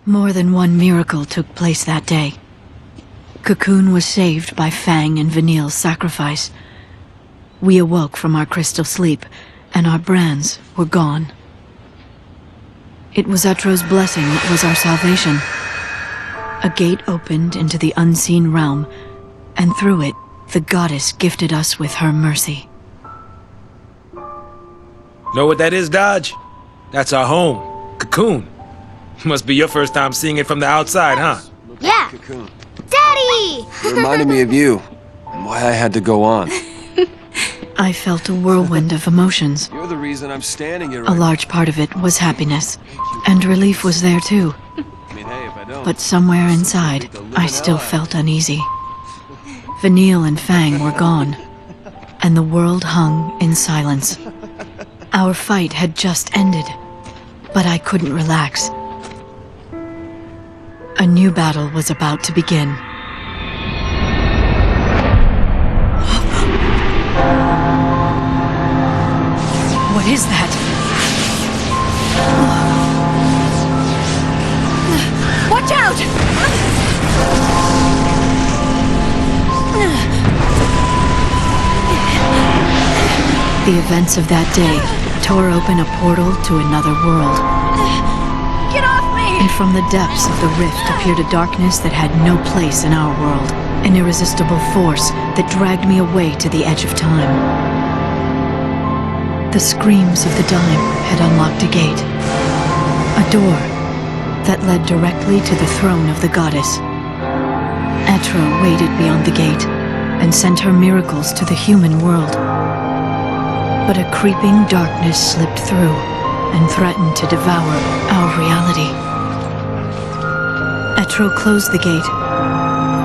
More than one miracle took place that day. Cocoon was saved by Fang and Vanille's sacrifice. We awoke from our crystal sleep, and our brands were gone. It was Etro's blessing that was our salvation. A gate opened into the unseen realm, and through it, the goddess gifted us with her mercy. Know what that is, Dodge? That's our home, Cocoon. Must be your first time seeing it from the outside, huh? Yeah. Cocoon. Daddy! It reminded me of you, and why I had to go on. I felt a whirlwind of emotions. You're the reason I'm standing here A right large part of it was happiness, and relief was there too. I mean, hey, if I don't... But somewhere inside, I still felt uneasy. Vanille and Fang were gone, and the world hung in silence. Our fight had just ended, but I couldn't relax. A new battle was about to begin. What is that? Watch out! The events of that day tore open a portal to another world. Get off me! And from the depths of the rift appeared a darkness that had no place in our world. An irresistible force that dragged me away to the edge of time. The screams of the dying had unlocked a gate. A door that led directly to the throne of the goddess. Etro waited beyond the gate and sent her miracles to the human world. But a creeping darkness slipped through and threatened to devour our reality. Etro closed the gate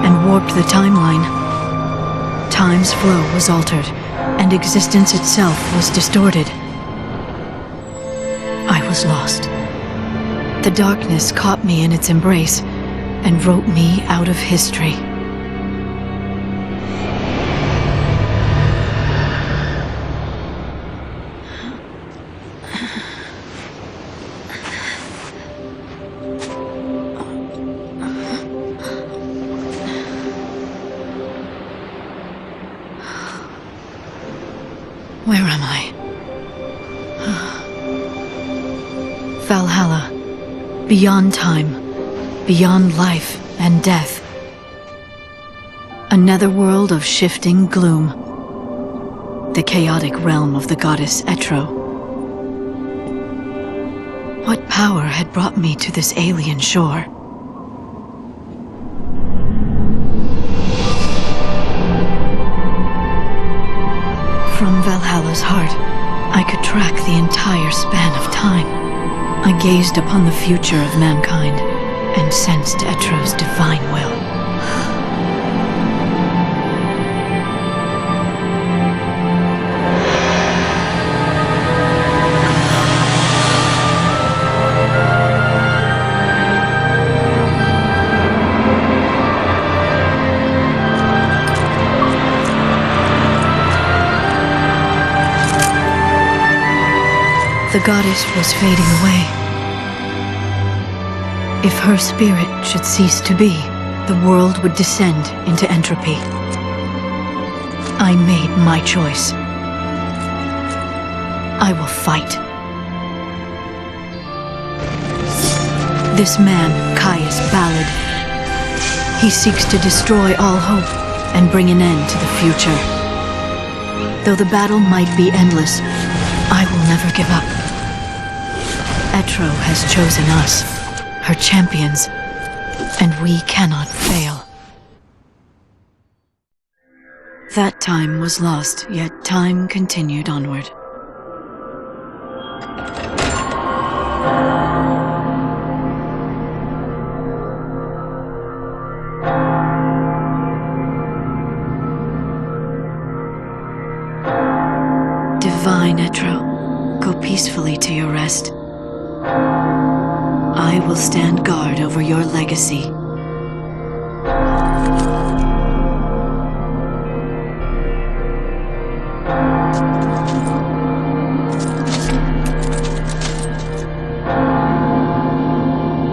and warped the timeline. Time's flow was altered, and existence itself was distorted. I was lost. The darkness caught me in its embrace and wrote me out of history. Where am I? Valhalla. Beyond time. Beyond life and death. A netherworld of shifting gloom. The chaotic realm of the goddess Etro. What power had brought me to this alien shore? From Valhalla's heart, I could track the entire span of time. I gazed upon the future of mankind and sensed Etro's divine will. The goddess was fading away. If her spirit should cease to be, the world would descend into entropy. I made my choice. I will fight. This man, Caius Ballad, he seeks to destroy all hope and bring an end to the future. Though the battle might be endless, I will never give up. Etro has chosen us, her champions, and we cannot fail. That time was lost, yet time continued onward. Divine Etro, go peacefully to your rest. I will stand guard over your legacy.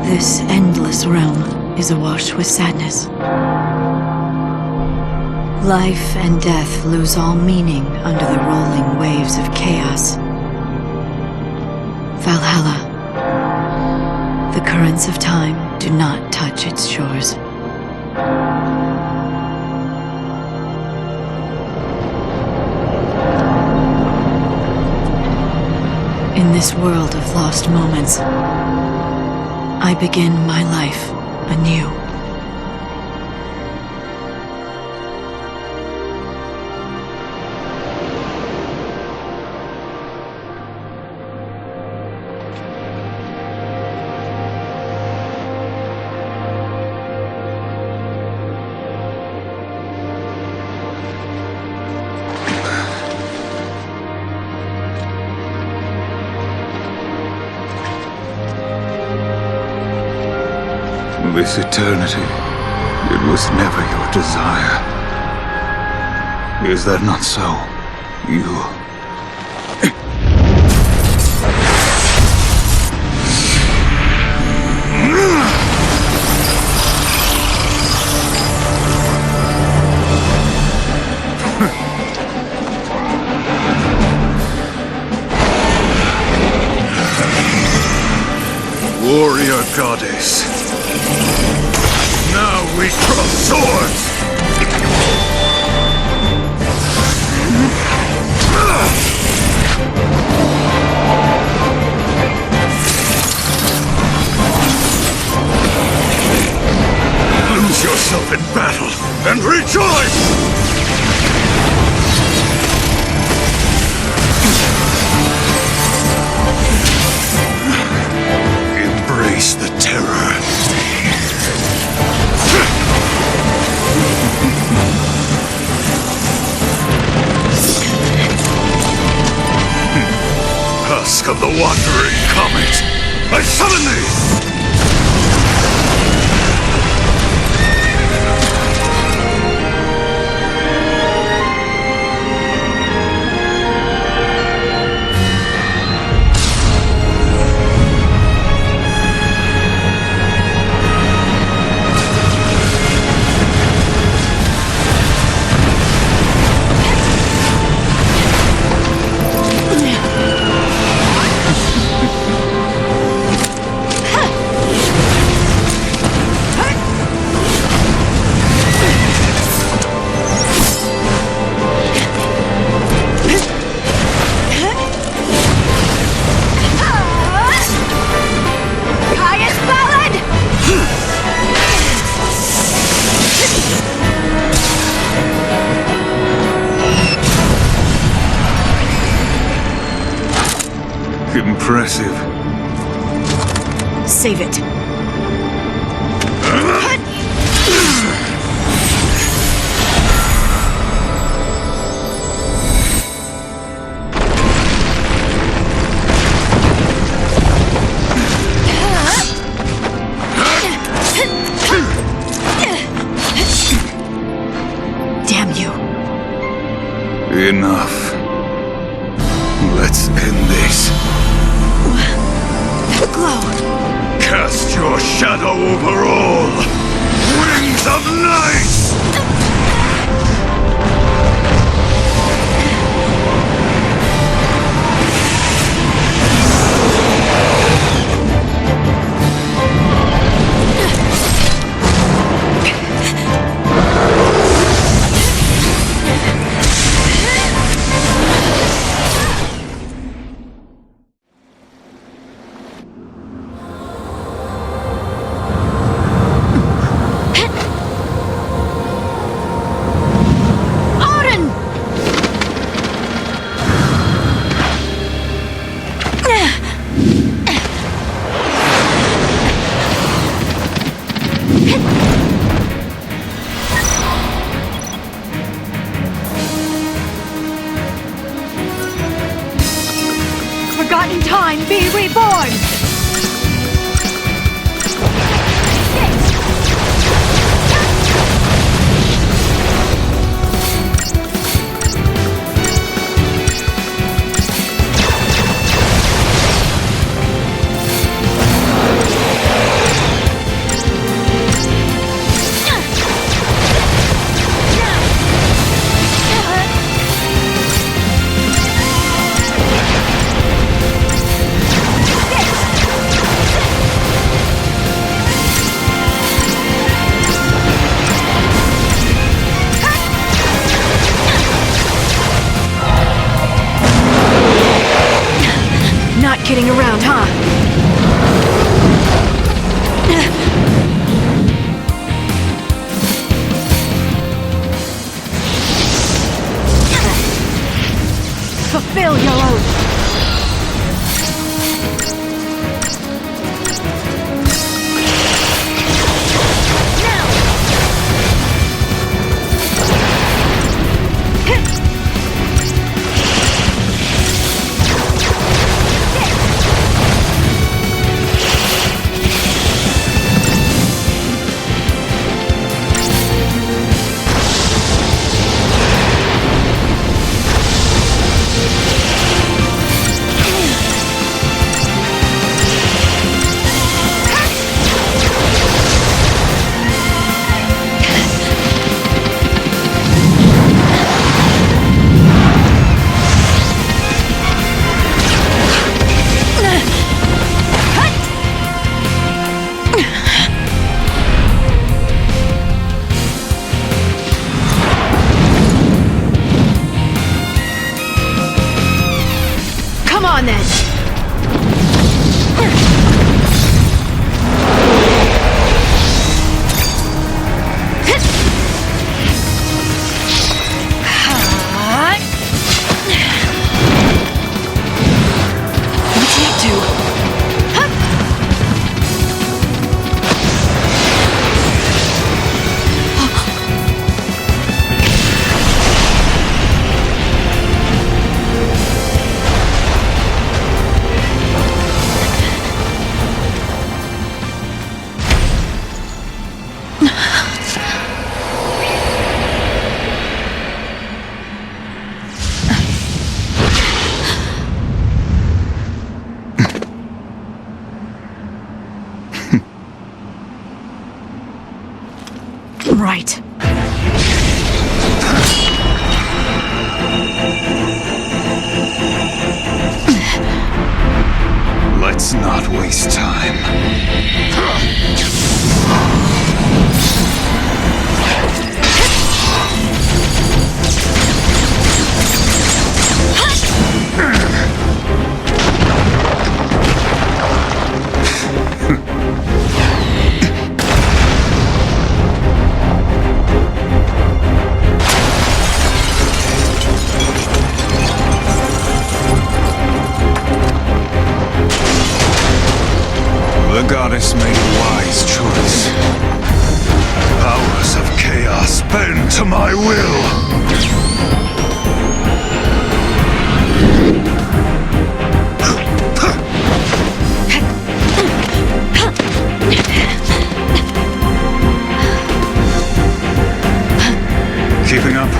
This endless is awash with sadness. Life and death lose all meaning under the rolling waves of chaos. Valhalla. The currents of time do not touch its shores. In this world of lost moments, I begin my life anew. This eternity, it was never your desire. Is that not so? You... Warrior goddess. Now we cross swords! Lose yourself in battle and rejoice! Embrace the terror. Husk of the wandering comet, I summon thee! Caius Ballad! Impressive. Save it. Damn you. Enough. Let's end this. Glow. Cast your shadow over all. Wings of night! Forgotten time, be reborn! not kidding around, huh? Fulfill your oath. Come on then! Right. Let's not waste time. The goddess made a wise choice. Powers of chaos bend to my will. Keeping up?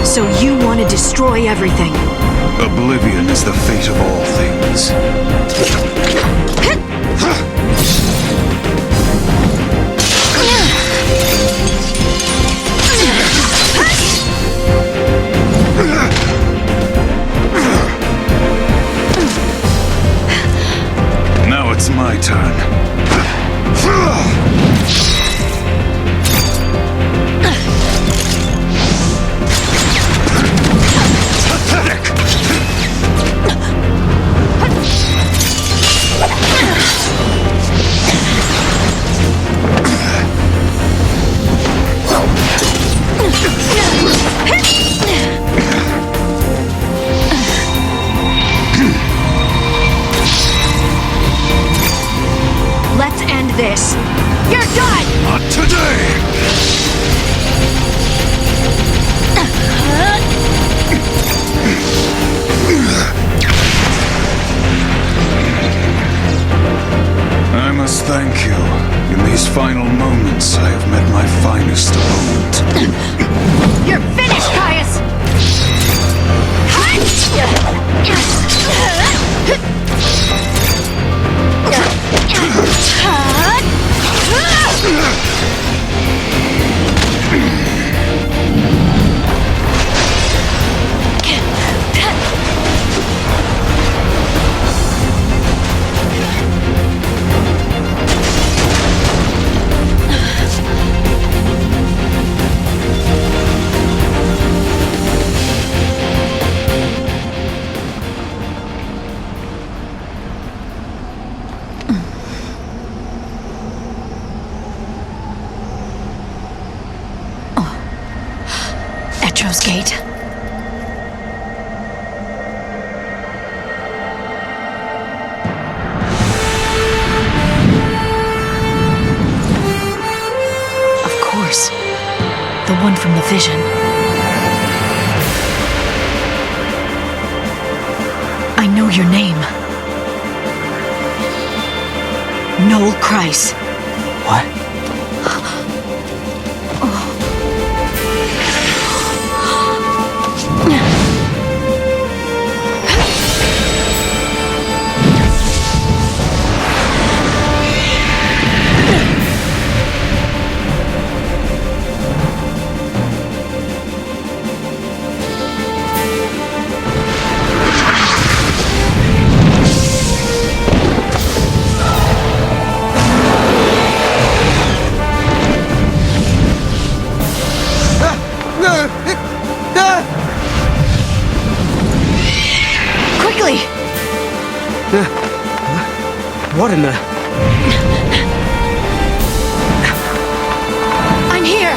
So you want to destroy everything? Oblivion is the fate of all things. Now it's my turn. Let's end this. You're done! Not today! I must thank you. In these final moments, I have met my finest opponent. You're finished, Caius! Intro's gate. Of course. The one from the vision. I know your name. Noel Kreiss. What? Quickly! What in the... I'm here!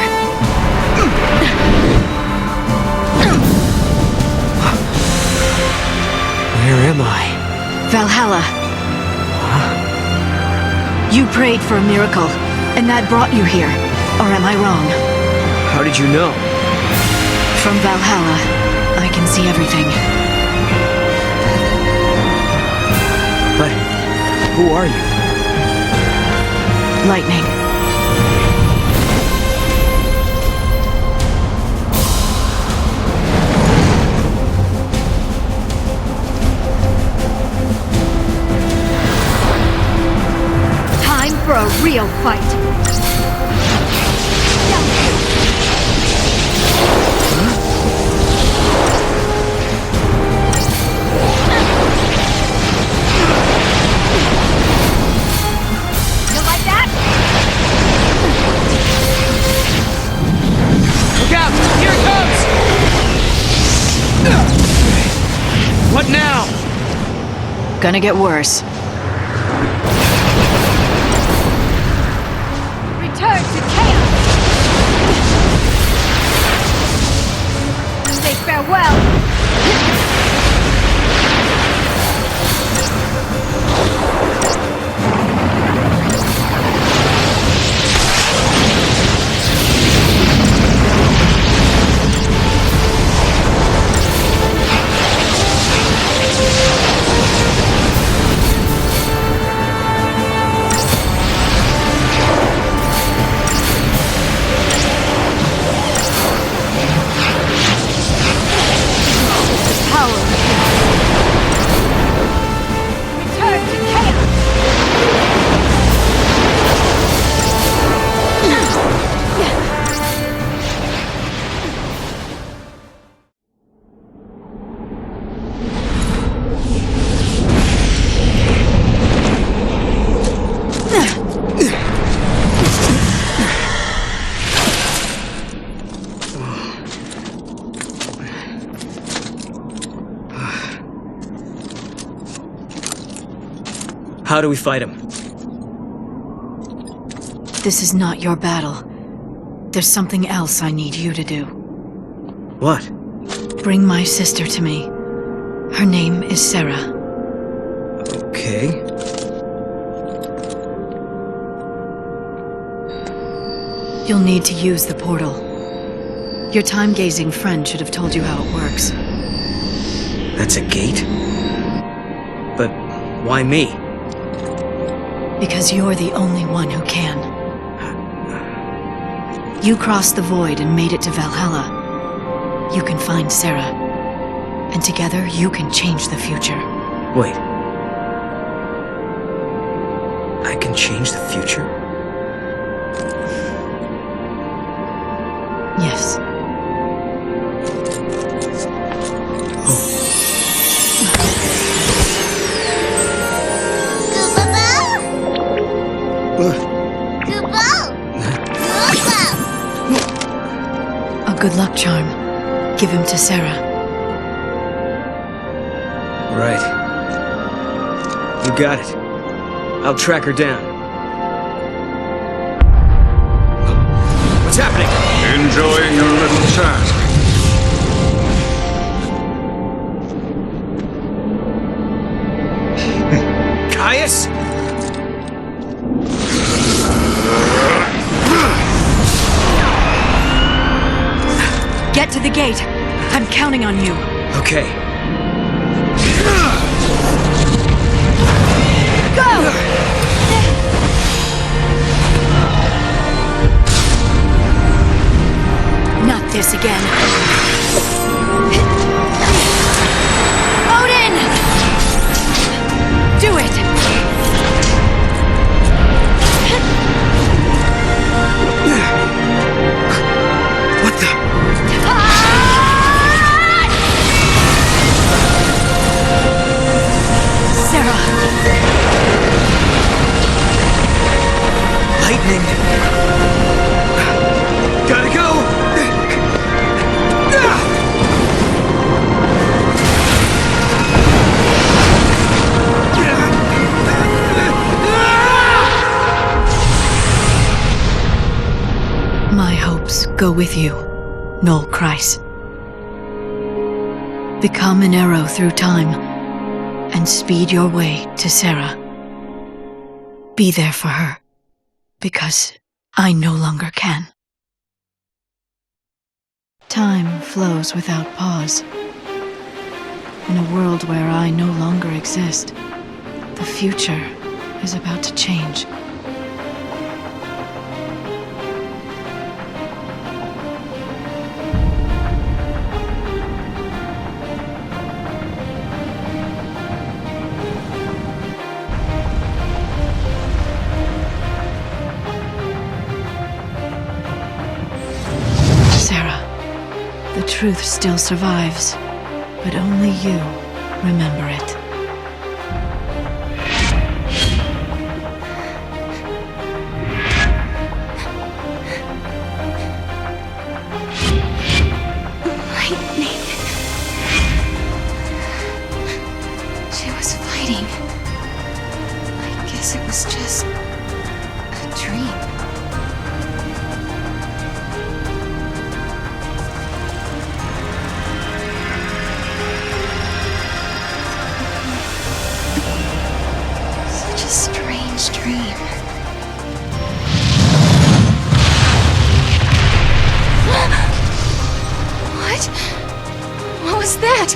Where am I? Valhalla. You prayed for a miracle, and that brought you here. Or am I wrong? How did you know? From Valhalla, I can see everything. But who are you? Lightning. Time for a real fight. You like that? Look out! Here it comes! What now? Gonna get worse. Return to chaos. Say farewell. Power. Return to chaos. How do we fight him? This is not your battle. There's something else I need you to do. What? Bring my sister to me. Her name is Serah. Okay. You'll need to use the portal. Your time-gazing friend should have told you how it works. That's a gate? But why me? Because you're the only one who can. You crossed the void and made it to Valhalla. You can find Serah. And together, you can change the future. Wait. I can change the future? Yes. A good luck charm. Give him to Serah. Right. You got it. I'll track her down. What's happening? Enjoying your little task. Caius? Get to the gate. I'm counting on you. Okay. Go! Not this again. Odin! Do it! What the? Serah! Lightning! Gotta go! My hopes go with you, Noel Kreiss. Become an arrow through time and speed your way to Serah. Be there for her, because I no longer can. Time flows without pause. In a world where I no longer exist, the future is about to change. Serah, the truth still survives, but only you remember it. Lightning. She was fighting. I guess it was just a dream. Such a strange dream. What? What was that?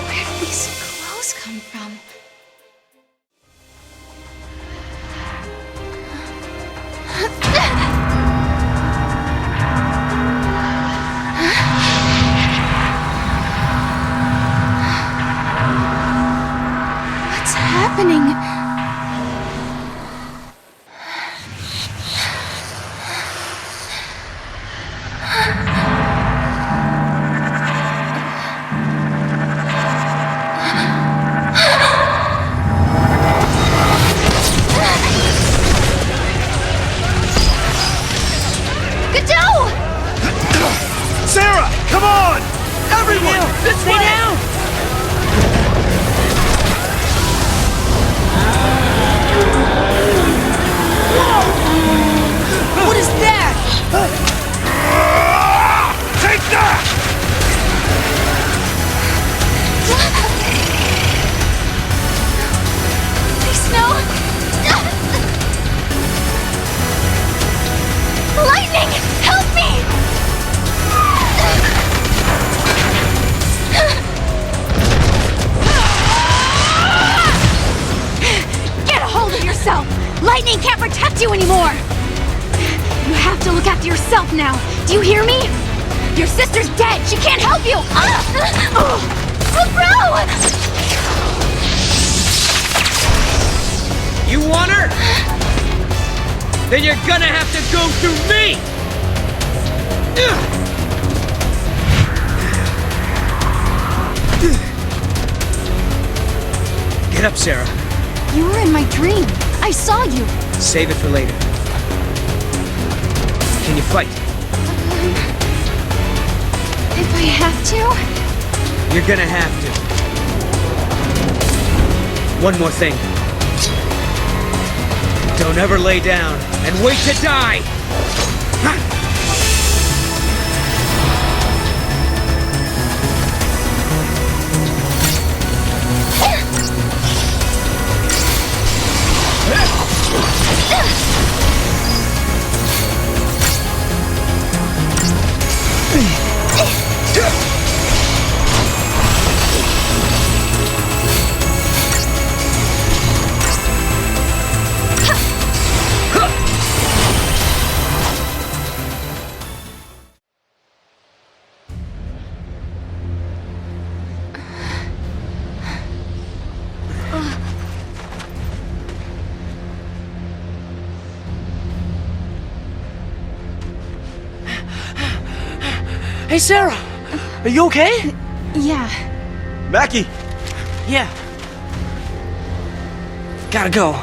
Where did these clothes come from? What's happening? Godot! Serah, come on! Everyone, this Stay way! down! What is that? Take that! Please, no! Lightning! Help me! Get a hold of yourself! Lightning can't protect you anymore! You have to look after yourself now! Do you hear me? Your sister's dead! She can't help you! Bro! You want her? Then you're gonna have to go through me! Get up, Serah. You were in my dream. I saw you. Save it for later. Can you fight? If I have to? You're gonna have to. One more thing. Don't ever lay down and wait to die! Hey, Serah! Are you okay? Yeah. Mackie! Yeah. Gotta go.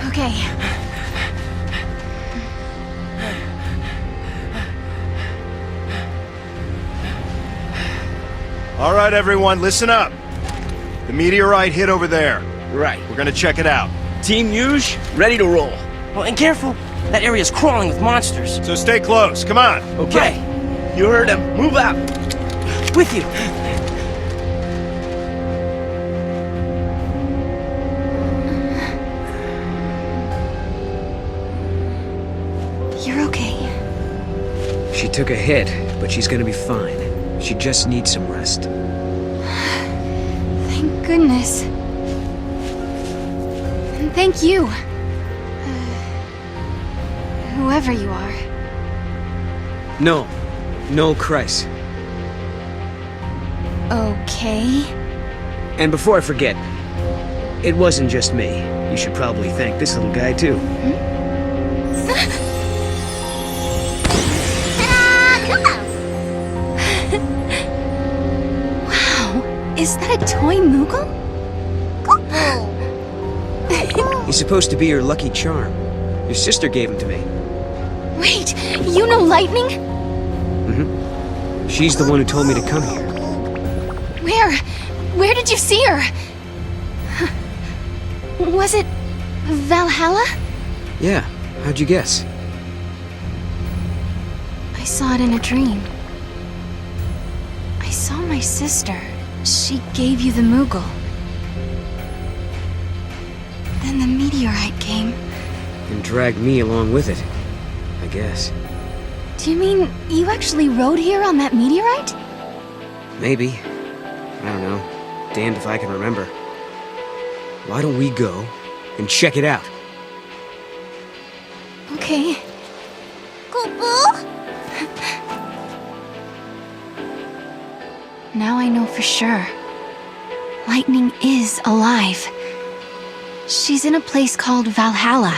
Okay. All right, everyone, listen up. The meteorite hit over there. Right. We're gonna check it out. Team Yuge, ready to roll. Oh, and careful. That area's crawling with monsters. So stay close, come on. Okay. You heard him. Move out. With you. You're okay. She took a hit, but she's gonna be fine. She just needs some rest. Thank goodness. And thank you. Whoever you are. Noel Kreiss. Okay. And before I forget, it wasn't just me. You should probably thank this little guy, too. Wow, is that a toy Moogle? He's supposed to be your lucky charm. Your sister gave him to me. Wait, you know Lightning? She's the one who told me to come here. Where did you see her? Was it Valhalla? Yeah, how'd you guess? I saw it in a dream. I saw my sister. She gave you the Moogle. Then the meteorite came. And dragged me along with it, I guess. Do you mean you actually rode here on that meteorite? Maybe. I don't know. Damned if I can remember. Why don't we go and check it out? Okay. Now I know for sure. Lightning is alive. She's in a place called Valhalla.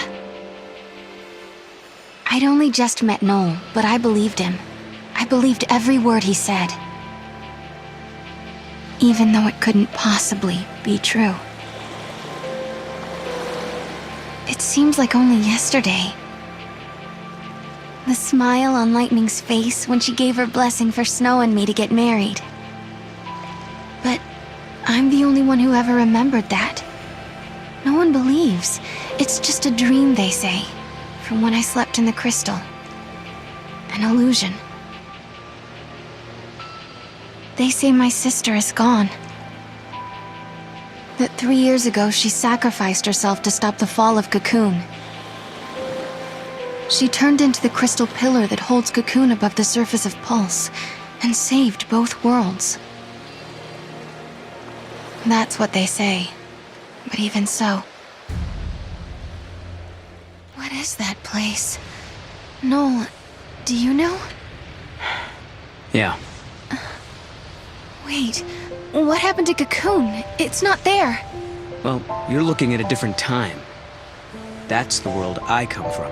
I'd only just met Noel, but I believed him. I believed every word he said. Even though it couldn't possibly be true. It seems like only yesterday. The smile on Lightning's face when she gave her blessing for Snow and me to get married. But I'm the only one who ever remembered that. No one believes. It's just a dream, they say, from when I slept in the crystal. An illusion. They say my sister is gone. That 3 years ago she sacrificed herself to stop the fall of Cocoon. She turned into the crystal pillar that holds Cocoon above the surface of Pulse, and saved both worlds. That's what they say. But even so... What is that place? Noel, do you know? Yeah. Wait, what happened to Cocoon? It's not there. Well, you're looking at a different time. That's the world I come from.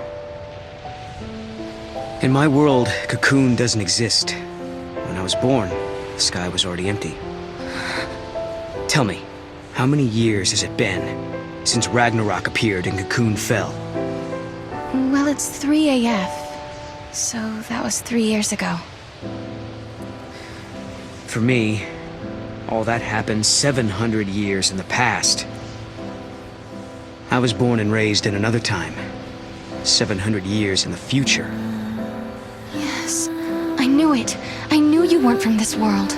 In my world, Cocoon doesn't exist. When I was born, the sky was already empty. Tell me, how many years has it been since Ragnarok appeared and Cocoon fell? Well, it's 3 AF, so that was 3 years ago. For me, all that happened 700 years in the past. I was born and raised in another time. 700 years in the future. Yes, I knew it. I knew you weren't from this world.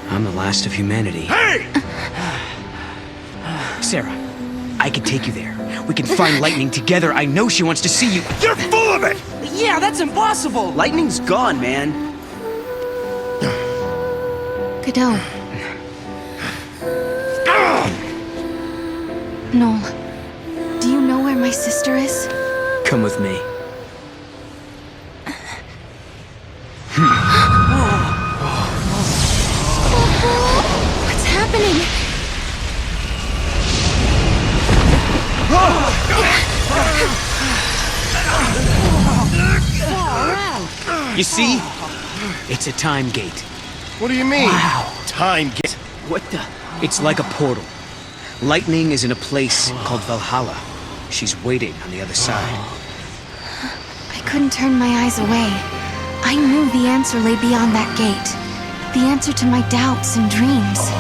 I'm the last of humanity. Hey! Serah, I can take you there. We can find Lightning together. I know she wants to see you. You're full of it! Yeah, that's impossible! Lightning's gone, man. Godot. Noel, do you know where my sister is? Come with me. What's happening? You see? It's a time gate. What do you mean? Wow. Time gate. What the? It's like a portal. Lightning is in a place called Valhalla. She's waiting on the other side. I couldn't turn my eyes away. I knew the answer lay beyond that gate. The answer to my doubts and dreams.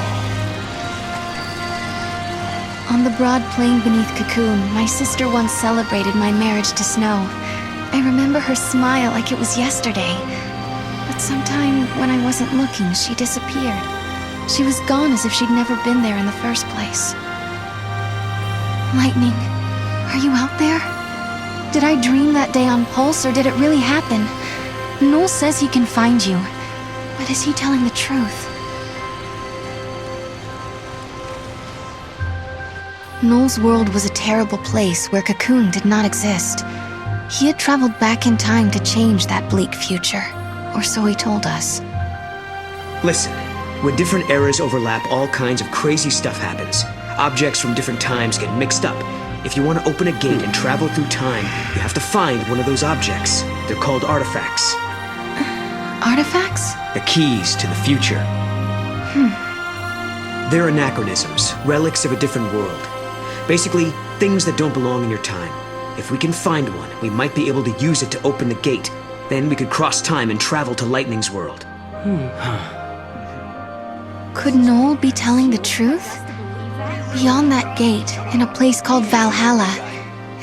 On the broad plain beneath Cocoon, my sister once celebrated my marriage to Snow. I remember her smile like it was yesterday. But sometime when I wasn't looking, she disappeared. She was gone as if she'd never been there in the first place. Lightning, are you out there? Did I dream that day on Pulse, or did it really happen? Noel says he can find you, but is he telling the truth? Noel's world was a terrible place where Cocoon did not exist. He had traveled back in time to change that bleak future, or so he told us. Listen, when different eras overlap, all kinds of crazy stuff happens. Objects from different times get mixed up. If you want to open a gate and travel through time, you have to find one of those objects. They're called artifacts. Artifacts? The keys to the future. They're anachronisms, relics of a different world. Basically, things that don't belong in your time. If we can find one, we might be able to use it to open the gate. Then we could cross time and travel to Lightning's world. Could Noel be telling the truth? Beyond that gate, in a place called Valhalla,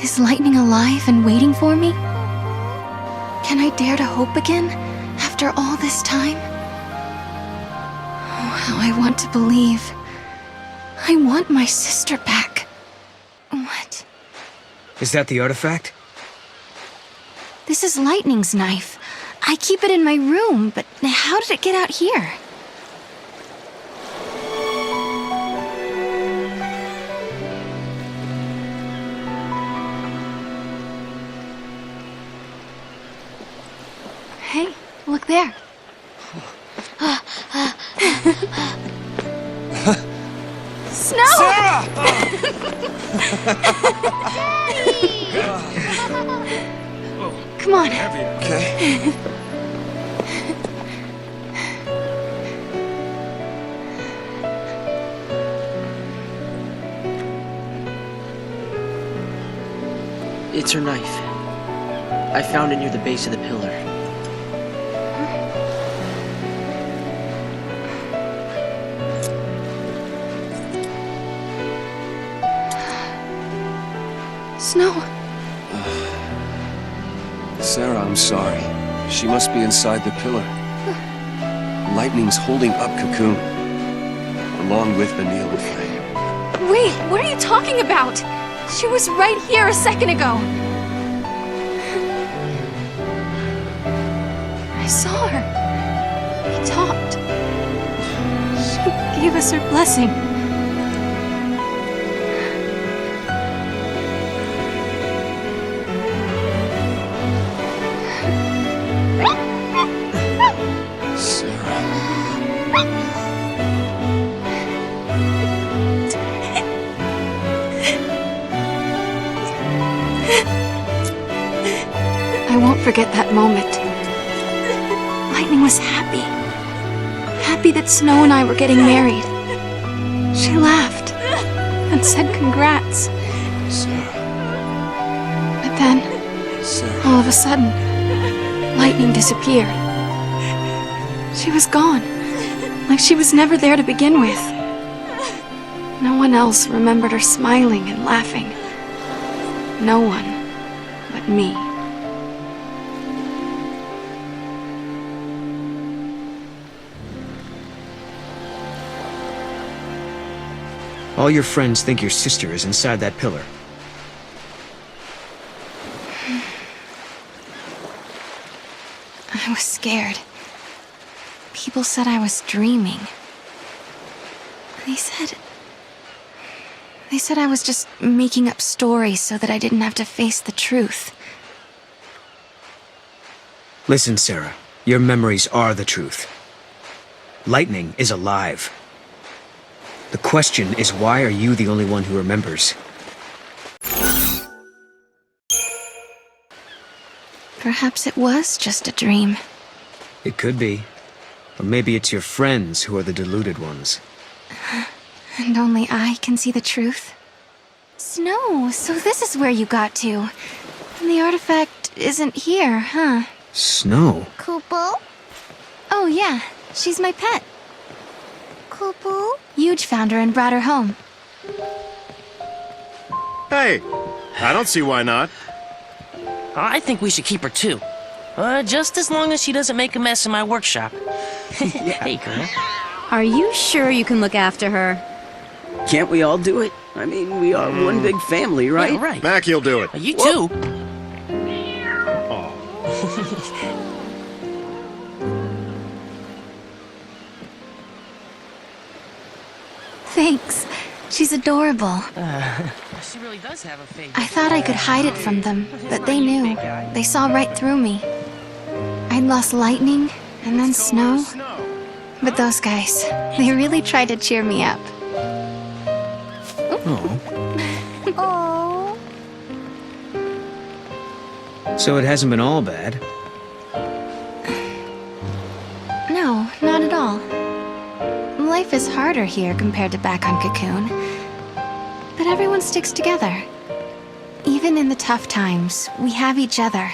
is Lightning alive and waiting for me? Can I dare to hope again, after all this time? Oh, how I want to believe. I want my sister back. What? Is that the artifact? This is Lightning's knife. I keep it in my room, but how did it get out here? Hey, look there. Snow! Serah! Come on. Okay. It's her knife. I found it near the base of the pillar. Snow. Serah, I'm sorry. She must be inside the pillar. Lightning's holding up Cocoon, along with Vanille and Flame. Wait, what are you talking about? She was right here a second ago. I saw her. We talked. She gave us her blessing. I won't forget that moment. Lightning was happy. Happy that Snow and I were getting married. She laughed and said congrats. Serah. But then, Serah. all of a sudden, Lightning disappeared. She was gone, like she was never there to begin with. No one else remembered her smiling and laughing. No one but me. All your friends think your sister is inside that pillar. I was scared. People said I was dreaming. They said I was just making up stories so that I didn't have to face the truth. Listen, Serah. Your memories are the truth. Lightning is alive. The question is, why are you the only one who remembers? Perhaps it was just a dream. It could be. Or maybe it's your friends who are the deluded ones. And only I can see the truth. Snow, so this is where you got to. And the artifact isn't here, huh? Snow? Kupo? Oh yeah, she's my pet. Kupo? Yuge found her and brought her home. Hey, I don't see why not. I think we should keep her too. Just as long as she doesn't make a mess in my workshop. Hey, girl. Are you sure you can look after her? Can't we all do it? I mean, we are one big family, right? Yeah, right. Mac, you'll do it. You too. Thanks. She's adorable. She really does have a favorite. I thought I could hide it from them, but they knew. They saw right through me. I'd lost lightning, and then snow. But those guys, they really tried to cheer me up. Oh. Oh. So it hasn't been all bad. No, not at all. Life is harder here compared to back on Cocoon. But everyone sticks together. Even in the tough times, we have each other.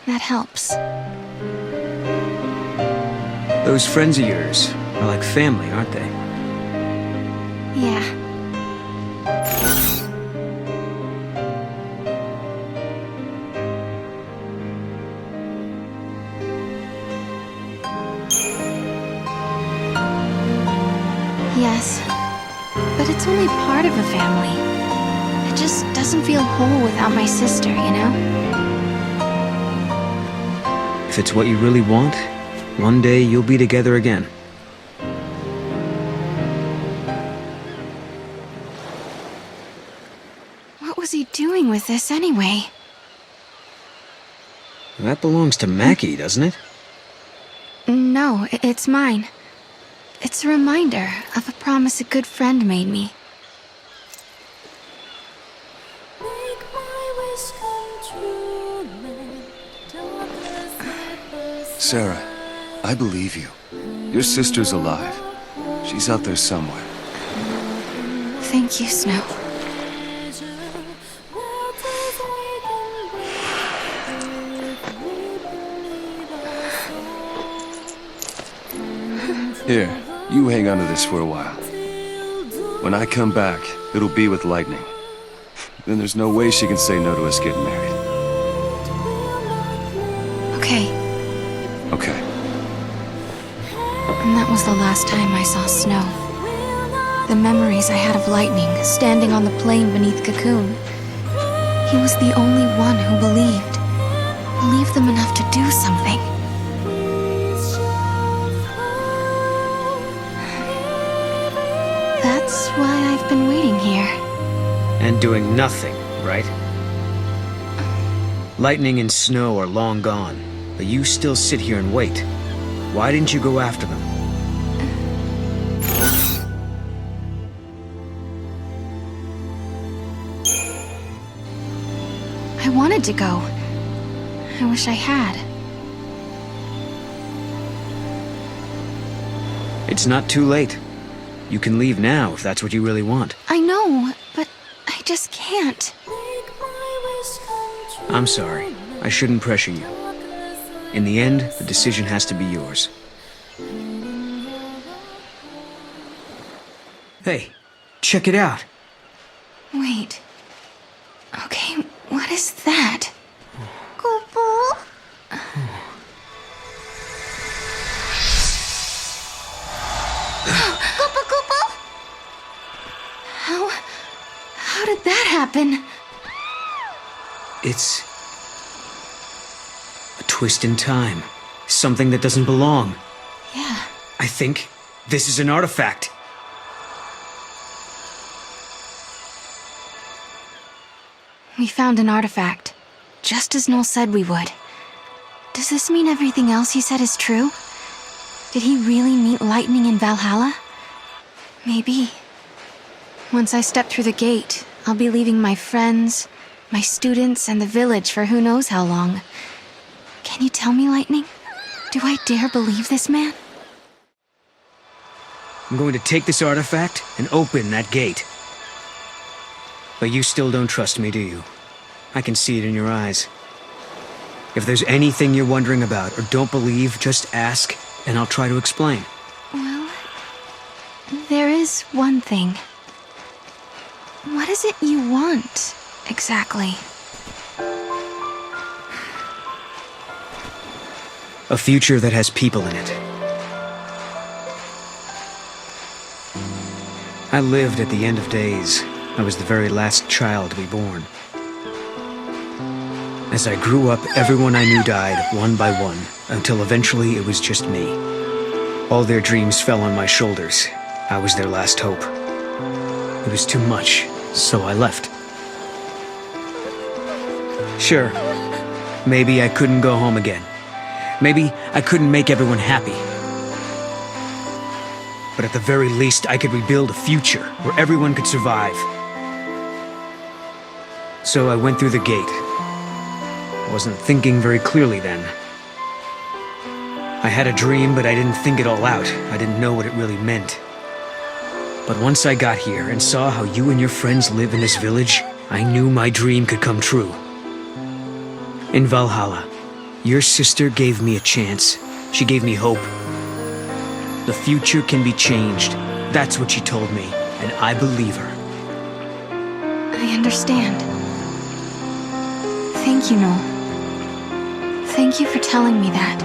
That helps. Those friends of yours are like family, aren't they? Yeah. Yes, but it's only part of a family. It just doesn't feel whole without my sister, you know? If it's what you really want, one day you'll be together again. What was he doing with this anyway? That belongs to Mackie, doesn't it? No, it's mine. It's a reminder of a promise a good friend made me. Serah, I believe you. Your sister's alive. She's out there somewhere. Thank you, Snow. Here, you hang on to this for a while. When I come back, it'll be with lightning. Then there's no way she can say no to us getting married. Okay. Okay. And that was the last time I saw Snow. The memories I had of lightning standing on the plain beneath Cocoon. He was the only one who believed. Believed them enough to do something. That's why I've been waiting here. And doing nothing, right? Lightning and snow are long gone, but you still sit here and wait. Why didn't you go after them? I wanted to go. I wish I had. It's not too late. You can leave now if that's what you really want. I know, but I just can't. I'm sorry. I shouldn't pressure you. In the end, the decision has to be yours. Hey, check it out. Wait. Okay, what is that? Kupo? Kupo, Kupo? How did that happen? It's a twist in time. Something that doesn't belong. Yeah. I think this is an artifact. We found an artifact, just as Noel said we would. Does this mean everything else he said is true? Did he really meet lightning in Valhalla? Maybe. Once I step through the gate, I'll be leaving my friends, my students, and the village for who knows how long. Can you tell me, Lightning? Do I dare believe this man? I'm going to take this artifact and open that gate. But you still don't trust me, do you? I can see it in your eyes. If there's anything you're wondering about or don't believe, just ask, and I'll try to explain. Well, there is one thing. What is it you want, exactly? A future that has people in it. I lived at the end of days. I was the very last child to be born. As I grew up, everyone I knew died, one by one, until eventually it was just me. All their dreams fell on my shoulders. I was their last hope. It was too much, so I left. Sure, maybe I couldn't go home again. Maybe I couldn't make everyone happy. But at the very least, I could rebuild a future where everyone could survive. So I went through the gate. I wasn't thinking very clearly then. I had a dream, but I didn't think it all out. I didn't know what it really meant. But once I got here and saw how you and your friends live in this village, I knew my dream could come true. In Valhalla, your sister gave me a chance. She gave me hope. The future can be changed. That's what she told me, and I believe her. I understand. Thank you, Noel. Thank you for telling me that.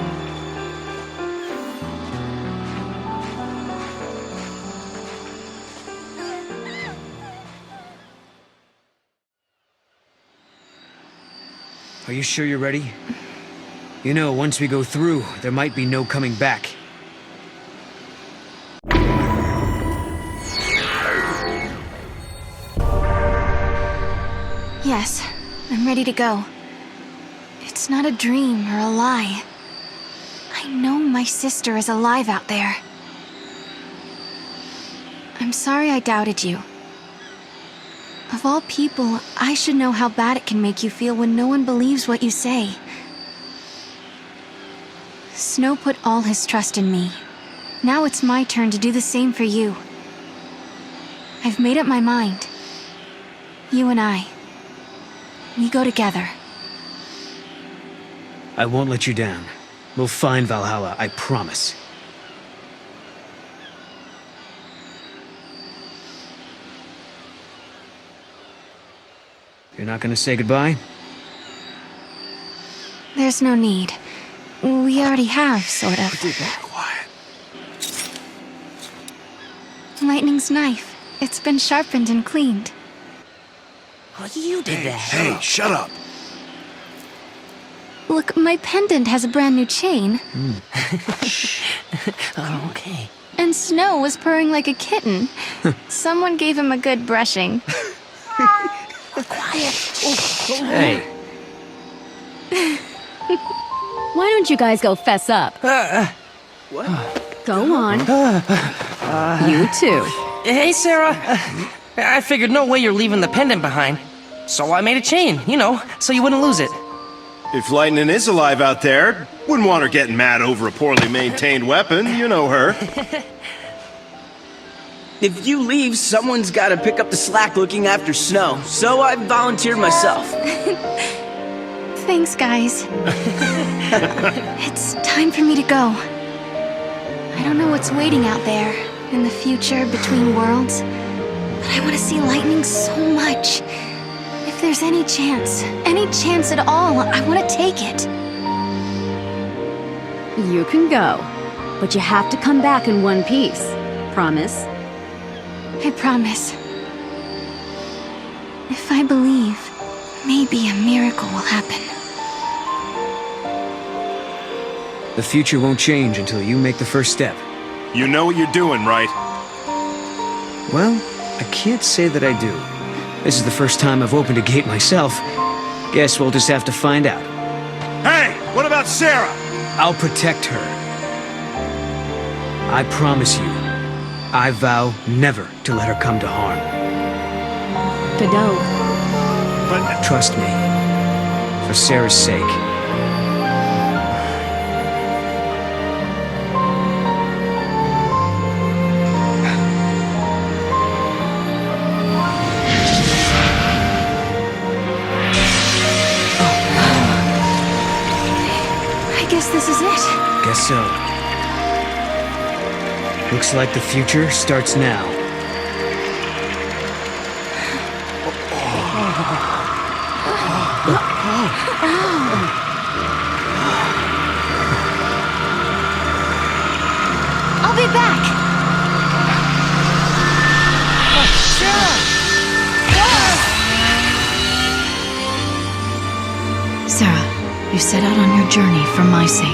Are you sure you're ready? You know, once we go through, there might be no coming back. Yes, I'm ready to go. It's not a dream or a lie. I know my sister is alive out there. I'm sorry I doubted you. Of all people, I should know how bad it can make you feel when no one believes what you say. Snow put all his trust in me. Now it's my turn to do the same for you. I've made up my mind. You and I. We go together. I won't let you down. We'll find Valhalla, I promise. You're not gonna say goodbye? There's no need. We already have, sort of. Quiet. Lightning's knife. It's been sharpened and cleaned. Oh, you did that. Hey, shut up. Look, my pendant has a brand new chain. Oh, okay. And Snow was purring like a kitten. Someone gave him a good brushing. Quiet. Hey. Why don't you guys go fess up? What? Go on. You too. Hey, Serah. I figured no way you're leaving the pendant behind. So I made a chain, you know, so you wouldn't lose it. If Lightning is alive out there, wouldn't want her getting mad over a poorly maintained weapon. You know her. If you leave, someone's gotta pick up the slack looking after Snow, so I volunteered myself. Thanks, guys. It's time for me to go. I don't know what's waiting out there, in the future, between worlds, but I want to see Lightning so much. If there's any chance at all, I want to take it. You can go, but you have to come back in one piece. Promise? I promise. If I believe, maybe a miracle will happen. The future won't change until you make the first step. You know what you're doing, right? Well, I can't say that I do. This is the first time I've opened a gate myself. Guess we'll just have to find out. Hey, what about Serah? I'll protect her. I promise you. I vow never to let her come to harm. Fado. But Trust me. For Serah's sake. I guess this is it. Guess so. Looks like the future starts now. I'll be back. Serah, you set out on your journey for my sake.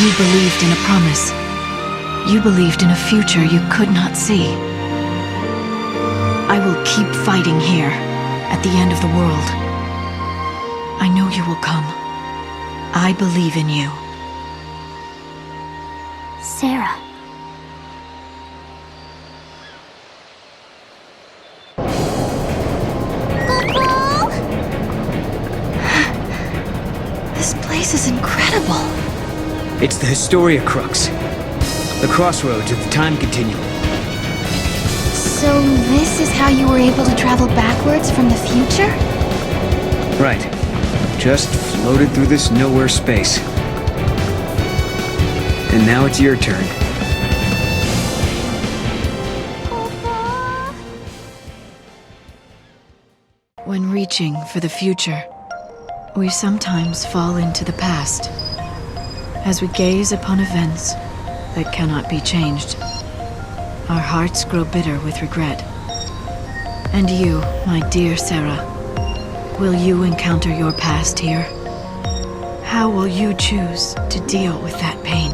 You believed in a promise. You believed in a future you could not see. I will keep fighting here, at the end of the world. I know you will come. I believe in you. Serah. This place is incredible. It's the Historia Crux. The crossroads of the time continuum. So this is how you were able to travel backwards from the future? Right. Just floated through this nowhere space. And now it's your turn. When reaching for the future, we sometimes fall into the past. As we gaze upon events that cannot be changed, our hearts grow bitter with regret. And you, my dear Serah, will you encounter your past here? How will you choose to deal with that pain?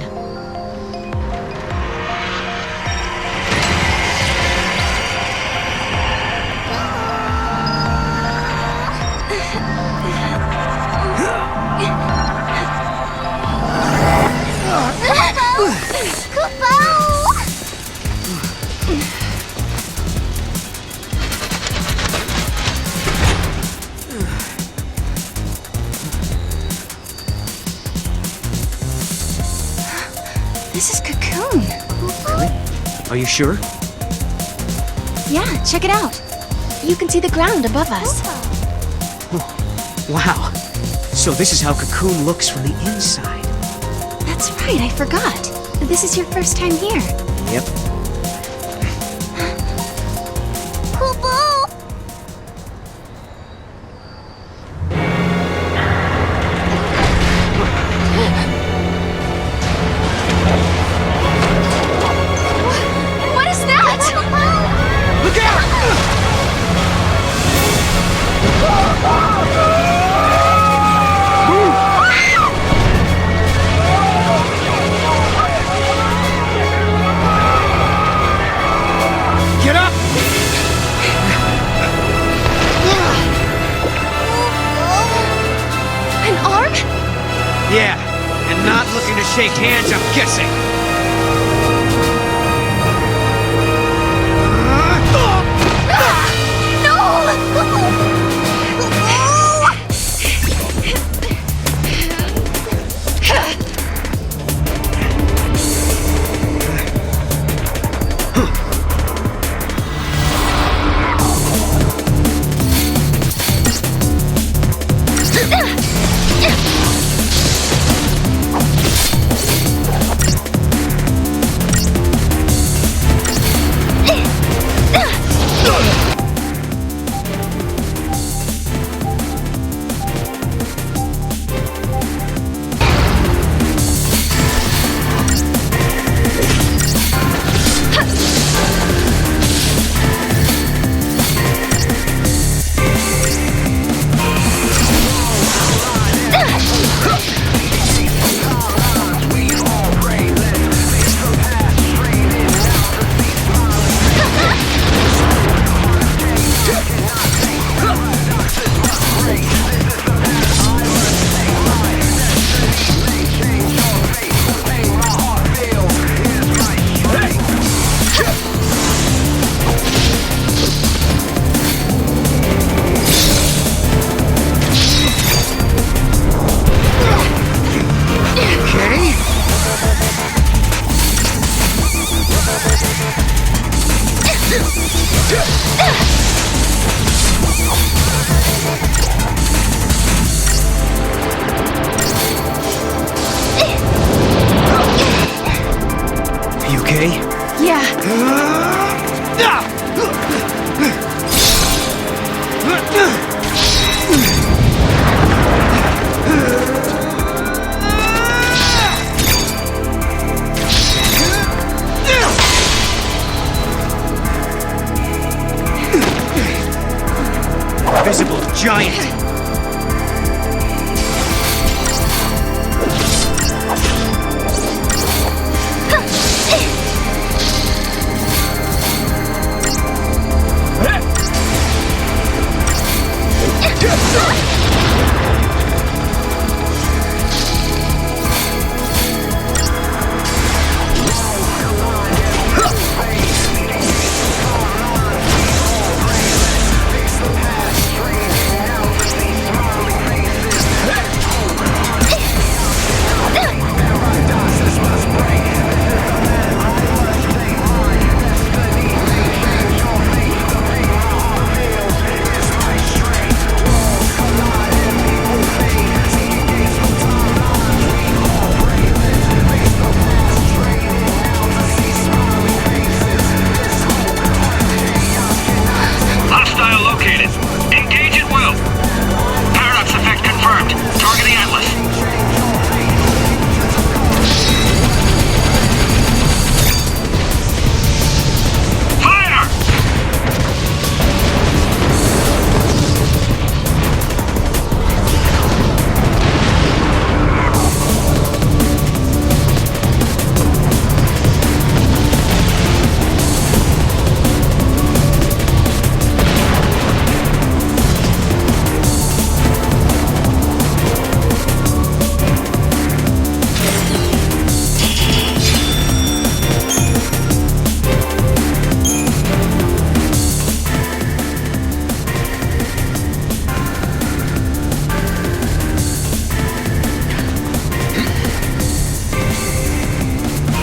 This is Cocoon. Are you sure? Yeah, check it out. You can see the ground above us. Wow. So this is how Cocoon looks from the inside. That's right, I forgot. This is your first time here. Yep. What is that? Look out! Get up! An arm? Yeah, and not looking to shake hands, I'm guessing. Visible giant!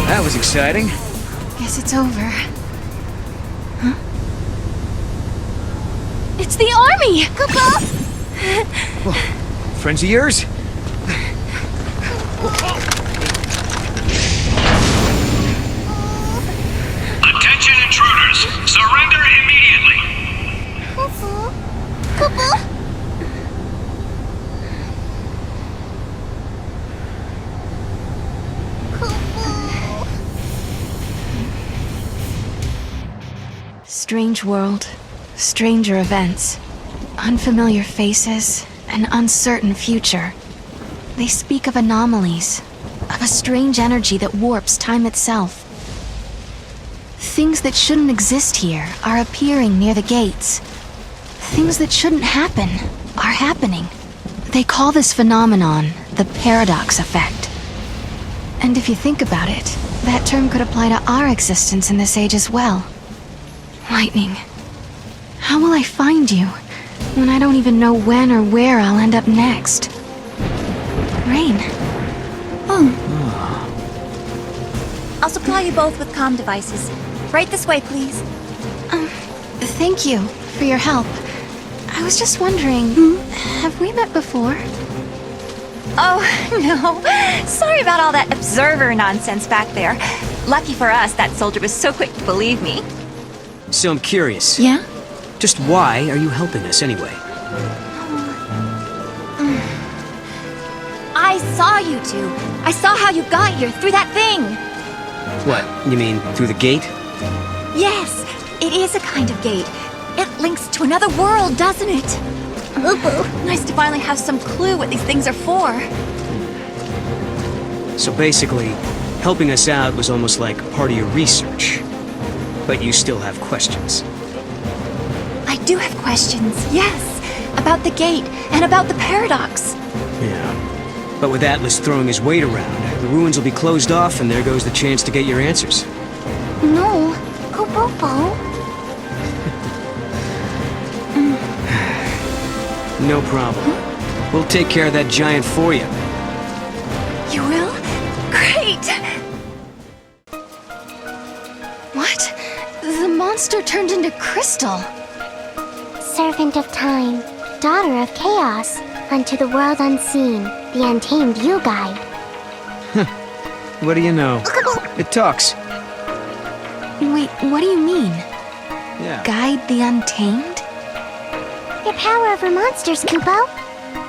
That was exciting. Guess it's over. Huh? It's the army! Friends of yours? Attention intruders! Surrender immediately! Strange world, stranger events, unfamiliar faces, an uncertain future. They speak of anomalies, of a strange energy that warps time itself. Things that shouldn't exist here are appearing near the gates. Things that shouldn't happen are happening. They call this phenomenon the paradox effect. And if you think about it, that term could apply to our existence in this age as well. Lightning, how will I find you when I don't even know when or where I'll end up next? Rain. Oh. I'll supply you both with comm devices. Right this way, please. Thank you for your help. I was just wondering, have we met before? Oh, no. Sorry about all that observer nonsense back there. Lucky for us, that soldier was so quick to believe me. So I'm curious. Yeah? Just why are you helping us anyway? I saw you two. I saw how you got here through that thing. What, you mean through the gate? Yes, it is a kind of gate. It links to another world, doesn't it? Nice to finally have some clue what these things are for. So basically, helping us out was almost like part of your research. But you still have questions. I do have questions, yes. About the gate and about the paradox. Yeah. But with Atlas throwing his weight around, the ruins will be closed off and there goes the chance to get your answers. No. No problem. We'll take care of that giant for you. You will? Great! What? The monster turned into crystal. Servant of time, daughter of chaos, unto the world unseen, the untamed you guide. What do you know? It talks. Wait, what do you mean? Yeah. Guide the untamed? Your power over monsters, Kupo.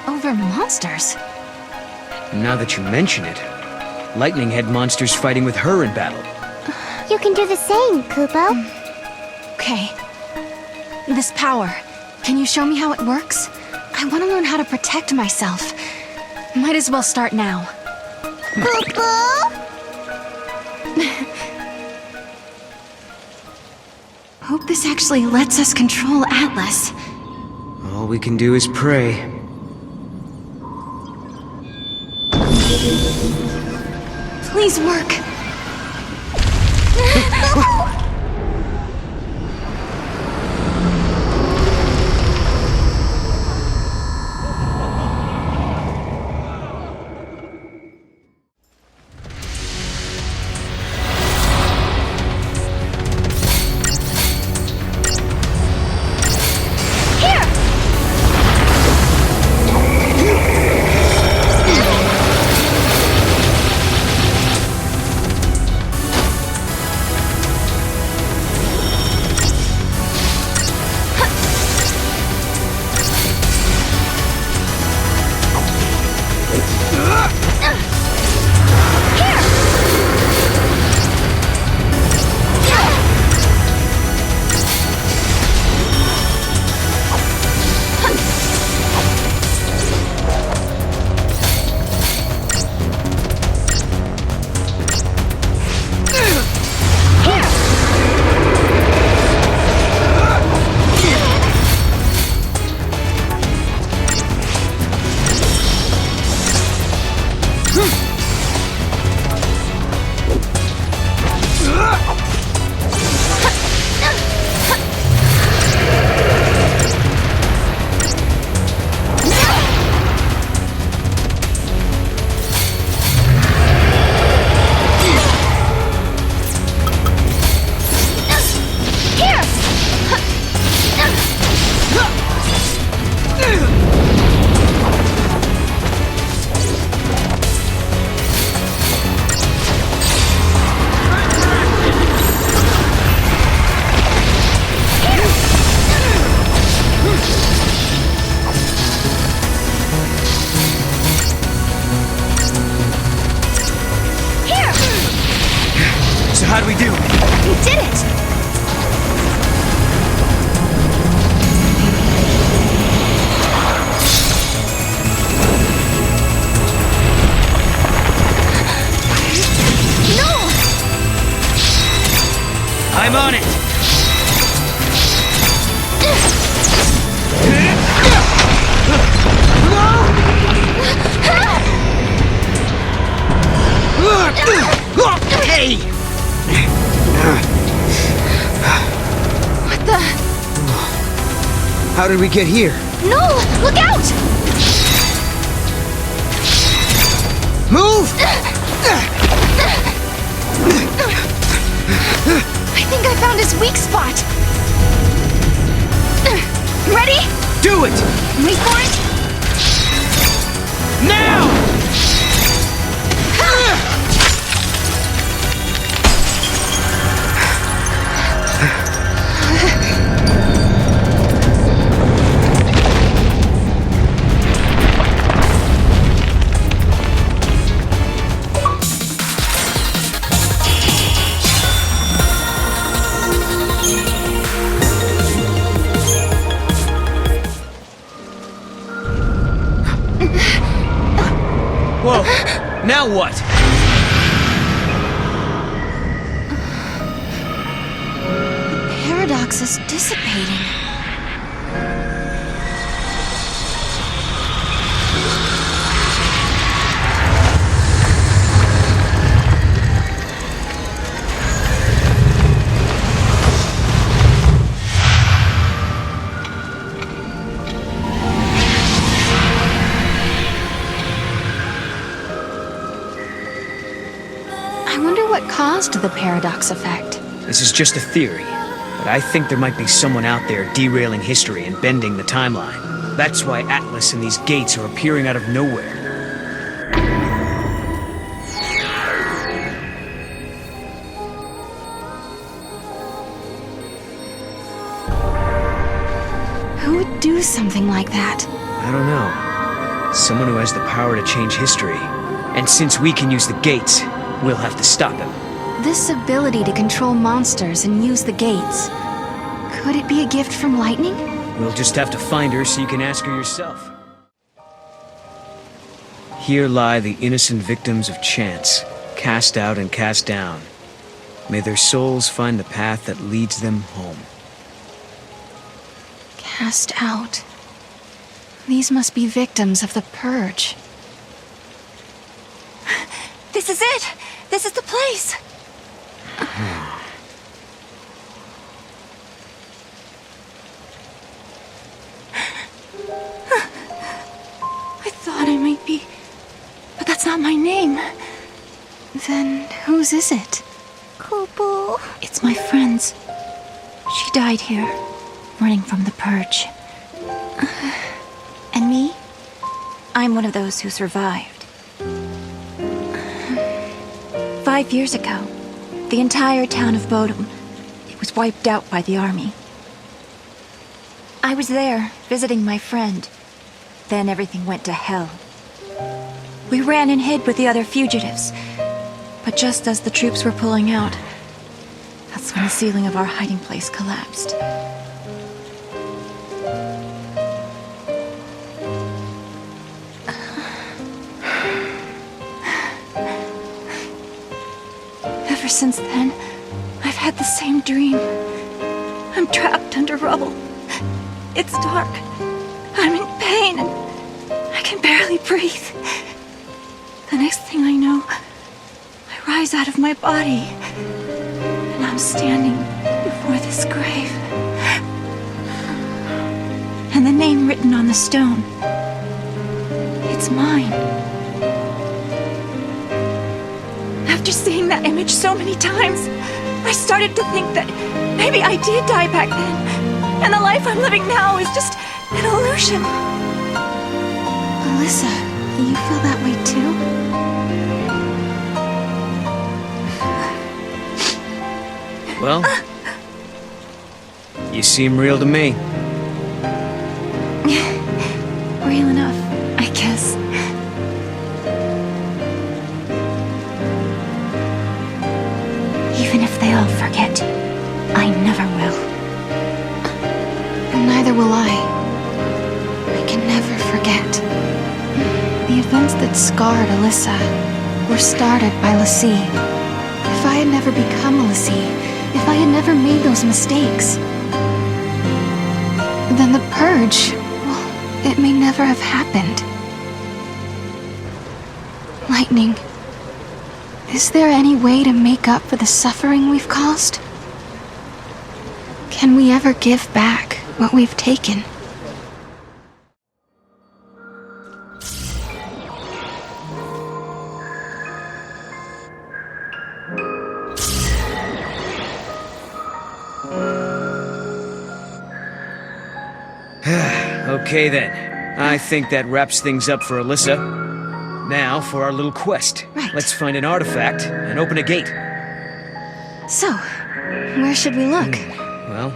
Over monsters? Now that you mention it, Lightning had monsters fighting with her in battle. You can do the same, Kupo. Okay. This power, can you show me how it works? I want to learn how to protect myself. Might as well start now. Kupo? Hope this actually lets us control Atlas. All we can do is pray. Please work. How'd we do? We did it! No! I'm on it! Hey! What the? How did we get here? No! Look out! Move! I think I found his weak spot. Ready? Do it! Wait for it. Now! Whoa, now what? The paradox is dissipating. I wonder what caused the paradox effect. This is just a theory, but I think there might be someone out there derailing history and bending the timeline. That's why Atlas and these gates are appearing out of nowhere. do something like that? I don't know. Someone who has the power to change history. And since we can use the gates, we'll have to stop him. This ability to control monsters and use the gates, could it be a gift from lightning? We'll just have to find her so you can ask her yourself. Here lie the innocent victims of chance, cast out and cast down. May their souls find the path that leads them home. Cast out. These must be victims of the purge. This is it! This is the place! I thought I might be... but that's not my name. Then whose is it? Kupo. It's my friend's. She died here, running from the purge. And me? I'm one of those who survived. 5 years ago, the entire town of Bodum, it was wiped out by the army. I was there, visiting my friend. Then everything went to hell. We ran and hid with the other fugitives. But just as the troops were pulling out, that's when the ceiling of our hiding place collapsed. Ever since then, I've had the same dream. I'm trapped under rubble. It's dark. I'm in pain and I can barely breathe. The next thing I know, I rise out of my body and I'm standing before this grave. And the name written on the stone, it's mine. After seeing that image so many times, I started to think that maybe I did die back then, and the life I'm living now is just an illusion. Alyssa, you feel that way too? Well, you seem real to me. Real enough, I guess. Even if they all forget, I never will. And neither will I. I can never forget. The events that scarred Alyssa were started by Lassie. If I had never become a Lassie, if I had never made those mistakes, then the purge, well, it may never have happened. Lightning. Is there any way to make up for the suffering we've caused? Can we ever give back what we've taken? Okay then. I think that wraps things up for Alyssa. Now for our little quest. Right. Let's find an artifact and open a gate. So, where should we look? Well,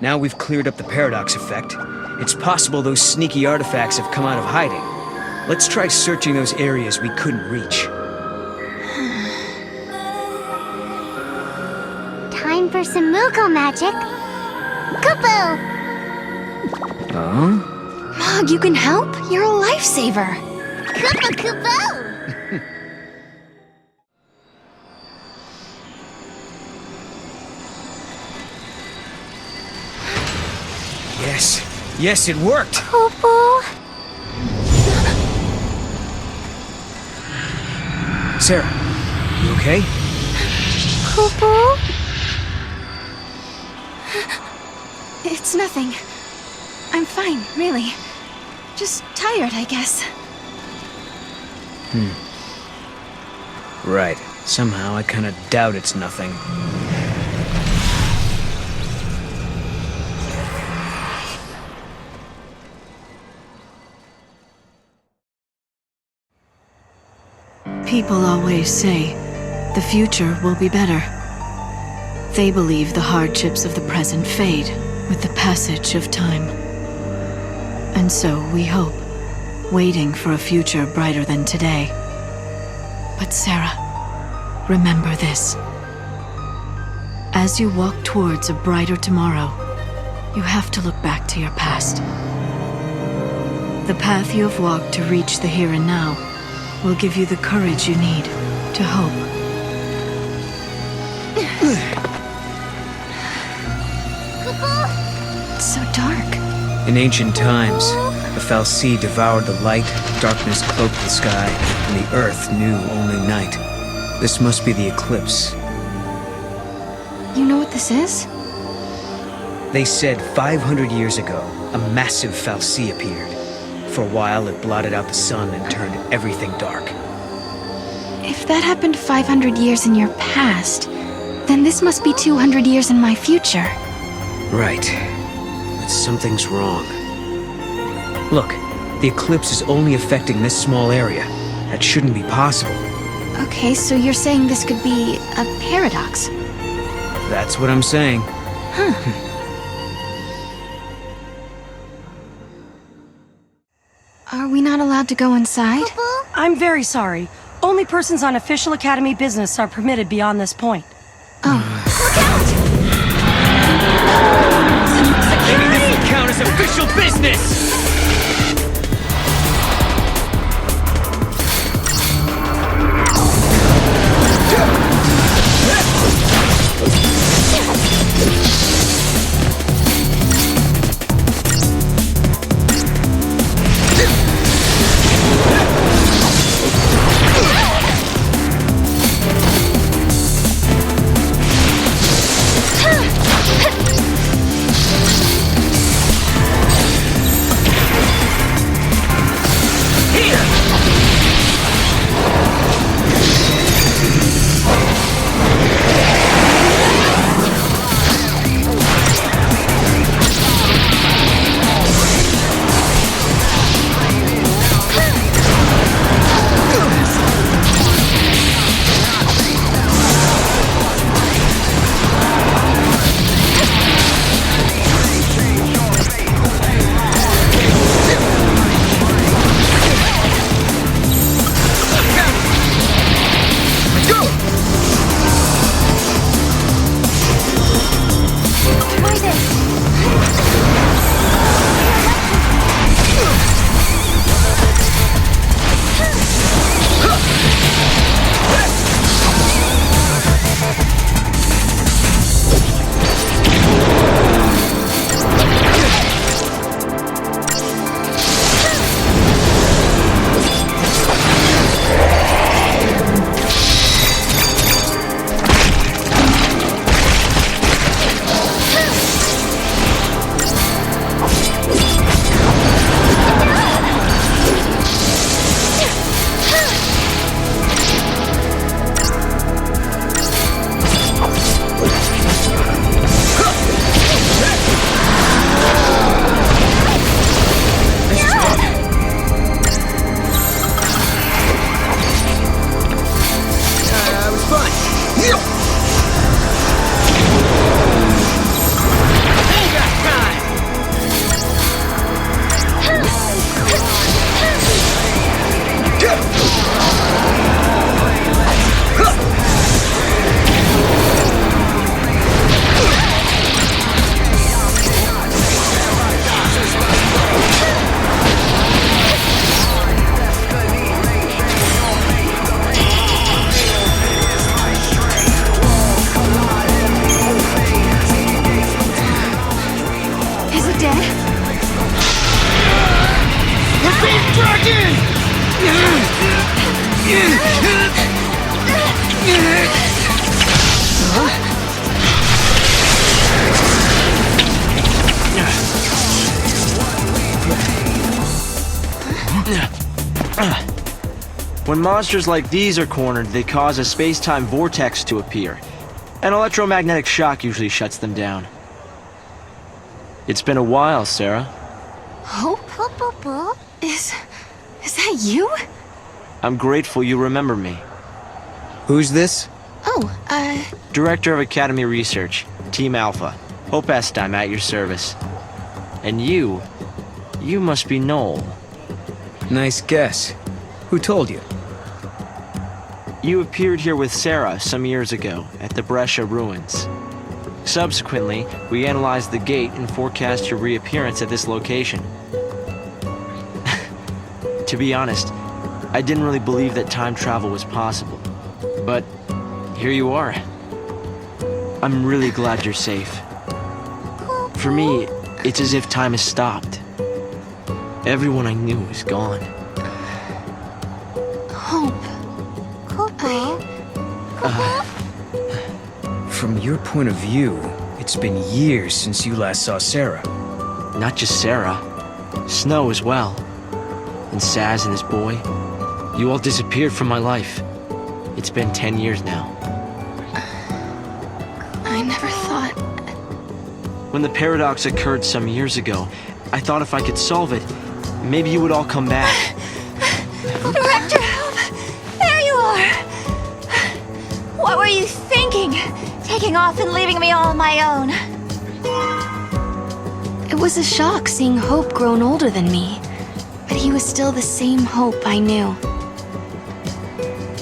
now we've cleared up the paradox effect. It's possible those sneaky artifacts have come out of hiding. Let's try searching those areas we couldn't reach. Time for some Moogle magic. Kupo! Huh? Mog, you can help? You're a lifesaver. Kupo Kupo! Yes. Yes, it worked! Kupo? Serah, you okay? Kupo? It's nothing. I'm fine, really. Just tired, I guess. Right. Somehow I kinda doubt it's nothing. People always say, the future will be better. They believe the hardships of the present fade with the passage of time. And so we hope, waiting for a future brighter than today. But Serah, remember this. As you walk towards a brighter tomorrow, you have to look back to your past. The path you have walked to reach the here and now will give you the courage you need to hope. It's so dark. In ancient times, the Fal'Cie devoured the light, darkness cloaked the sky, and the earth knew only night. This must be the eclipse. You know what this is? They said 500 years ago, a massive Fal'Cie appeared. For a while, it blotted out the sun and turned everything dark. If that happened 500 years in your past, then this must be 200 years in my future. Right. But something's wrong. Look, the eclipse is only affecting this small area. That shouldn't be possible. Okay, so you're saying this could be a paradox? That's what I'm saying. Huh. Are we not allowed to go inside? I'm very sorry. Only persons on official Academy business are permitted beyond this point. Oh. Maybe this will count as official business! When monsters like these are cornered, they cause a space-time vortex to appear. An electromagnetic shock usually shuts them down. It's been a while, Serah. Hope? Is that you? I'm grateful you remember me. Who's this? Oh, Director of Academy Research, Team Alpha. Hope Est, I'm at your service. And you You must be Noel. Nice guess. Who told you? You appeared here with Serah some years ago at the Brescia ruins. Subsequently, we analyzed the gate and forecast your reappearance at this location. To be honest, I didn't really believe that time travel was possible. But here you are. I'm really glad you're safe. For me, it's as if time has stopped. Everyone I knew is gone. Hope. From your point of view, it's been years since you last saw Serah. Not just Serah, Snow as well. And Saz and his boy. You all disappeared from my life. It's been 10 years now. I never thought... When the paradox occurred some years ago, I thought if I could solve it, maybe you would all come back. Director, help! There you are! What were you thinking? Taking off and leaving me all on my own? It was a shock seeing Hope grown older than me. But he was still the same Hope I knew.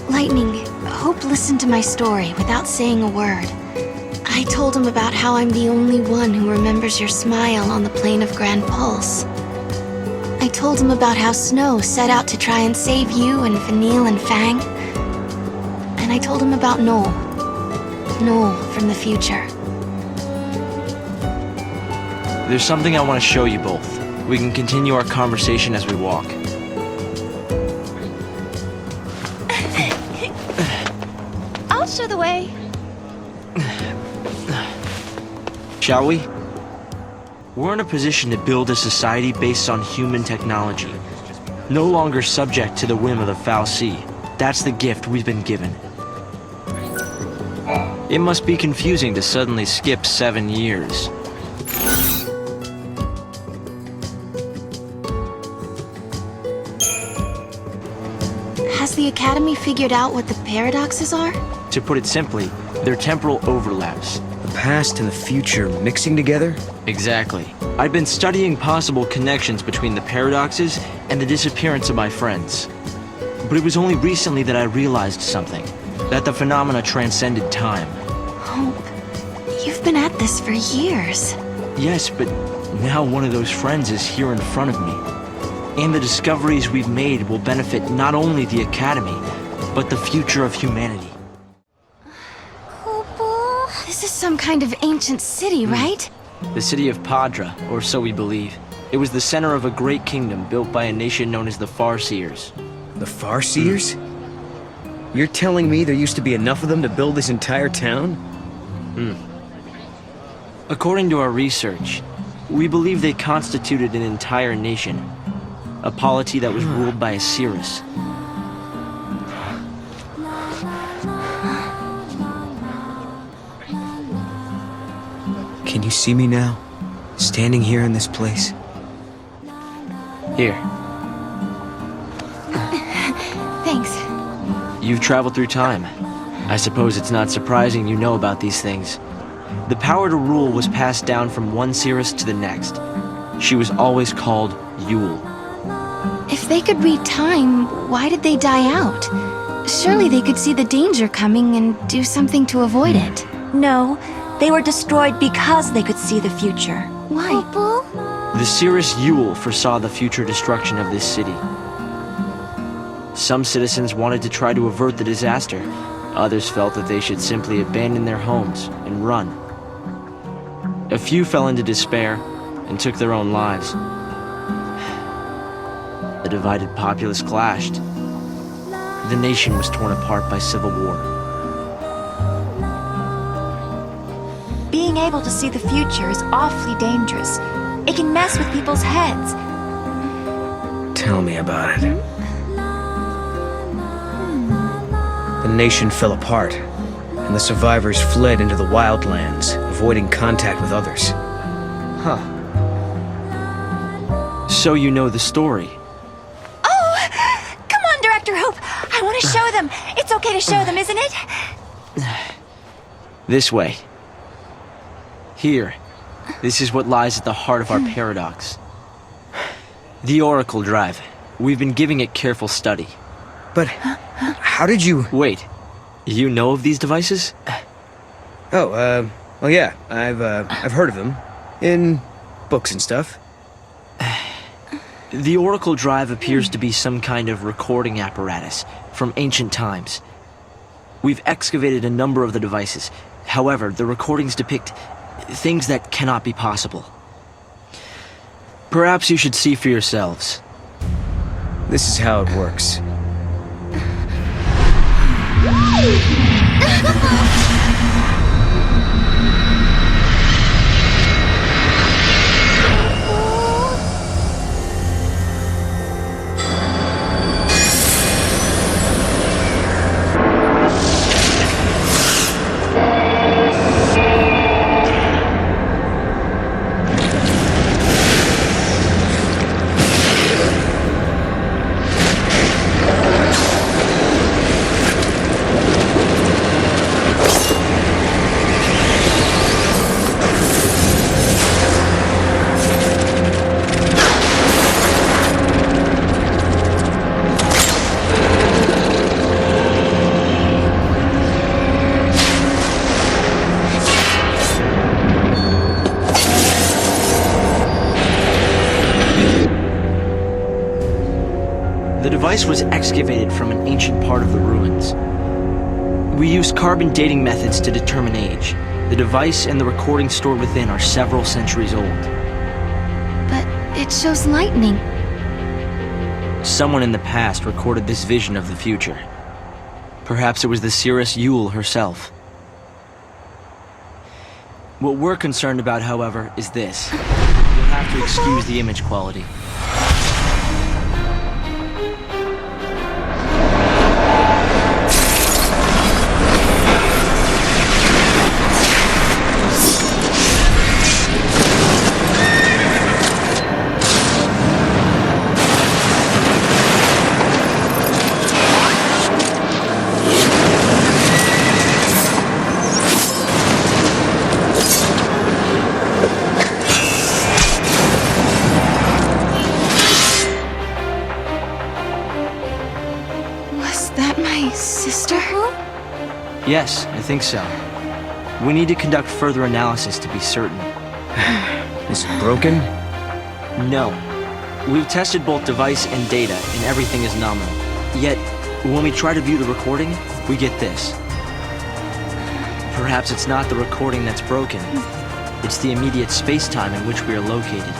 Lightning, Hope listened to my story without saying a word. I told him about how I'm the only one who remembers your smile on the plane of Grand Pulse. I told him about how Snow set out to try and save you and Vanille and Fang. And I told him about Noel. Noel from the future. There's something I want to show you both. We can continue our conversation as we walk. I'll show the way. Shall we? We're in a position to build a society based on human technology. No longer subject to the whim of the foul sea. That's the gift we've been given. It must be confusing to suddenly skip 7 years. Has the Academy figured out what the paradoxes are? To put it simply, they're temporal overlaps. The past and the future mixing together? Exactly. I'd been studying possible connections between the paradoxes and the disappearance of my friends. But it was only recently that I realized something. That the phenomena transcended time. Hope, you've been at this for years. Yes, but now one of those friends is here in front of me. And the discoveries we've made will benefit not only the Academy, but the future of humanity. This is some kind of ancient city, right? The city of Padra, or so we believe. It was the center of a great kingdom built by a nation known as the Farseers. The Farseers? You're telling me there used to be enough of them to build this entire town? According to our research, we believe they constituted an entire nation. A polity that was ruled by a Cirrus. Can you see me now? Standing here in this place? Here. Thanks. You've traveled through time. I suppose it's not surprising you know about these things. The power to rule was passed down from one Cirrus to the next. She was always called Yule. If they could read time, why did they die out? Surely they could see the danger coming and do something to avoid it. No, they were destroyed because they could see the future. Why? The Cirrus Yule foresaw the future destruction of this city. Some citizens wanted to try to avert the disaster. Others felt that they should simply abandon their homes and run. A few fell into despair and took their own lives. The divided populace clashed. The nation was torn apart by civil war. Being able to see the future is awfully dangerous. It can mess with people's heads. Tell me about it. The nation fell apart, and the survivors fled into the wildlands, avoiding contact with others. Huh. So you know the story. Oh! Come on, Director Hope! I want to show them! It's okay to show them, isn't it? This way. Here. This is what lies at the heart of our paradox. The Oracle Drive. We've been giving it careful study. But how did you... Wait, you know of these devices? Oh, well, yeah, I've heard of them. In books and stuff. The Oracle Drive appears to be some kind of recording apparatus from ancient times. We've excavated a number of the devices. However, the recordings depict things that cannot be possible. Perhaps you should see for yourselves. This is how it works. The device was excavated from an ancient part of the ruins. We used carbon dating methods to determine age. The device and the recording stored within are several centuries old. But it shows lightning. Someone in the past recorded this vision of the future. Perhaps it was the seeress Yule herself. What we're concerned about, however, is this. You'll have to excuse the image quality. Yes, I think so. We need to conduct further analysis to be certain. Is it broken? No. We've tested both device and data, and everything is nominal. Yet, when we try to view the recording, we get this. Perhaps it's not the recording that's broken. It's the immediate space-time in which we are located.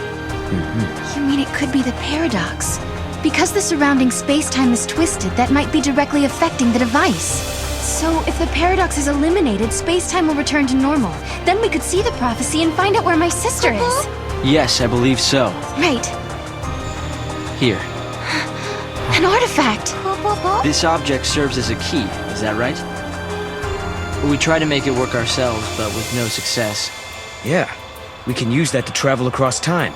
You mean it could be the paradox? Because the surrounding space-time is twisted, that might be directly affecting the device. So, if the paradox is eliminated, space-time will return to normal. Then we could see the prophecy and find out where my sister is. Yes, I believe so. Right. Here. An artifact! This object serves as a key, is that right? We tried to make it work ourselves, but with no success. Yeah, we can use that to travel across time.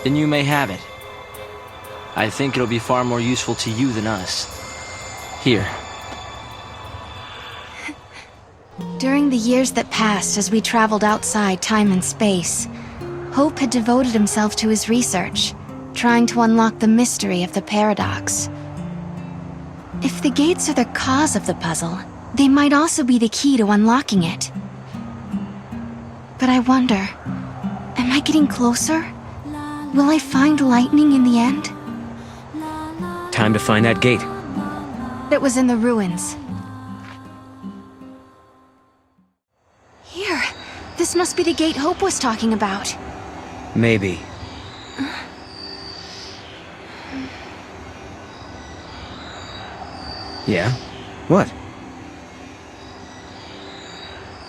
Then you may have it. I think it'll be far more useful to you than us. Here. During the years that passed as we traveled outside time and space, Hope had devoted himself to his research, trying to unlock the mystery of the paradox. If the gates are the cause of the puzzle, they might also be the key to unlocking it. But I wonder, am I getting closer? Will I find lightning in the end? Time to find that gate. It was in the ruins. Here, this must be the gate Hope was talking about. Maybe. Yeah? What?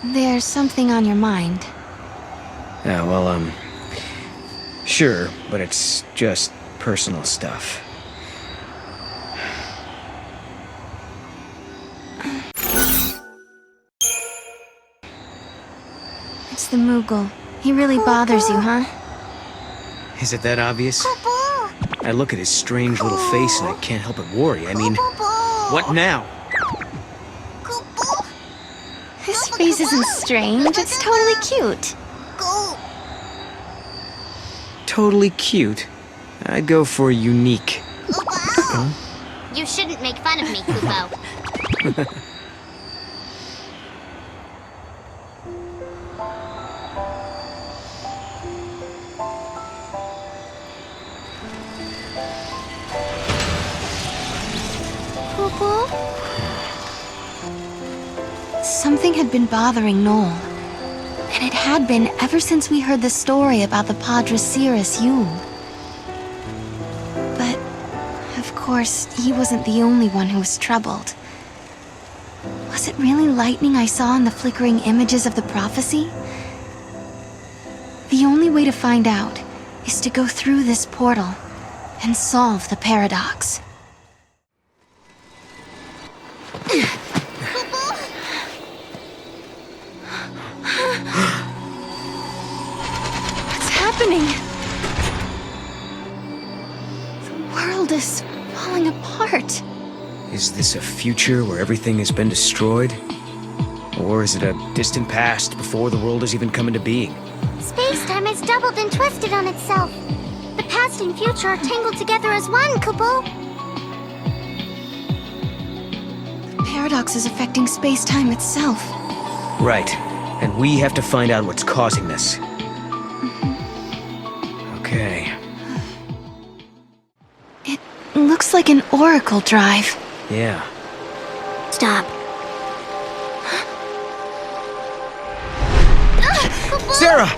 There's something on your mind. Yeah, well, sure, but it's just personal stuff. It's the Moogle. He really bothers you, huh? Is it that obvious? I look at his strange little face and I can't help but worry. I mean, what now? His face isn't strange, it's totally cute. Totally cute? I'd go for unique. Kupo! You shouldn't make fun of me, Kupo. Something had been bothering Noel. And it had been ever since we heard the story about the Padre Cirrus Yule. But, of course, he wasn't the only one who was troubled. Was it really lightning I saw in the flickering images of the prophecy? The only way to find out is to go through this portal and solve the paradox. What's happening? The world is falling apart. Is this a future where everything has been destroyed? Or is it a distant past before the world has even come into being? Space-time has doubled and twisted on itself. The past and future are tangled together as one, Kupo. The paradox is affecting space-time itself. Right. And we have to find out what's causing this. Okay. It looks like an oracle drive. Yeah. Stop. Serah!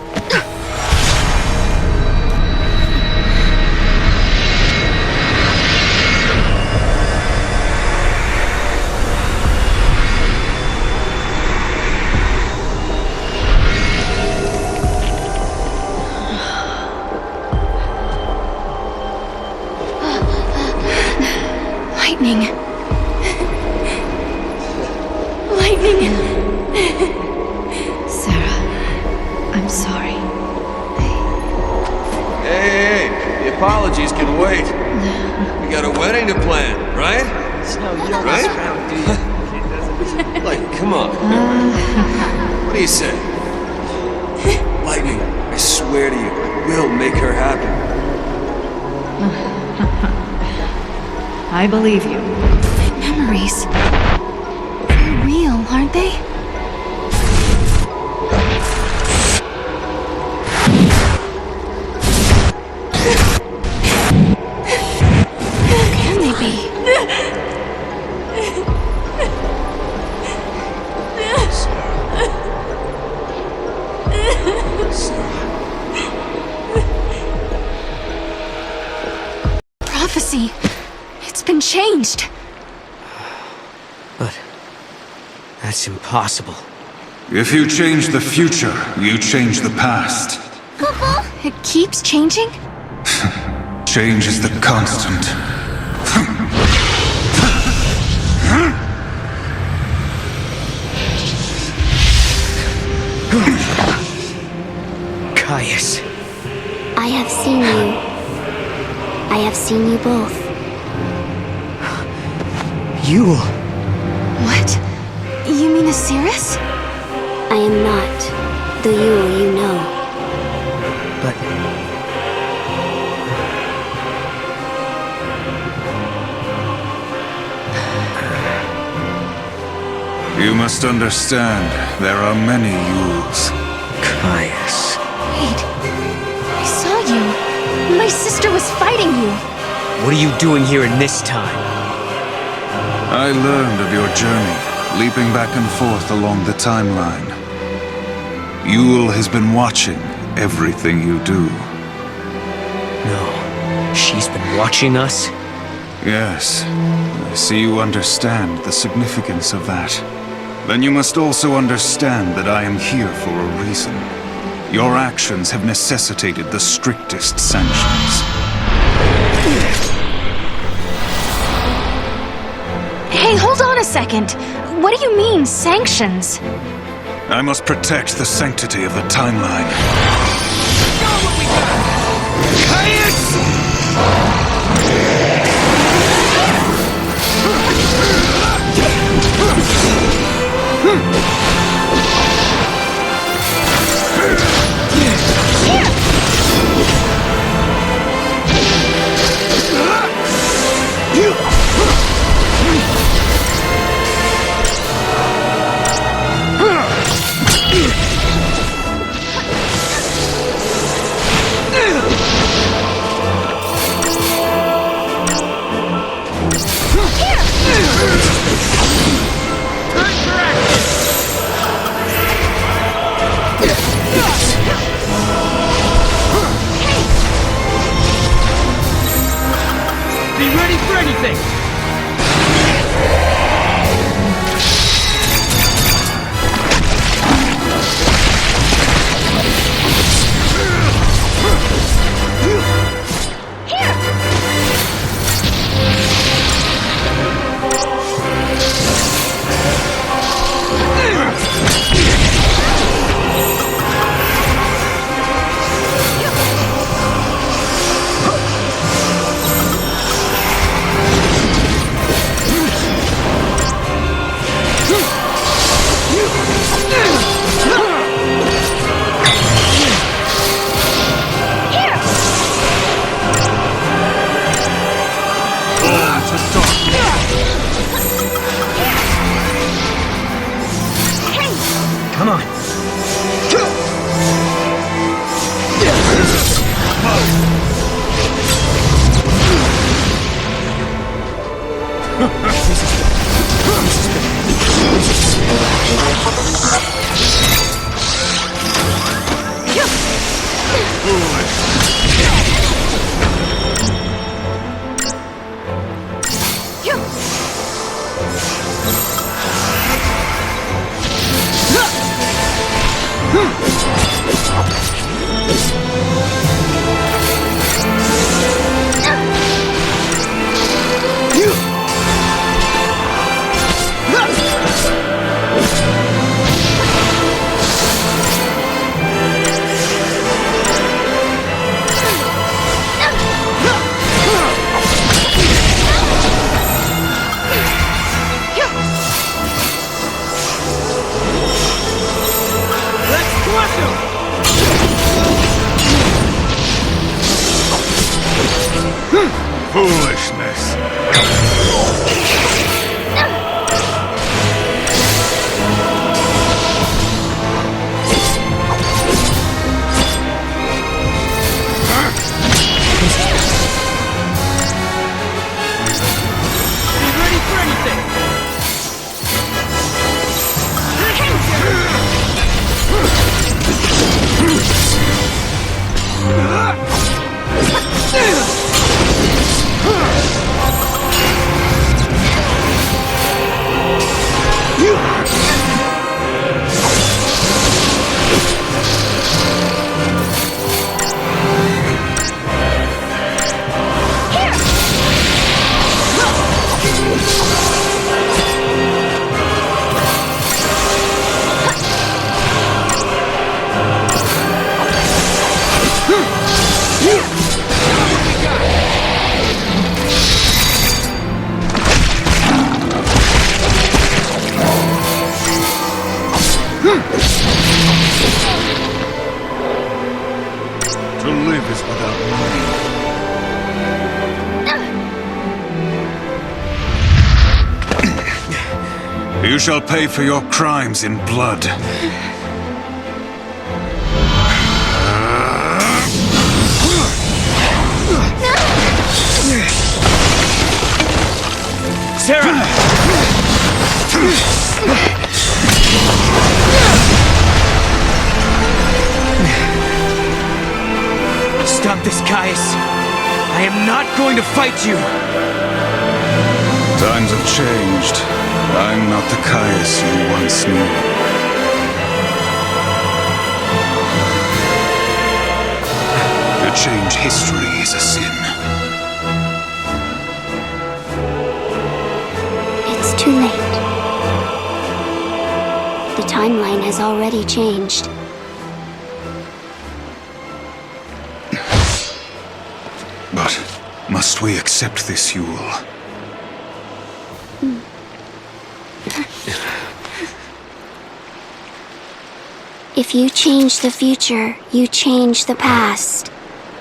Lightning. Lightning. Serah, I'm sorry. Hey, the apologies can wait. We got a wedding to plan, right? Snow, you don't Right? mess around, do you? Like, come on. What do you say? Lightning, I swear to you, I will make her happy. I believe you. My memories. They're real, aren't they? Who can they be? Prophecy. It's been changed. But that's impossible. If you change the future, you change the past. It keeps changing? Change is the constant. Caius. I have seen you. I have seen you both. Yule. What? You mean a Cirrus? I am not the Yule you know. But You must understand, there are many Yules. Caius. Wait. I saw you. My sister was fighting you. What are you doing here in this time? I learned of your journey, leaping back and forth along the timeline. Yule has been watching everything you do. No. She's been watching us? Yes. I see you understand the significance of that. Then you must also understand that I am here for a reason. Your actions have necessitated the strictest sanctions. Hey, hold on a second. What do you mean, sanctions? I must protect the sanctity of the timeline. Foolishness. To live is without meaning. You shall pay for your crimes in blood. Serah! Stop this, Caius. I am not going to fight you. Times have changed. I'm not the Caius you once knew. To change history is a sin. It's too late. The timeline has already changed. But must we accept this, Yule? If you change the future, you change the past.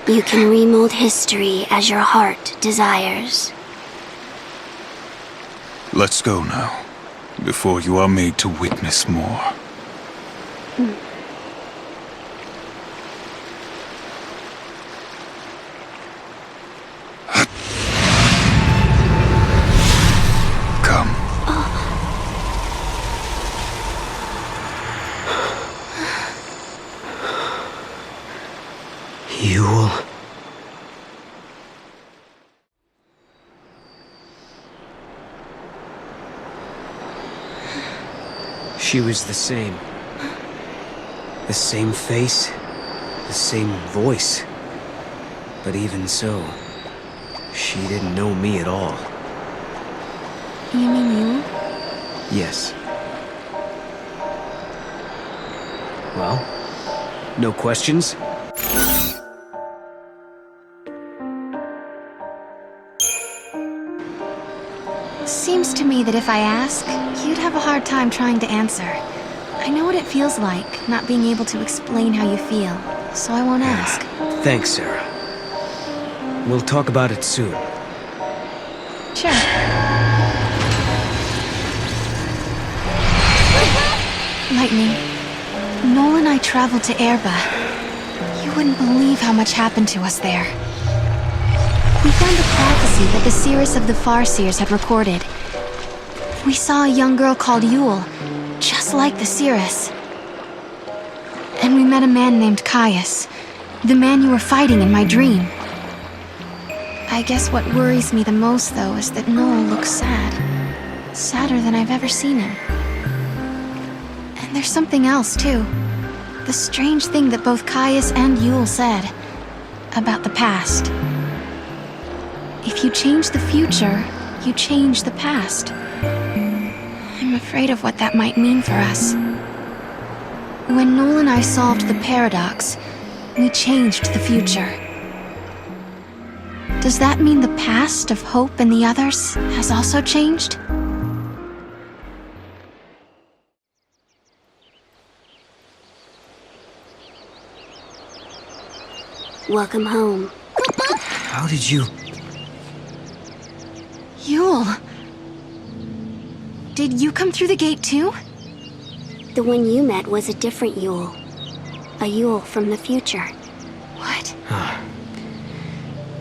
You can remold history as your heart desires. Let's go now, before you are made to witness more. Yule. She was the same. The same face, the same voice. But even so, she didn't know me at all. You mean you? Yes. Well, no questions? Seems to me that if I ask, you'd have a hard time trying to answer. I know what it feels like, not being able to explain how you feel, so I won't ask. Thanks, Serah. We'll talk about it soon. Sure. Lightning, Noel and I traveled to Erba. You wouldn't believe how much happened to us there. We found a prophecy that the seers of the Farseers had recorded. We saw a young girl called Yule, just like the Cirrus. And we met a man named Caius, the man you were fighting in my dream. I guess what worries me the most, though, is that Noel looks sad. Sadder than I've ever seen him. And there's something else, too. The strange thing that both Caius and Yule said about the past. If you change the future, you change the past. I'm afraid of what that might mean for us. When Noel and I solved the paradox, we changed the future. Does that mean the past of Hope and the others has also changed? Welcome home. How did you... Yule! Did you come through the gate too? The one you met was a different Yule. A Yule from the future. What?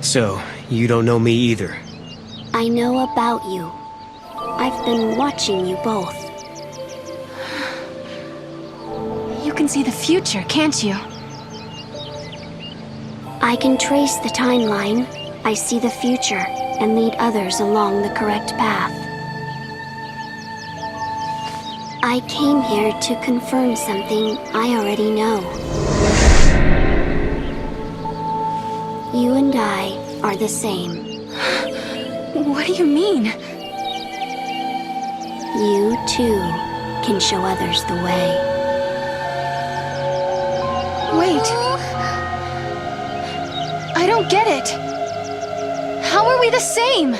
So, you don't know me either? I know about you. I've been watching you both. You can see the future, can't you? I can trace the timeline. I see the future and lead others along the correct path. I came here to confirm something I already know. You and I are the same. What do you mean? You, too, can show others the way. Wait. I don't get it. How are we the same?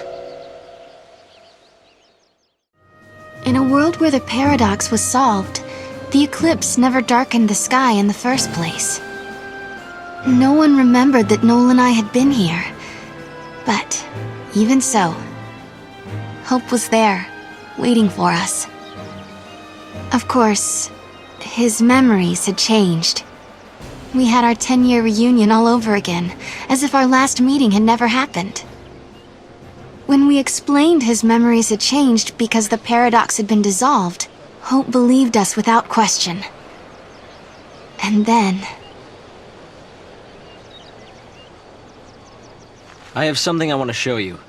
In a world where the paradox was solved, the eclipse never darkened the sky in the first place. No one remembered that Noel and I had been here. But even so, Hope was there, waiting for us. Of course, his memories had changed. We had our 10-year reunion all over again, as if our last meeting had never happened. When we explained his memories had changed because the paradox had been dissolved, Hope believed us without question. And then... I have something I want to show you.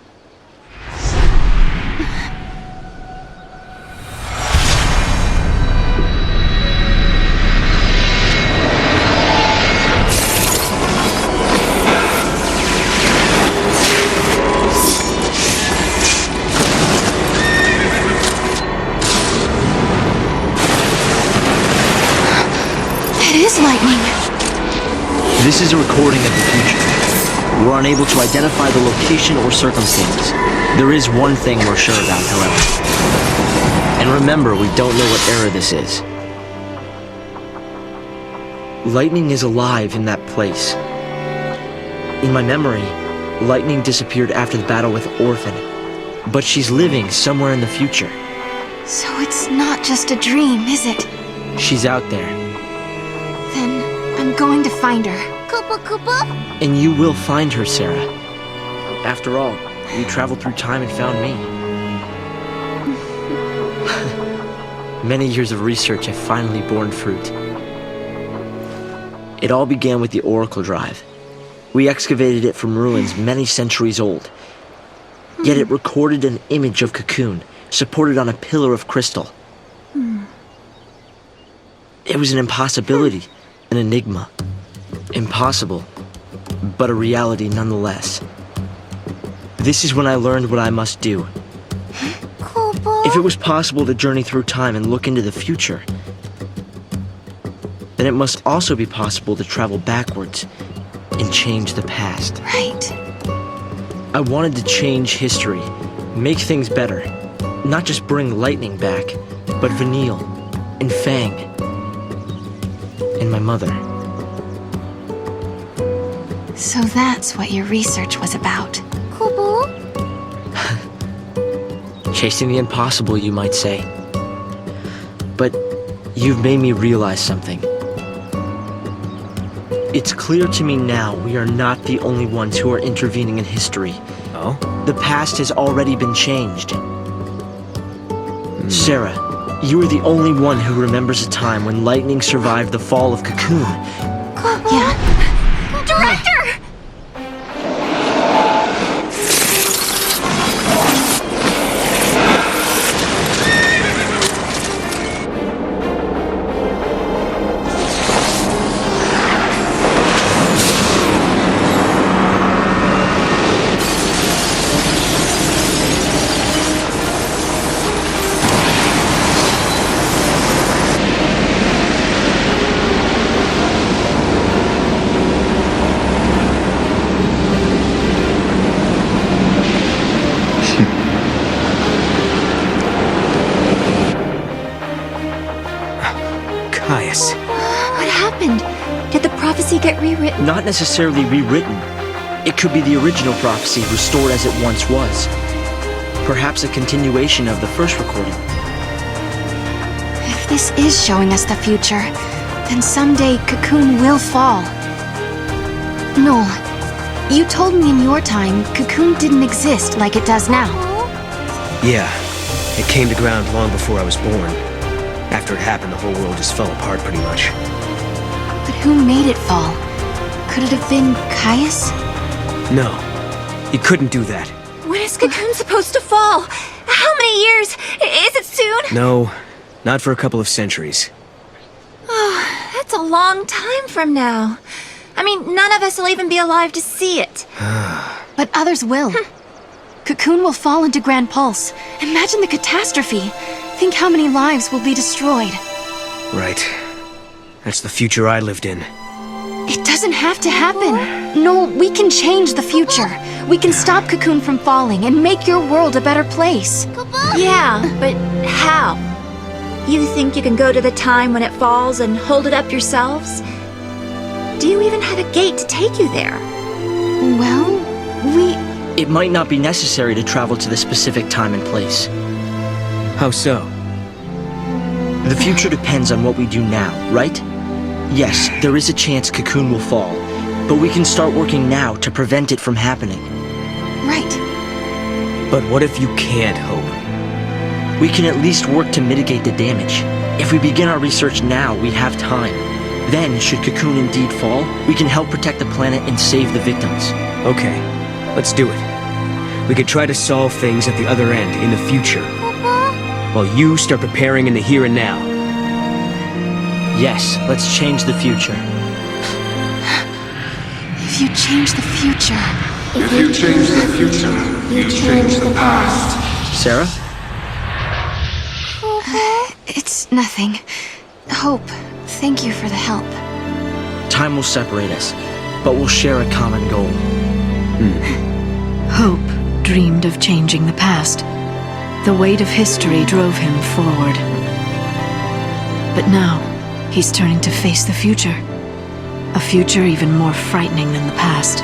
This is a recording of the future. We're unable to identify the location or circumstances. There is one thing we're sure about, however. And remember, we don't know what era this is. Lightning is alive in that place. In my memory, Lightning disappeared after the battle with Orphan, but she's living somewhere in the future. So it's not just a dream, is it? She's out there. Then I'm going to find her. Koopa Koopa? And you will find her, Serah. After all, you traveled through time and found me. Many years of research have finally borne fruit. It all began with the Oracle Drive. We excavated it from ruins many centuries old. Yet it recorded an image of Cocoon, supported on a pillar of crystal. It was an impossibility, an enigma. Impossible, but a reality nonetheless. This is when I learned what I must do. If it was possible to journey through time and look into the future, then it must also be possible to travel backwards and change the past. Right. I wanted to change history, make things better, not just bring Lightning back, but Vanille, and Fang, and my mother. So that's what your research was about. Chasing the impossible, you might say. But you've made me realize something. It's clear to me now we are not the only ones who are intervening in history. Oh? The past has already been changed. Serah, You are the only one who remembers a time when lightning survived the fall of Cocoon. Yeah. Director! Caius. What happened? Did the prophecy get rewritten? Not necessarily rewritten. It could be the original prophecy restored as it once was. Perhaps a continuation of the first recording. If this is showing us the future, then someday Cocoon will fall. Noel, you told me in your time Cocoon didn't exist like it does now. Yeah, it came to ground long before I was born. After it happened, the whole world just fell apart pretty much. But who made it fall? Could it have been Caius? No, he couldn't do that. When is Cocoon supposed to fall? How many years? Is it soon? No, not for a couple of centuries. Oh, that's a long time from now. I mean, none of us will even be alive to see it. But others will. Cocoon will fall into Grand Pulse. Imagine the catastrophe. Think how many lives will be destroyed. Right. That's the future I lived in. It doesn't have to happen. Noel, we can change the future. We can stop Cocoon from falling and make your world a better place. Yeah, but how? You think you can go to the time when it falls and hold it up yourselves? Do you even have a gate to take you there? Well, It might not be necessary to travel to the specific time and place. How so? The future depends on what we do now, right? Yes, there is a chance Cocoon will fall, but we can start working now to prevent it from happening. Right. But what if you can't, Hope? We can at least work to mitigate the damage. If we begin our research now, we have time. Then, should Cocoon indeed fall, we can help protect the planet and save the victims. Okay, let's do it. We could try to solve things at the other end, in the future. While you start preparing in the here and now. Yes, let's change the future. If you change the future... If you change the future, you change the past. Serah? It's nothing. Hope, thank you for the help. Time will separate us, but we'll share a common goal. Hope dreamed of changing the past. The weight of history drove him forward. But now, he's turning to face the future. A future even more frightening than the past.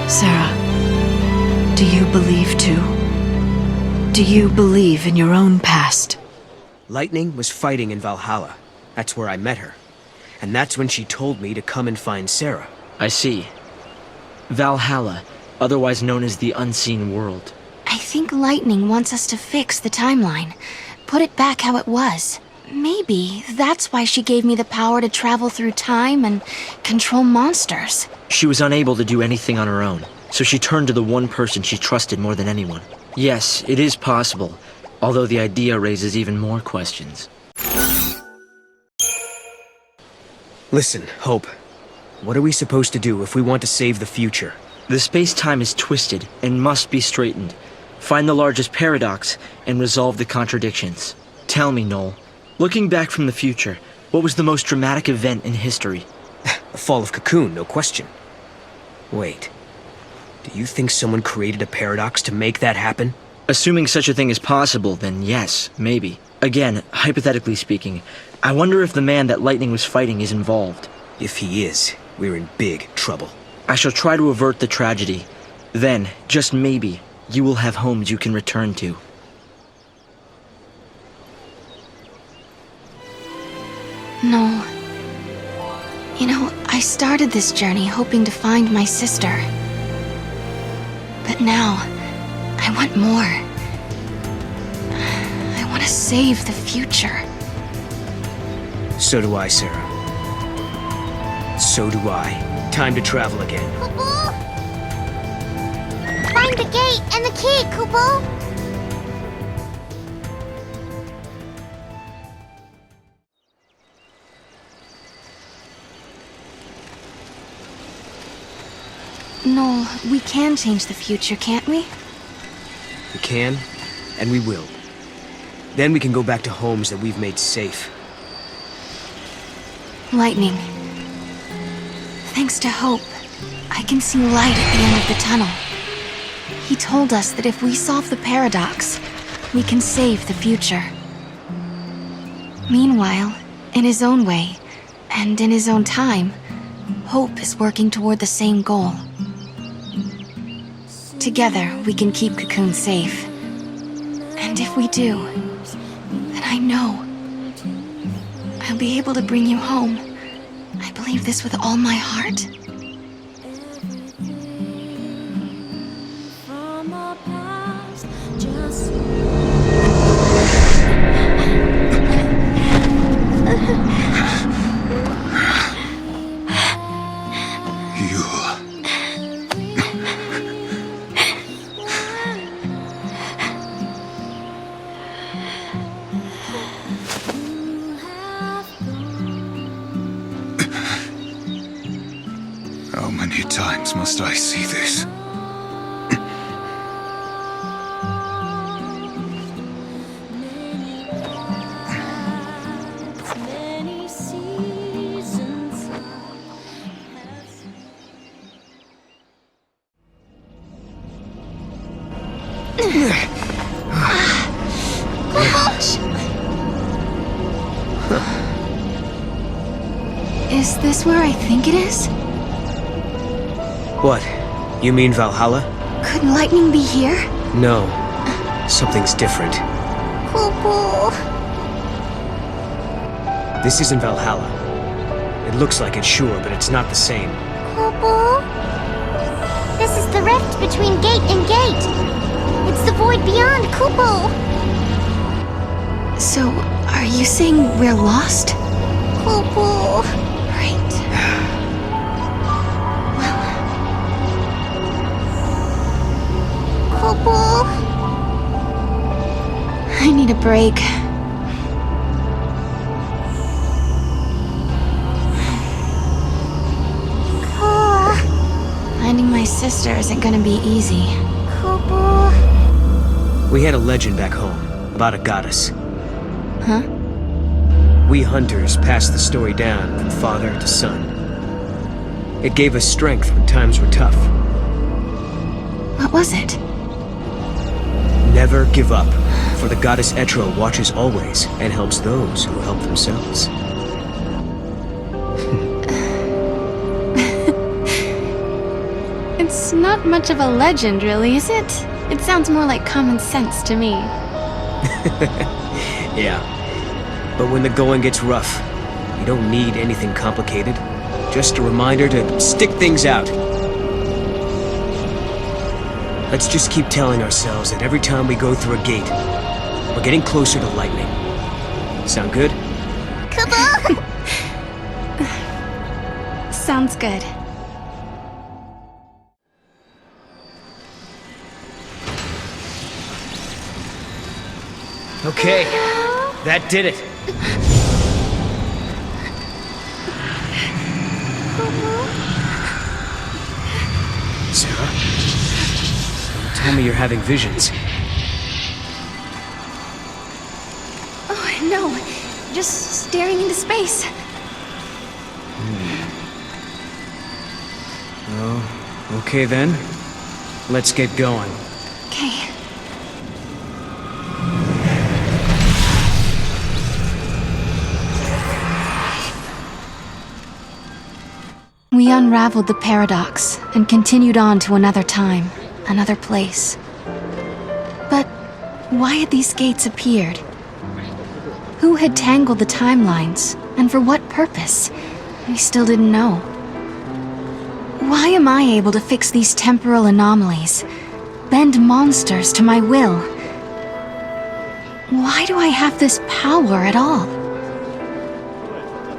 Serah, do you believe too? Do you believe in your own past? Lightning was fighting in Valhalla. That's where I met her. And that's when she told me to come and find Serah. I see. Valhalla, otherwise known as the Unseen World. I think Lightning wants us to fix the timeline. Put it back how it was. Maybe that's why she gave me the power to travel through time and control monsters. She was unable to do anything on her own, so she turned to the one person she trusted more than anyone. Yes, it is possible, although the idea raises even more questions. Listen, Hope. What are we supposed to do if we want to save the future? The space-time is twisted and must be straightened. Find the largest paradox and resolve the contradictions. Tell me, Noel, looking back from the future, what was the most dramatic event in history? The fall of Cocoon, no question. Wait. Do you think someone created a paradox to make that happen? Assuming such a thing is possible, then yes, maybe. Again, hypothetically speaking, I wonder if the man that Lightning was fighting is involved. If he is, we're in big trouble. I shall try to avert the tragedy. Then, just maybe, you will have homes you can return to. No. You know, I started this journey hoping to find my sister. But now, I want more. I want to save the future. So do I, Serah. So do I. Time to travel again. Kupo! Find the gate and the key, Kupo! Noel, we can change the future, can't we? We can, and we will. Then we can go back to homes that we've made safe. Lightning. Thanks to Hope, I can see light at the end of the tunnel. He told us that if we solve the paradox, we can save the future. Meanwhile, in his own way, and in his own time, Hope is working toward the same goal. Together, we can keep Cocoon safe. And if we do, then I know I'll be able to bring you home. I believe this with all my heart. How many times must I see this? Is this where I think it is? What? You mean Valhalla? Could lightning be here? No. Something's different. Kupo! This isn't Valhalla. It looks like it, sure, but it's not the same. Kupo? This is the rift between gate and gate. It's the void beyond, Kupo! So, are you saying we're lost? Kupo! Right. Kupo! I need a break. Finding my sister isn't gonna be easy. Kupo! We had a legend back home about a goddess. Huh? We hunters passed the story down from father to son. It gave us strength when times were tough. What was it? Never give up, for the goddess Etro watches always and helps those who help themselves. It's not much of a legend, really, is it? It sounds more like common sense to me. Yeah. But when the going gets rough, you don't need anything complicated. Just a reminder to stick things out. Let's just keep telling ourselves that every time we go through a gate, we're getting closer to lightning. Sound good? Kupo! Sounds good. Okay, that did it. Serah? Tell me you're having visions. Oh, no. Just staring into space. Oh, okay then. Let's get going. Okay. We unraveled the paradox and continued on to another time, another place. But why had these gates appeared? Who had tangled the timelines, and for what purpose? We still didn't know. Why am I able to fix these temporal anomalies, bend monsters to my will? Why do I have this power at all?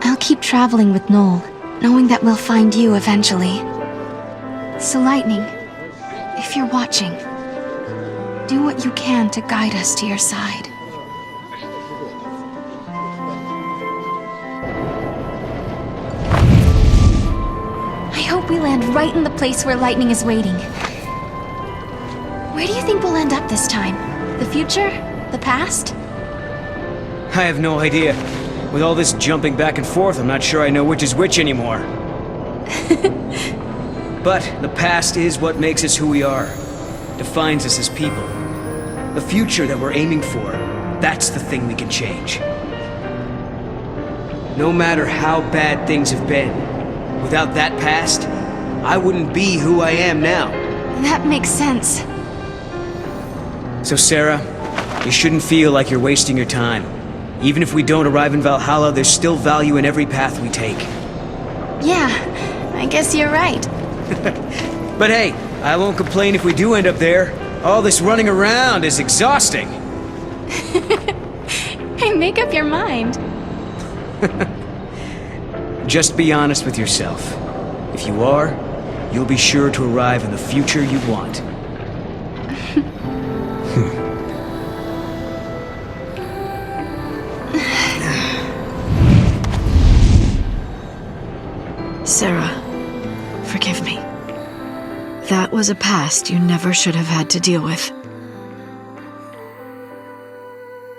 I'll keep traveling with Noel, knowing that we'll find you eventually. So Lightning, if you're watching, do what you can to guide us to your side. I hope we land right in the place where Lightning is waiting. Where do you think we'll end up this time? The future? The past? I have no idea. With all this jumping back and forth, I'm not sure I know which is which anymore. But the past is what makes us who we are. Defines us as people. The future that we're aiming for, that's the thing we can change. No matter how bad things have been, without that past, I wouldn't be who I am now. That makes sense. So Serah, you shouldn't feel like you're wasting your time. Even if we don't arrive in Valhalla, there's still value in every path we take. Yeah, I guess you're right. But hey, I won't complain if we do end up there. All this running around is exhausting. Hey, make up your mind. Just be honest with yourself. If you are, you'll be sure to arrive in the future you want. Serah, forgive me. That was a past you never should have had to deal with.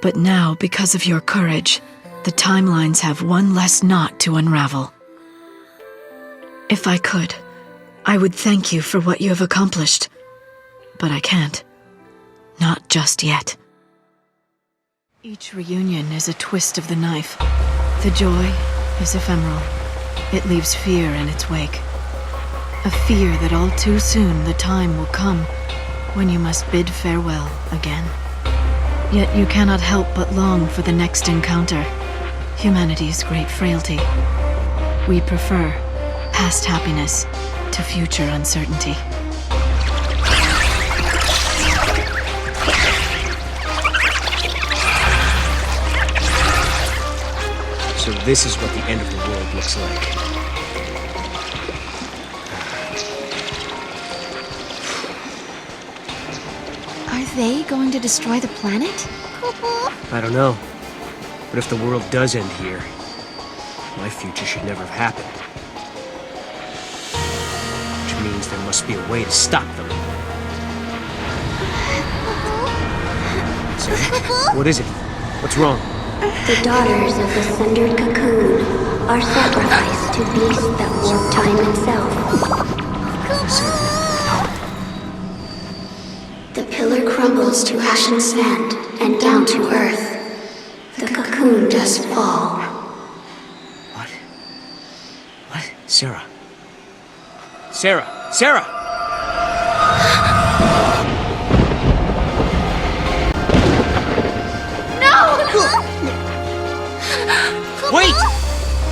But now, because of your courage, the timelines have one less knot to unravel. If I could, I would thank you for what you have accomplished. But I can't. Not just yet. Each reunion is a twist of the knife. The joy is ephemeral. It leaves fear in its wake. A fear that all too soon the time will come when you must bid farewell again. Yet you cannot help but long for the next encounter. Humanity's great frailty. We prefer past happiness to future uncertainty. So this is what the end of the world looks like. Are they going to destroy the planet? I don't know. But if the world does end here, my future should never have happened. Which means there must be a way to stop them. Sarah, what is it? What's wrong? The daughters of the sundered cocoon are sacrificed to beasts that warp time itself. The pillar crumbles to ash and sand and down to earth. The cocoon does fall. What? What? Serah. Serah! Serah! Wait!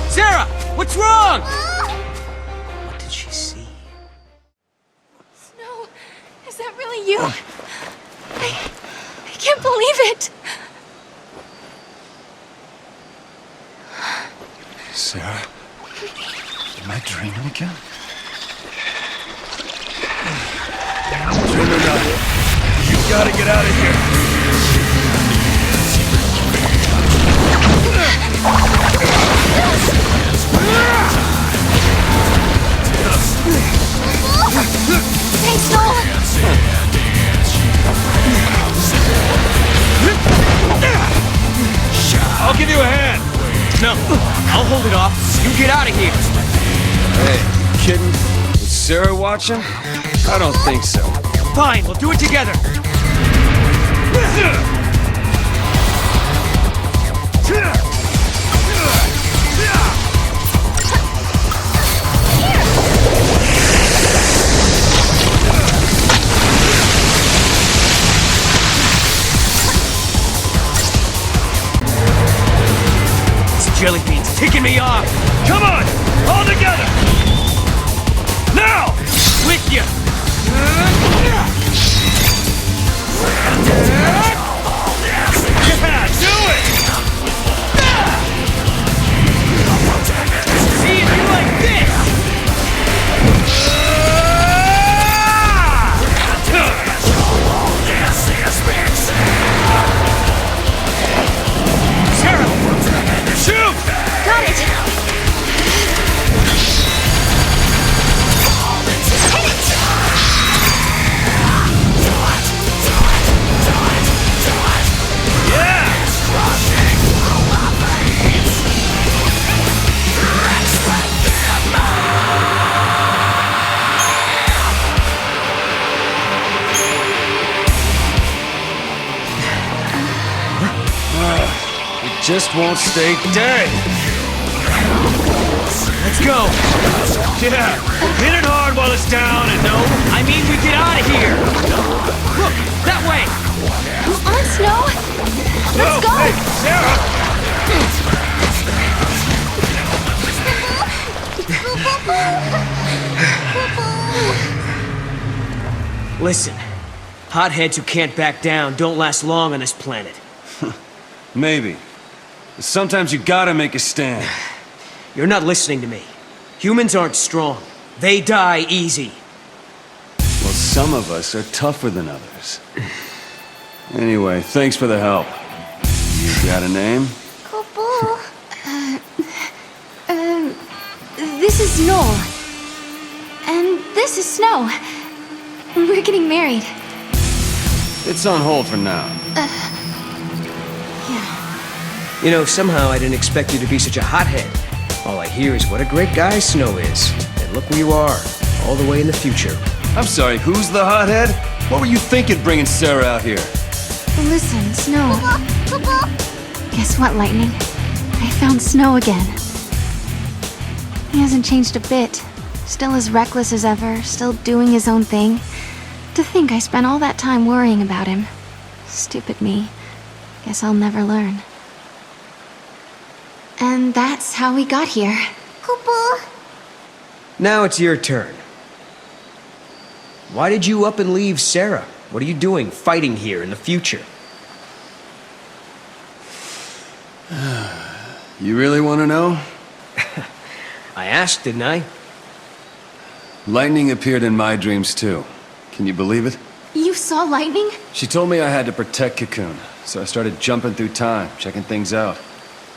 Serah! What's wrong? What did she see? Snow, is that really you? I can't believe it! Serah? Am I dreaming again? Dreaming of it. You gotta get out of here. Thanks, Noel! I'll give you a hand. No, I'll hold it off. You get out of here. Hey, you kidding? Is Serah watching? I don't think so. Fine, we'll do it together. Jelly beans ticking me off! Come on! All together! Now! With you! just won't stay dead. Let's go. Yeah, hit it hard while it's down and no. I mean, we get out of here. Look, that way. Come on, Snow. Let's go. Hey, Serah. Listen, hotheads who can't back down don't last long on this planet. Maybe. But sometimes you gotta make a stand. You're not listening to me. Humans aren't strong. They die easy. Well, some of us are tougher than others. Anyway, thanks for the help. You got a name? This is Noel. And this is Snow. We're getting married. It's on hold for now. Yeah. You know, somehow I didn't expect you to be such a hothead. All I hear is what a great guy Snow is. And look where you are, all the way in the future. I'm sorry, who's the hothead? What were you thinking bringing Serah out here? Listen, Snow. Guess what, Lightning? I found Snow again. He hasn't changed a bit. Still as reckless as ever, still doing his own thing. To think I spent all that time worrying about him. Stupid me. Guess I'll never learn. And that's how we got here. Now it's your turn. Why did you up and leave Serah? What are you doing fighting here in the future? You really want to know? I asked, didn't I? Lightning appeared in my dreams too. Can you believe it? You saw Lightning? She told me I had to protect Cocoon, so I started jumping through time, checking things out.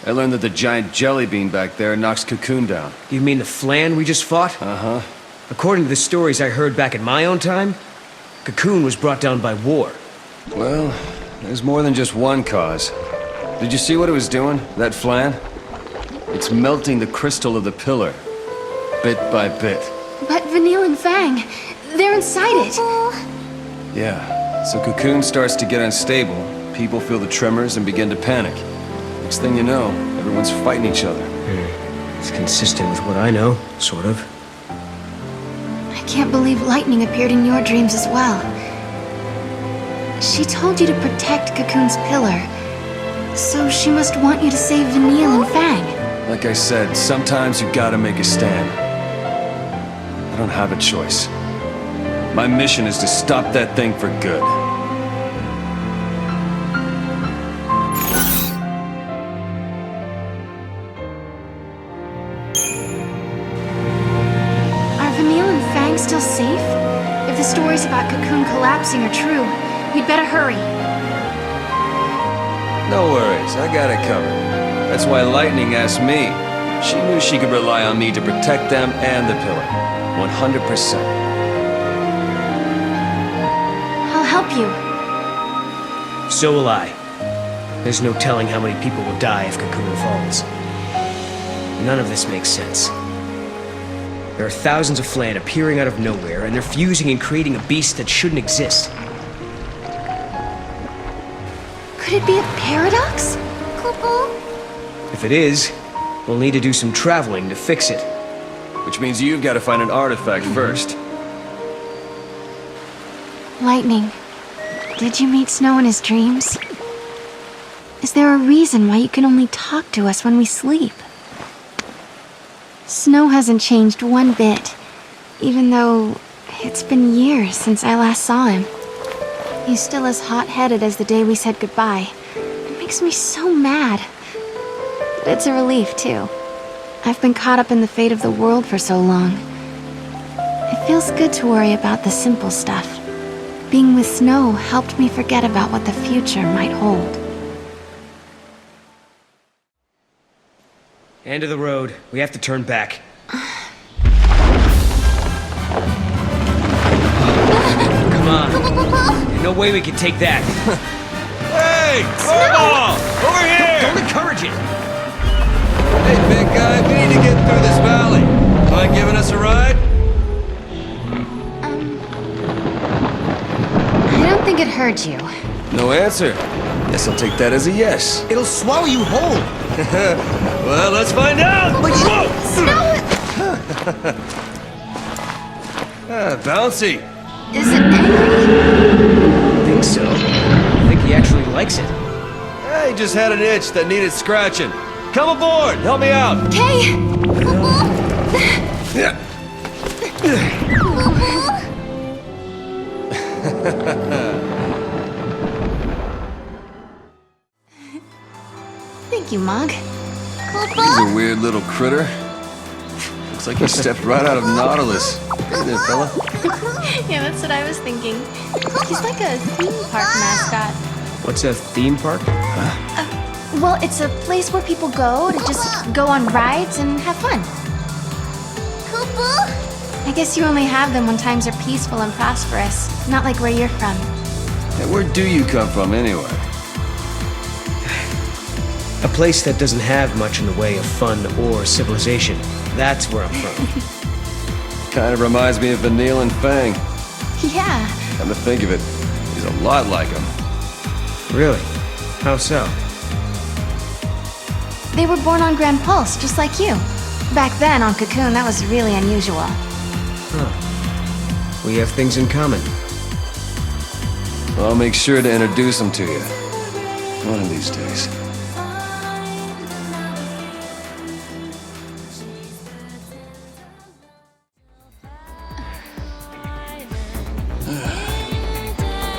I learned that the giant jelly bean back there knocks Cocoon down. You mean the flan we just fought? Uh-huh. According to the stories I heard back in my own time, Cocoon was brought down by war. Well, there's more than just one cause. Did you see what it was doing, that flan? It's melting the crystal of the pillar, bit by bit. But Vanille and Fang, they're inside it. Yeah, so Cocoon starts to get unstable, people feel the tremors and begin to panic. Next thing you know, everyone's fighting each other. It's consistent with what I know, sort of. I can't believe Lightning appeared in your dreams as well. She told you to protect Cocoon's pillar, so she must want you to save Vanille and Fang. Like I said, sometimes you gotta make a stand. I don't have a choice. My mission is to stop that thing for good. Are Vanille and Fang still safe? If the stories about Cocoon collapsing are true, we'd better hurry. No worries, I got it covered. That's why Lightning asked me. She knew she could rely on me to protect them and the pillar. 100%. I'll help you. So will I. There's no telling how many people will die if Cocoon falls. None of this makes sense. There are thousands of flan appearing out of nowhere, and they're fusing and creating a beast that shouldn't exist. Could it be a paradox? If it is, we'll need to do some traveling to fix it. Which means you've got to find an artifact first. Lightning, did you meet Snow in his dreams? Is there a reason why you can only talk to us when we sleep? Snow hasn't changed one bit, even though it's been years since I last saw him. He's still as hot-headed as the day we said goodbye. It makes me so mad. But it's a relief, too. I've been caught up in the fate of the world for so long. It feels good to worry about the simple stuff. Being with Snow helped me forget about what the future might hold. End of the road. We have to turn back. Come on. There's no way we can take that. Hey! Snowball! Over here! Don't encourage it! Hey, big guy, we need to get through this valley. Mind giving us a ride? I don't think it hurt you. No answer. Guess I'll take that as a yes. It'll swallow you whole. Well, let's find out. Bouncy. Is it angry? I think so. I think he actually likes it. He just had an itch that needed scratching. Come aboard. Help me out. Okay. Thank you, Mog. He's a weird little critter. Looks like he stepped right out of Nautilus. Isn't it, fella? Yeah, that's what I was thinking. He's like a theme park mascot. What's a theme park? Well, it's a place where people go to just go on rides and have fun. I guess you only have them when times are peaceful and prosperous, not like where you're from. Hey, where do you come from, anyway? A place that doesn't have much in the way of fun or civilization. That's where I'm from. Kind of reminds me of Vanille and Fang. Yeah. Come to think of it, he's a lot like him. Really? How so? They were born on Grand Pulse, just like you. Back then, on Cocoon, that was really unusual. Huh. We have things in common. I'll make sure to introduce him to you. One of these days.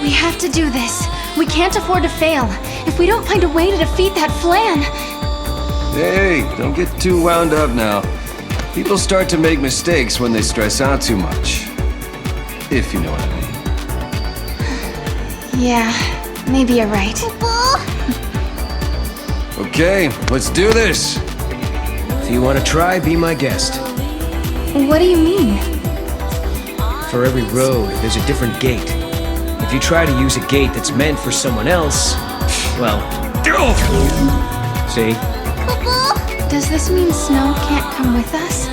We have to do this. We can't afford to fail. If we don't find a way to defeat that Flan... Hey, don't get too wound up now. People start to make mistakes when they stress out too much. If you know what I mean. Yeah, maybe you're right. Okay, let's do this. If you want to try, be my guest. What do you mean? For every road, there's a different gate. If you try to use a gate that's meant for someone else, well... See? Does this mean Snow can't come with us?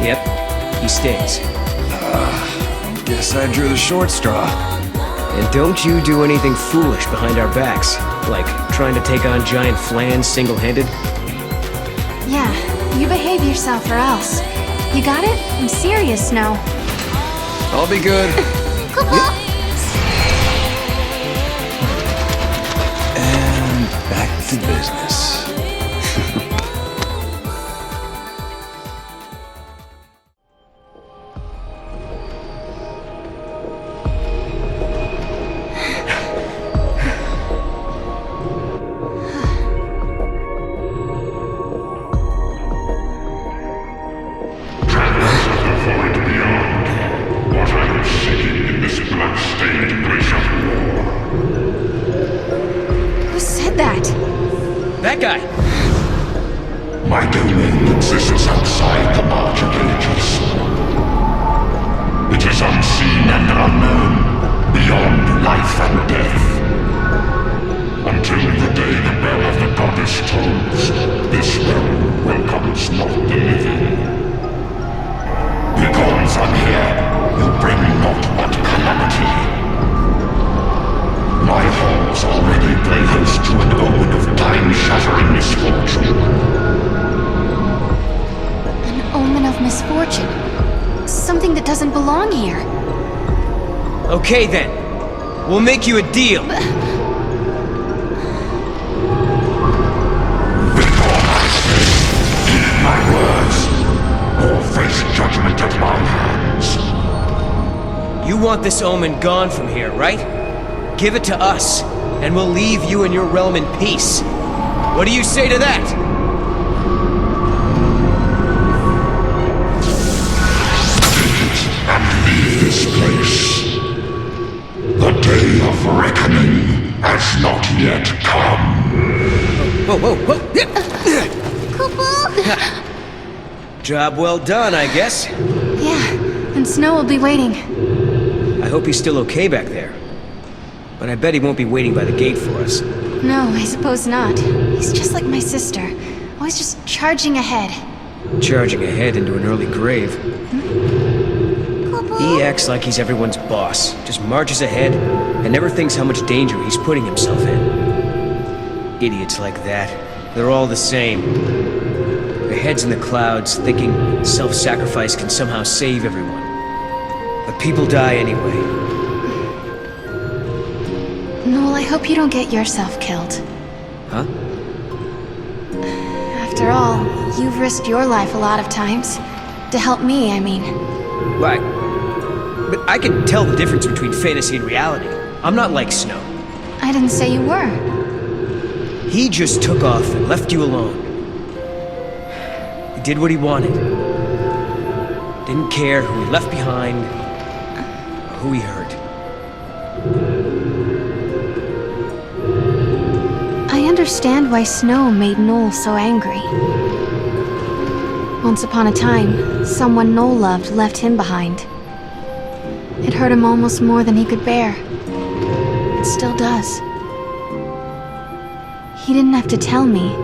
Yep, he stays. Guess I drew the short straw. And don't you do anything foolish behind our backs, like trying to take on giant Flans single-handed. Yeah, you behave yourself or else. You got it? I'm serious, Snow. I'll be good. And back to business. That guy! My domain exists outside the march of ages. It is unseen and unknown, beyond life and death. Until the day the bell of the goddess tolls, this realm welcomes not the living. Begone from here, you bring naught but calamity. My halls already play host to an omen of time-shattering misfortune. An omen of misfortune? Something that doesn't belong here. Okay then. We'll make you a deal. Before my face, heed my words, or face judgment at my hands. You want this omen gone from here, right? Give it to us, and we'll leave you and your realm in peace. What do you say to that? And leave this place. The day of reckoning has not yet come. Whoa. Job well done, I guess. Yeah, and Snow will be waiting. I hope he's still okay back there. But I bet he won't be waiting by the gate for us. No, I suppose not. He's just like my sister. Always just charging ahead. Charging ahead into an early grave. He acts like he's everyone's boss. Just marches ahead and never thinks how much danger he's putting himself in. Idiots like that. They're all the same. Their heads in the clouds, thinking self-sacrifice can somehow save everyone. But people die anyway. Noel, I hope you don't get yourself killed. Huh? After all, you've risked your life a lot of times. To help me, I mean. Right. But I can tell the difference between fantasy and reality. I'm not like Snow. I didn't say you were. He just took off and left you alone. He did what he wanted. Didn't care who he left behind, or who he hurt. I understand why Snow made Noel so angry. Once upon a time, someone Noel loved left him behind. It hurt him almost more than he could bear. It still does. He didn't have to tell me.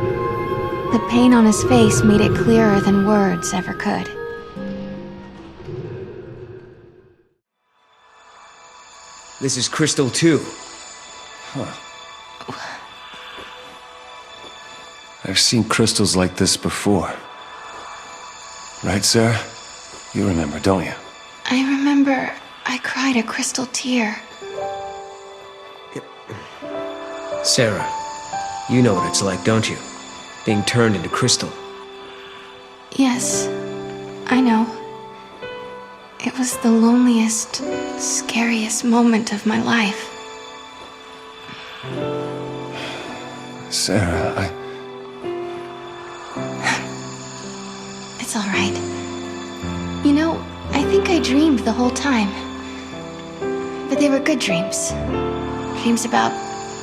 The pain on his face made it clearer than words ever could. This is Crystal 2. Huh. I've seen crystals like this before. Right, Serah? You remember, don't you? I remember I cried a crystal tear. Serah, you know what it's like, don't you? Being turned into crystal. Yes, I know. It was the loneliest, scariest moment of my life. Serah, It's all right. You know, I think I dreamed the whole time. But they were good dreams. Dreams about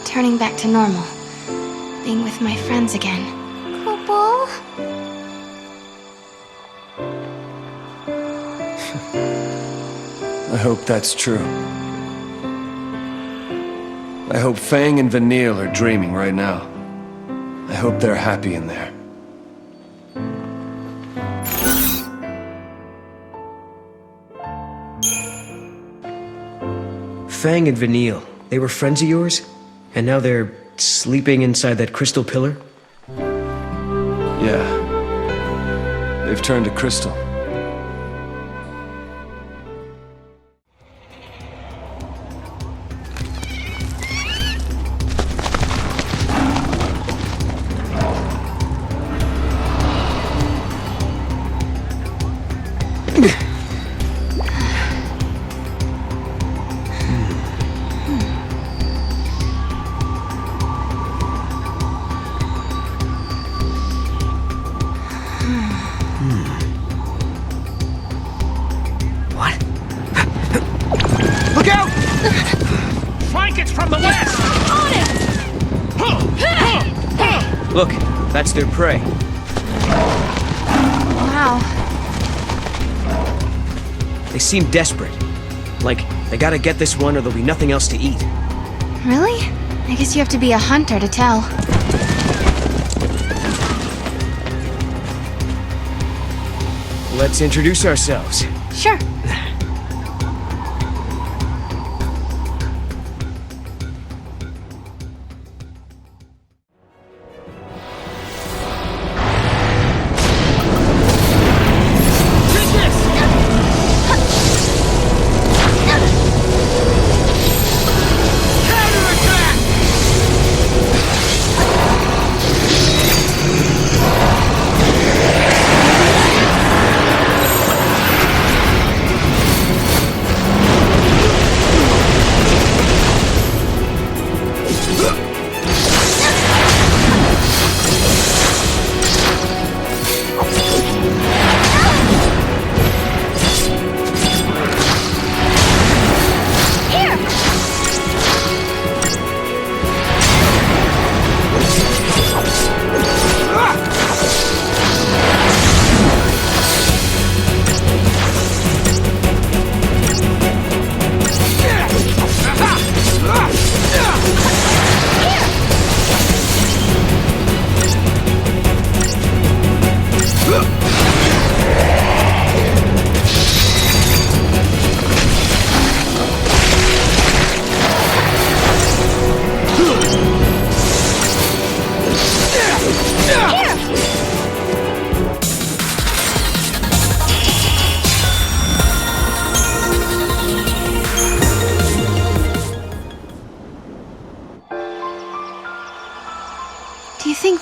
turning back to normal. Being with my friends again. Kubo? I hope that's true. I hope Fang and Vanille are dreaming right now. I hope they're happy in there. Fang and Vanille, they were friends of yours? And now they're sleeping inside that crystal pillar? Yeah. They've turned to crystal. Look, that's their prey. Wow. They seem desperate. Like, they gotta get this one or there'll be nothing else to eat. Really? I guess you have to be a hunter to tell. Let's introduce ourselves. Sure.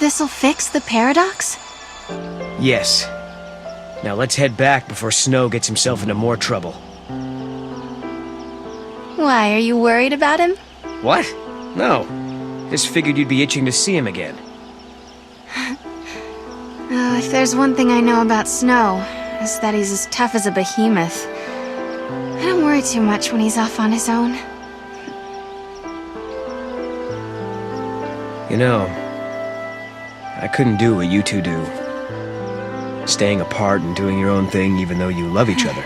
this'll fix the paradox? Yes. Now let's head back before Snow gets himself into more trouble. Why, are you worried about him? What? No. Just figured you'd be itching to see him again. If there's one thing I know about Snow, it's that he's as tough as a behemoth. I don't worry too much when he's off on his own. You know, I couldn't do what you two do. Staying apart and doing your own thing even though you love each other.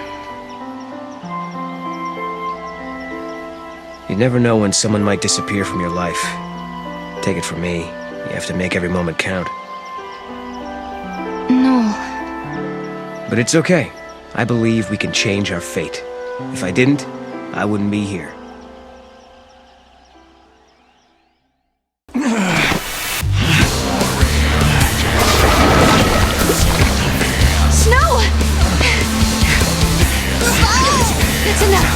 You never know when someone might disappear from your life. Take it from me, you have to make every moment count. No. But it's okay. I believe we can change our fate. If I didn't, I wouldn't be here. Snow! It's enough.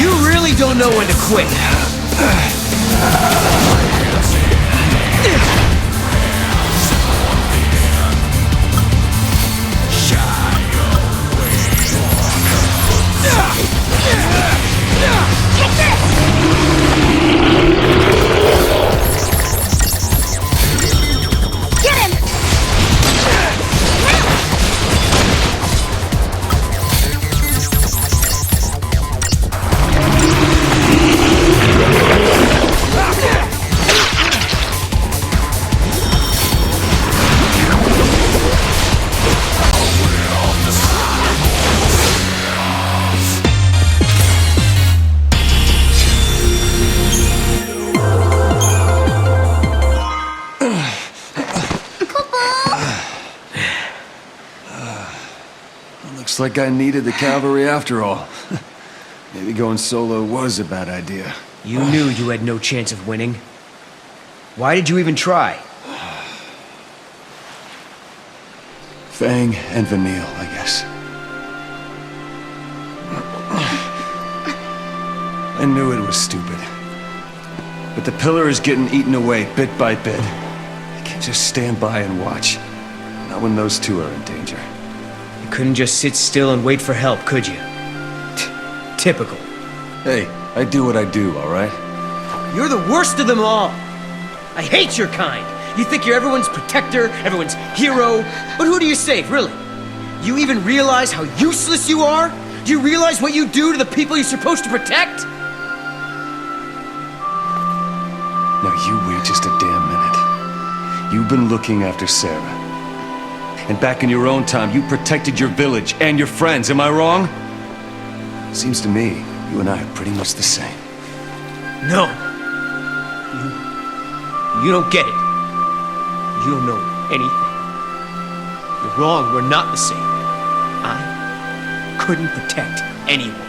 You really don't know when to quit. Get him! Looks like I needed the cavalry after all. Maybe going solo was a bad idea. You knew you had no chance of winning. Why did you even try? Fang and Vanille, I guess. I knew it was stupid. But the pillar is getting eaten away bit by bit. I can't just stand by and watch. Not when those two are in danger. You couldn't just sit still and wait for help, could you? Typical. Hey, I do what I do, all right? You're the worst of them all. I hate your kind. You think you're everyone's protector, everyone's hero, but who do you save, really? You even realize how useless you are? Do you realize what you do to the people you're supposed to protect? Now you wait just a damn minute. You've been looking after Serah. And back in your own time, you protected your village and your friends, am I wrong? Seems to me, you and I are pretty much the same. No. You don't get it. You don't know anything. You're wrong, we're not the same. I couldn't protect anyone.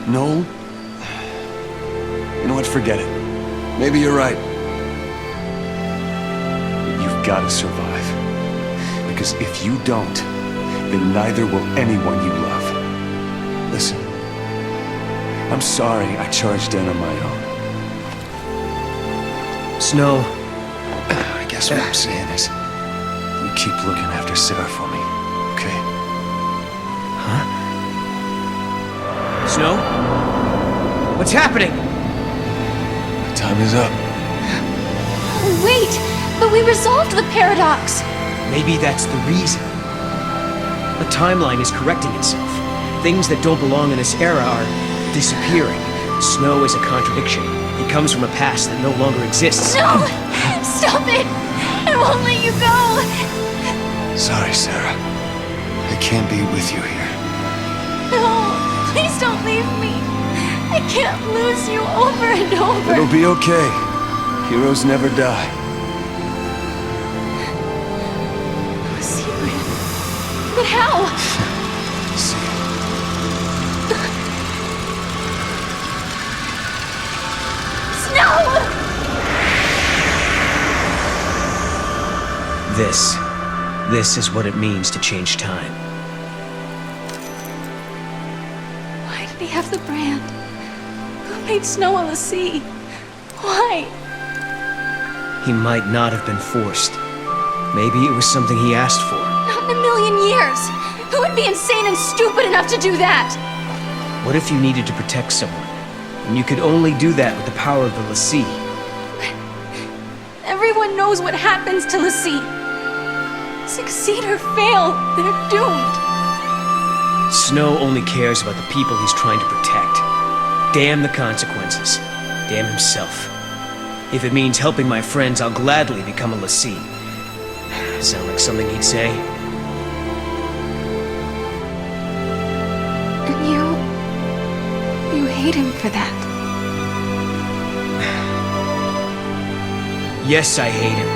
Noel? You know what, forget it. Maybe you're right. You've got to survive. Because if you don't, then neither will anyone you love. Listen, I'm sorry I charged in on my own. Snow. I guess what I'm saying is, you keep looking after Serah for me, okay? Huh? Snow? What's happening? My time is up. Wait! But we resolved the paradox! Maybe that's the reason. The timeline is correcting itself. Things that don't belong in this era are disappearing. Snow is a contradiction. He comes from a past that no longer exists. No! Stop it! I won't let you go! Sorry, Serah. I can't be with you here. No! Please don't leave me! I can't lose you over and over! It'll be okay. Heroes never die. A secret. But how? See. No! This is what it means to change time. Why did he have the brand? Who made Snow on the sea? Why? He might not have been forced. Maybe it was something he asked for. Not in a million years! Who would be insane and stupid enough to do that? What if you needed to protect someone, and you could only do that with the power of the l'Cie? Everyone knows what happens to l'Cie. Succeed or fail, they're doomed. Snow only cares about the people he's trying to protect. Damn the consequences. Damn himself. If it means helping my friends, I'll gladly become a l'Cie. Sound like something he'd say? And you hate him for that. Yes, I hate him.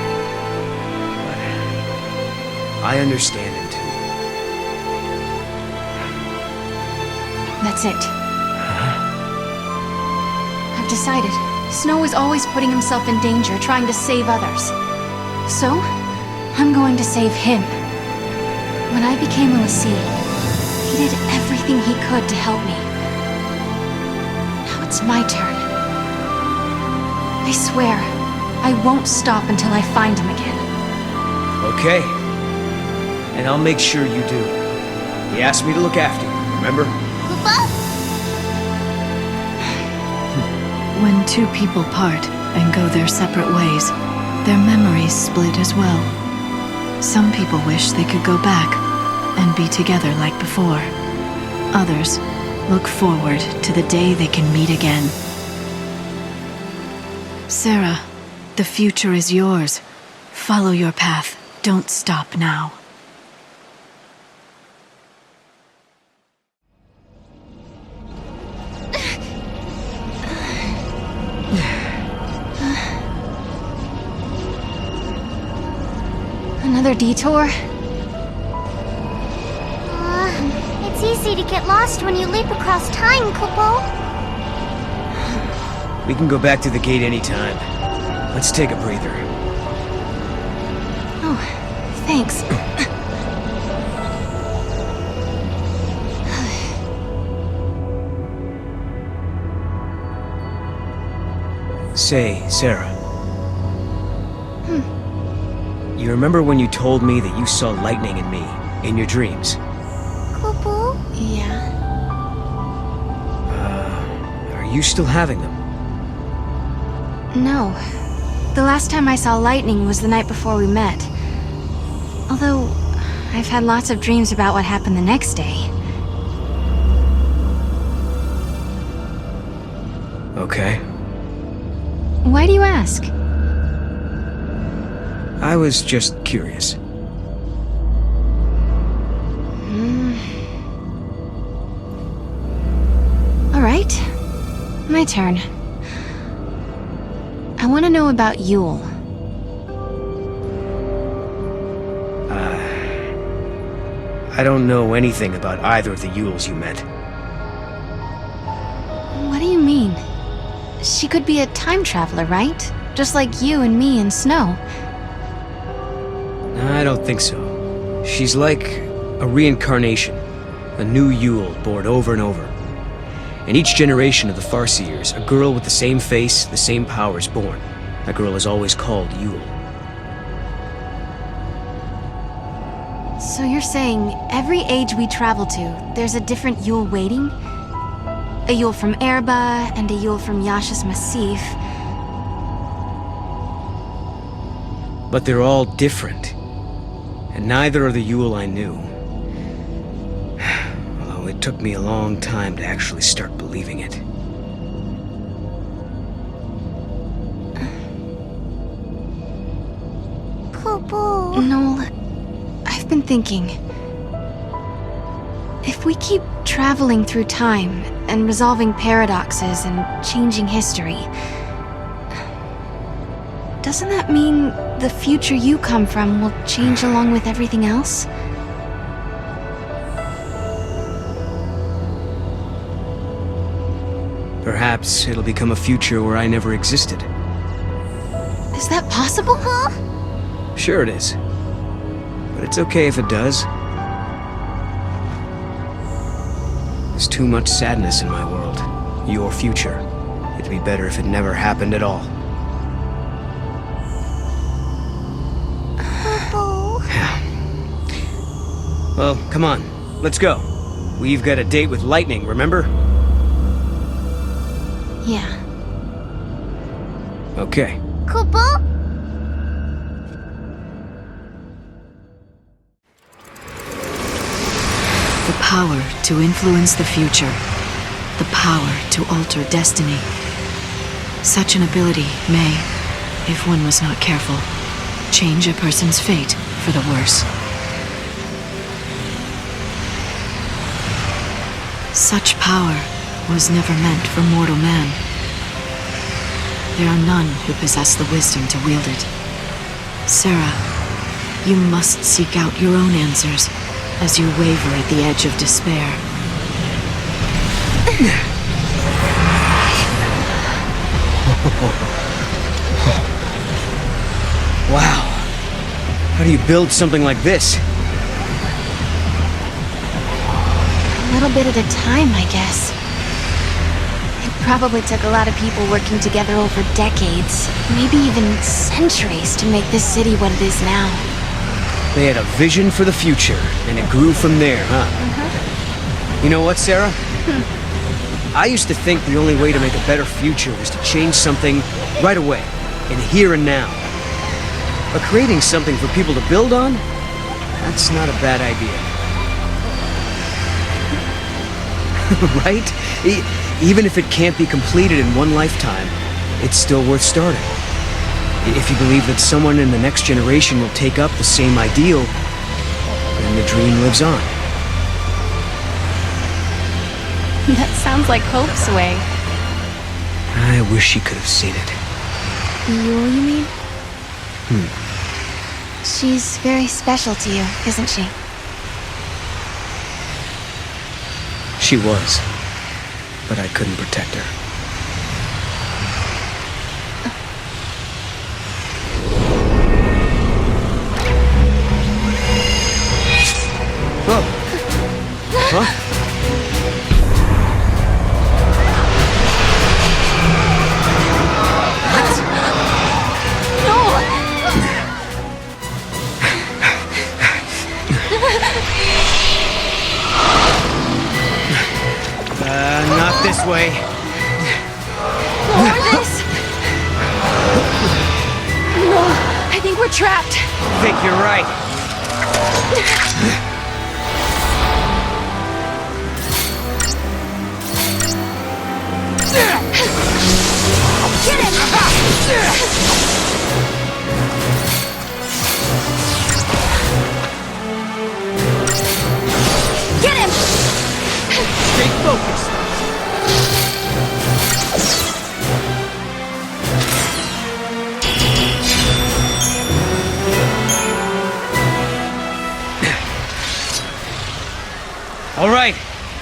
But I understand him too. That's it. I've decided. Snow is always putting himself in danger, trying to save others. So, I'm going to save him. When I became a l'Cie, he did everything he could to help me. Now it's my turn. I swear, I won't stop until I find him again. Okay. And I'll make sure you do. He asked me to look after you, remember? When two people part and go their separate ways, their memories split as well. Some people wish they could go back and be together like before. Others look forward to the day they can meet again. Serah, the future is yours. Follow your path. Don't stop now. Another detour? It's easy to get lost when you leap across time, Kupo. We can go back to the gate anytime. Let's take a breather. Oh, thanks. Say, Serah. You remember when you told me that you saw lightning in me, in your dreams? Kupo? Yeah? Are you still having them? No. The last time I saw lightning was the night before we met. Although, I've had lots of dreams about what happened the next day. Okay. Why do you ask? I was just curious. All right. My turn. I want to know about Yule. I don't know anything about either of the Yules you met. What do you mean? She could be a time traveler, right? Just like you and me and Snow. I don't think so. She's like a reincarnation. A new Yule born over and over. In each generation of the Farseers, a girl with the same face, the same powers born. That girl is always called Yule. So you're saying every age we travel to, there's a different Yule waiting? A Yule from Erba and a Yule from Yasha's Massif. But they're all different. And neither are the Yule I knew. Although it took me a long time to actually start believing it. Kupo. Noel, I've been thinking. If we keep traveling through time and resolving paradoxes and changing history, doesn't that mean the future you come from will change along with everything else? Perhaps it'll become a future where I never existed. Is that possible? Sure it is. But it's okay if it does. There's too much sadness in my world. Your future. It'd be better if it never happened at all. Well, come on. Let's go. We've got a date with Lightning, remember? Yeah. Okay. Kupo? The power to influence the future. The power to alter destiny. Such an ability may, if one was not careful, change a person's fate for the worse. Such power was never meant for mortal man. There are none who possess the wisdom to wield it. Serah, you must seek out your own answers as you waver at the edge of despair. Wow. How do you build something like this? A little bit at a time, I guess. It probably took a lot of people working together over decades, maybe even centuries, to make this city what it is now. They had a vision for the future, and it grew from there, huh? You know what, Serah? I used to think the only way to make a better future was to change something right away, in here and now. But creating something for people to build on? That's not a bad idea. Right? Even if it can't be completed in one lifetime, it's still worth starting. If you believe that someone in the next generation will take up the same ideal, then the dream lives on. That sounds like Hope's way. I wish she could have seen it. Yule, you mean? She's very special to you, isn't she? She was, but I couldn't protect her. Whoa! Huh? Not this way. More this? No, I think we're trapped. I think you're right. Get him! Get him! Stay focused.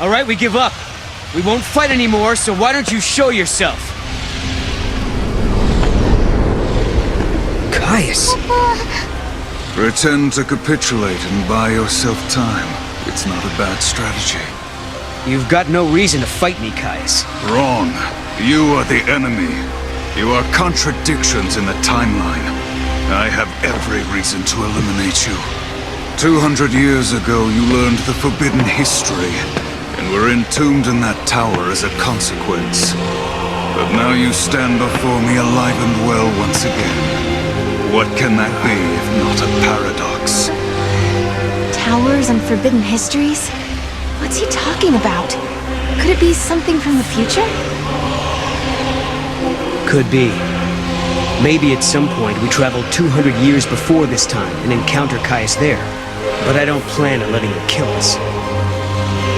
All right, we give up. We won't fight anymore, so why don't you show yourself? Caius! Pretend to capitulate and buy yourself time. It's not a bad strategy. You've got no reason to fight me, Caius. Wrong. You are the enemy. You are contradictions in the timeline. I have every reason to eliminate you. 200 years ago, you learned the forbidden history, and were entombed in that tower as a consequence. But now you stand before me alive and well once again. What can that be if not a paradox? Towers and forbidden histories? What's he talking about? Could it be something from the future? Could be. Maybe at some point we traveled 200 years before this time and encounter Caius there. But I don't plan on letting him kill us.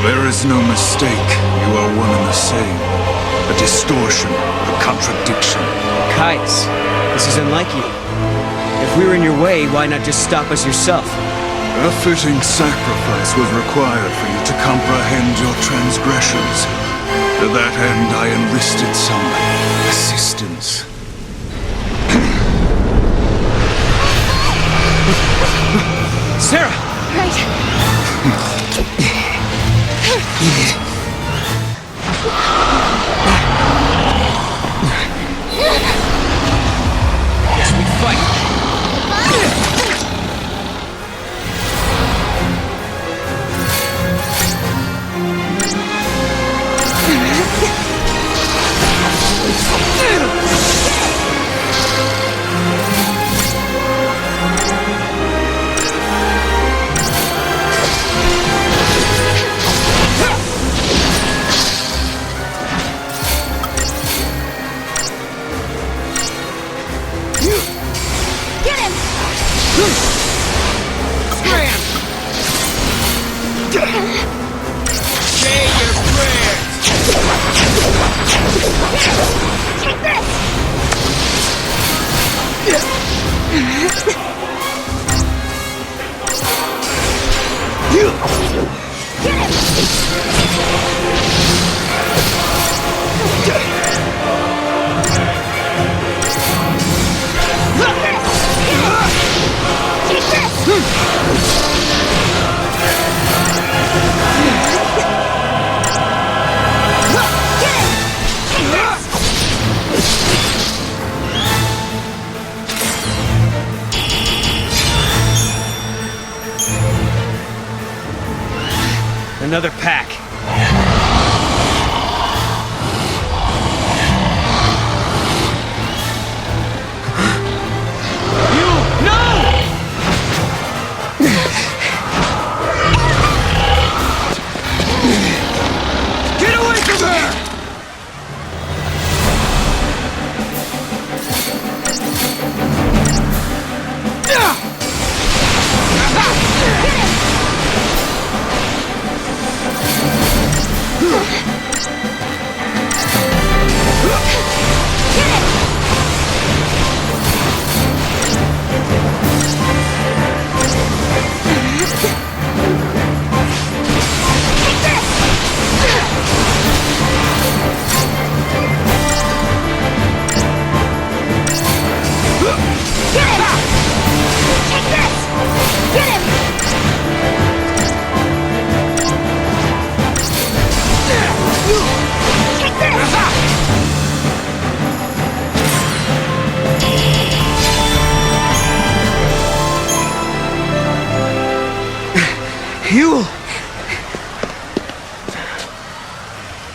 There is no mistake. You are one and the same. A distortion, a contradiction. Caius, this is unlike you. If we were in your way, why not just stop us yourself? A fitting sacrifice was required for you to comprehend your transgressions. To that end, I enlisted some assistance. Serah! Guess we fight. Another pack.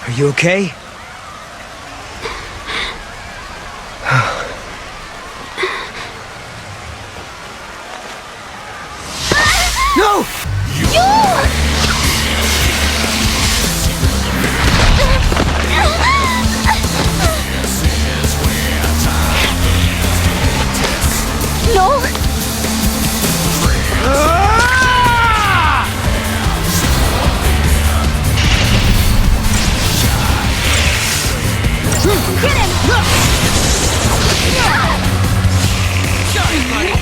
Are you okay? No! No! Hit him! Sorry, buddy.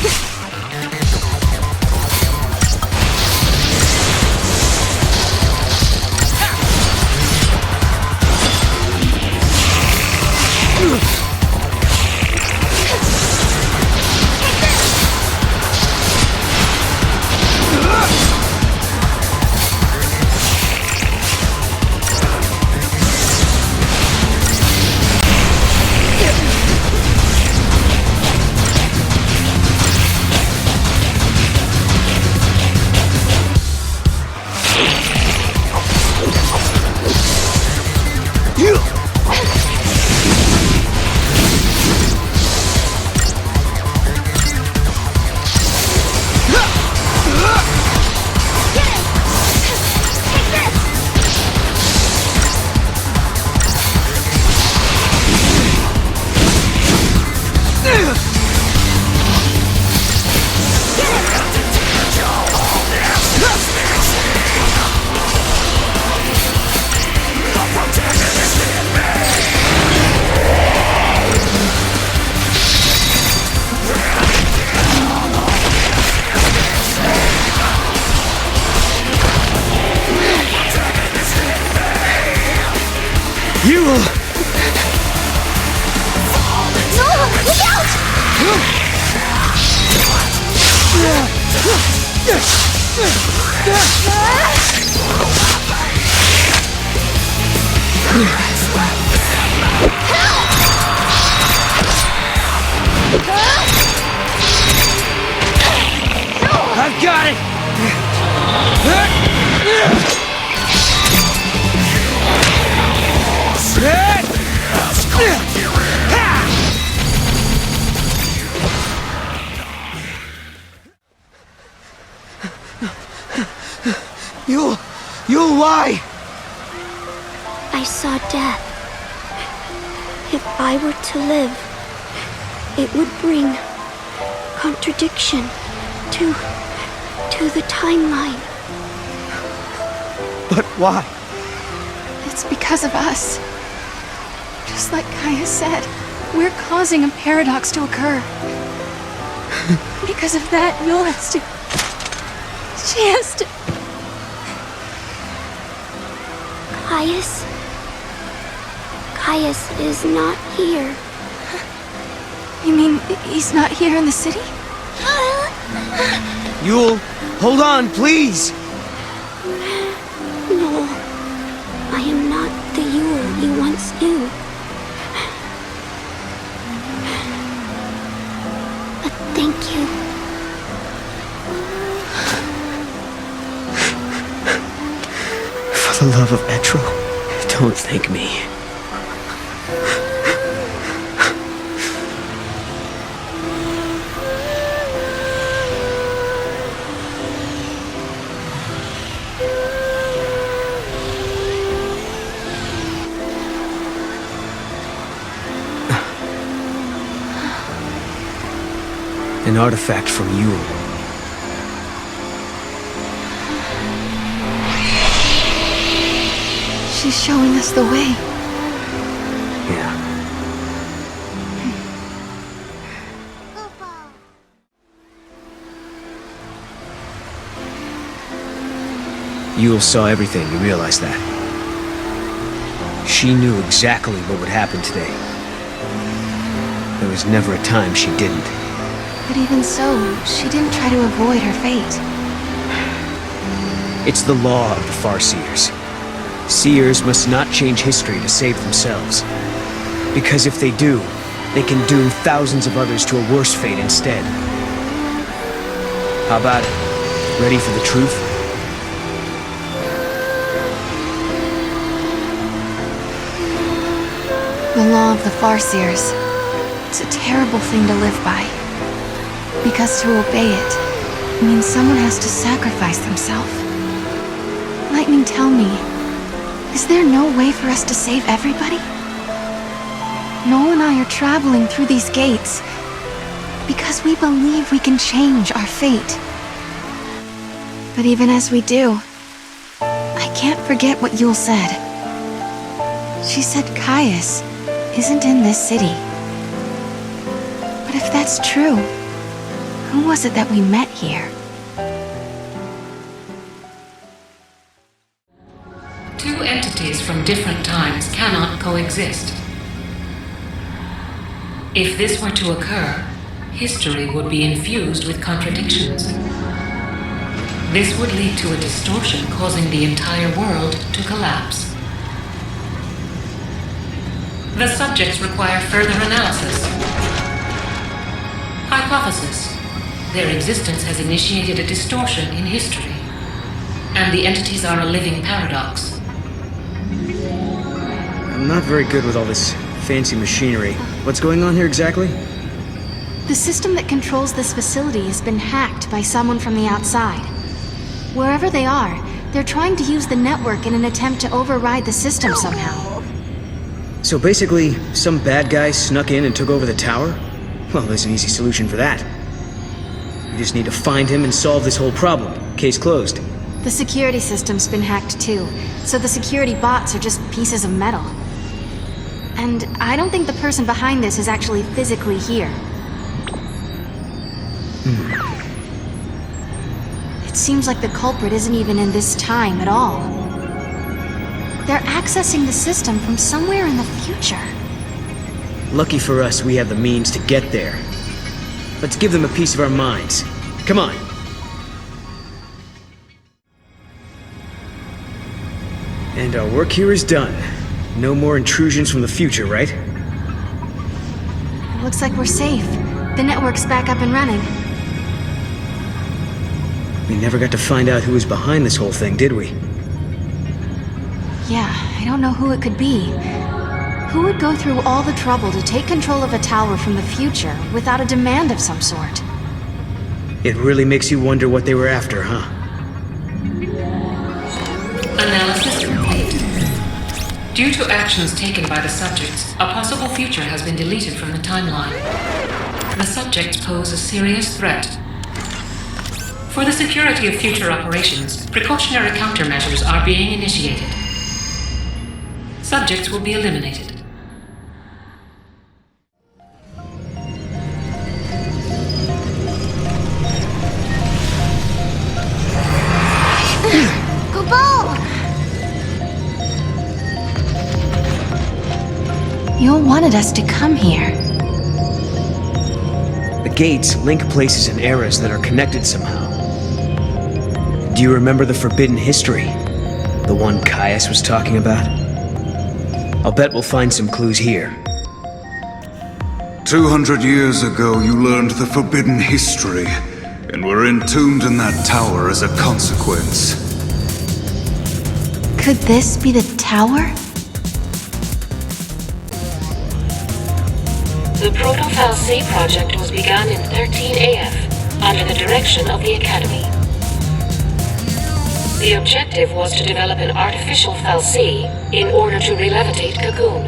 You will... No! Look out! I've got it! You'll lie! I saw death. If I were to live, it would bring contradiction to the timeline. But why? It's because of us. Just like Caius said, we're causing a paradox to occur. Because of that, Yul has to... She has to... Caius is not here. You mean he's not here in the city? Yul, hold on, please! No, I am not the Yul you once knew. But thank you. For the love of Etro, don't thank me. An artifact from Yule. She's showing us the way. Yeah. Yule saw everything, you realize that? She knew exactly what would happen today. There was never a time she didn't. But even so, she didn't try to avoid her fate. It's the law of the Farseers. Seers must not change history to save themselves. Because if they do, they can doom thousands of others to a worse fate instead. How about it? Ready for the truth? The law of the Farseers. It's a terrible thing to live by. Because to obey it means someone has to sacrifice themselves. Lightning, tell me, is there no way for us to save everybody? Noel and I are traveling through these gates because we believe we can change our fate. But even as we do, I can't forget what Yule said. She said Caius isn't in this city. But if that's true, who was it that we met here? Two entities from different times cannot coexist. If this were to occur, history would be infused with contradictions. This would lead to a distortion causing the entire world to collapse. The subjects require further analysis. Hypothesis. Their existence has initiated a distortion in history, and the entities are a living paradox. I'm not very good with all this fancy machinery. What's going on here exactly? The system that controls this facility has been hacked by someone from the outside. Wherever they are, they're trying to use the network in an attempt to override the system somehow. So basically, some bad guy snuck in and took over the tower? Well, there's an easy solution for that. We just need to find him and solve this whole problem. Case closed. The security system's been hacked too, so the security bots are just pieces of metal. And I don't think the person behind this is actually physically here. It seems like the culprit isn't even in this time at all. They're accessing the system from somewhere in the future. Lucky for us, we have the means to get there. Let's give them a piece of our minds. Come on. And our work here is done. No more intrusions from the future, right? It looks like we're safe. The network's back up and running. We never got to find out who was behind this whole thing, did we? Yeah, I don't know who it could be. Who would go through all the trouble to take control of a tower from the future without a demand of some sort? It really makes you wonder what they were after, huh? Analysis complete. Due to actions taken by the subjects, a possible future has been deleted from the timeline. The subjects pose a serious threat. For the security of future operations, precautionary countermeasures are being initiated. Subjects will be eliminated. Yule wanted us to come here. The gates link places and eras that are connected somehow. Do you remember the forbidden history? The one Caius was talking about? I'll bet we'll find some clues here. 200 years ago, you learned the forbidden history, and were entombed in that tower as a consequence. Could this be the tower? The Proto-Fal'C project was begun in 13 AF under the direction of the Academy. The objective was to develop an artificial Fal'C in order to re-levitate Cocoon.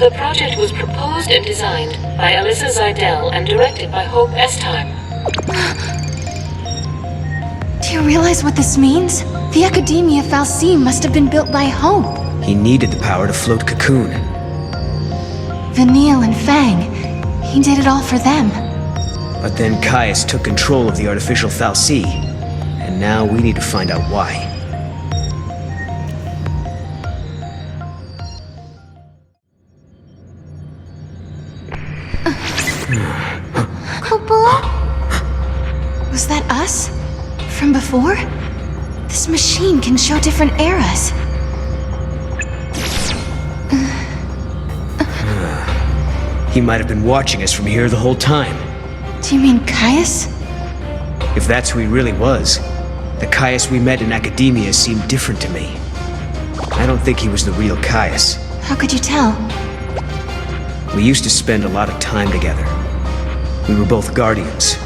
The project was proposed and designed by Alyssa Zidell and directed by Hope Estime. Do you realize what this means? The Academia Fal'C must have been built by Hope. He needed the power to float Cocoon. Vanille and Fang. He did it all for them. But then Caius took control of the artificial Fal'C, and now we need to find out why. Was that us? From before? This machine can show different eras. He might have been watching us from here the whole time. Do you mean Caius? If that's who he really was, the Caius we met in Academia seemed different to me. I don't think he was the real Caius. How could you tell? We used to spend a lot of time together. We were both guardians.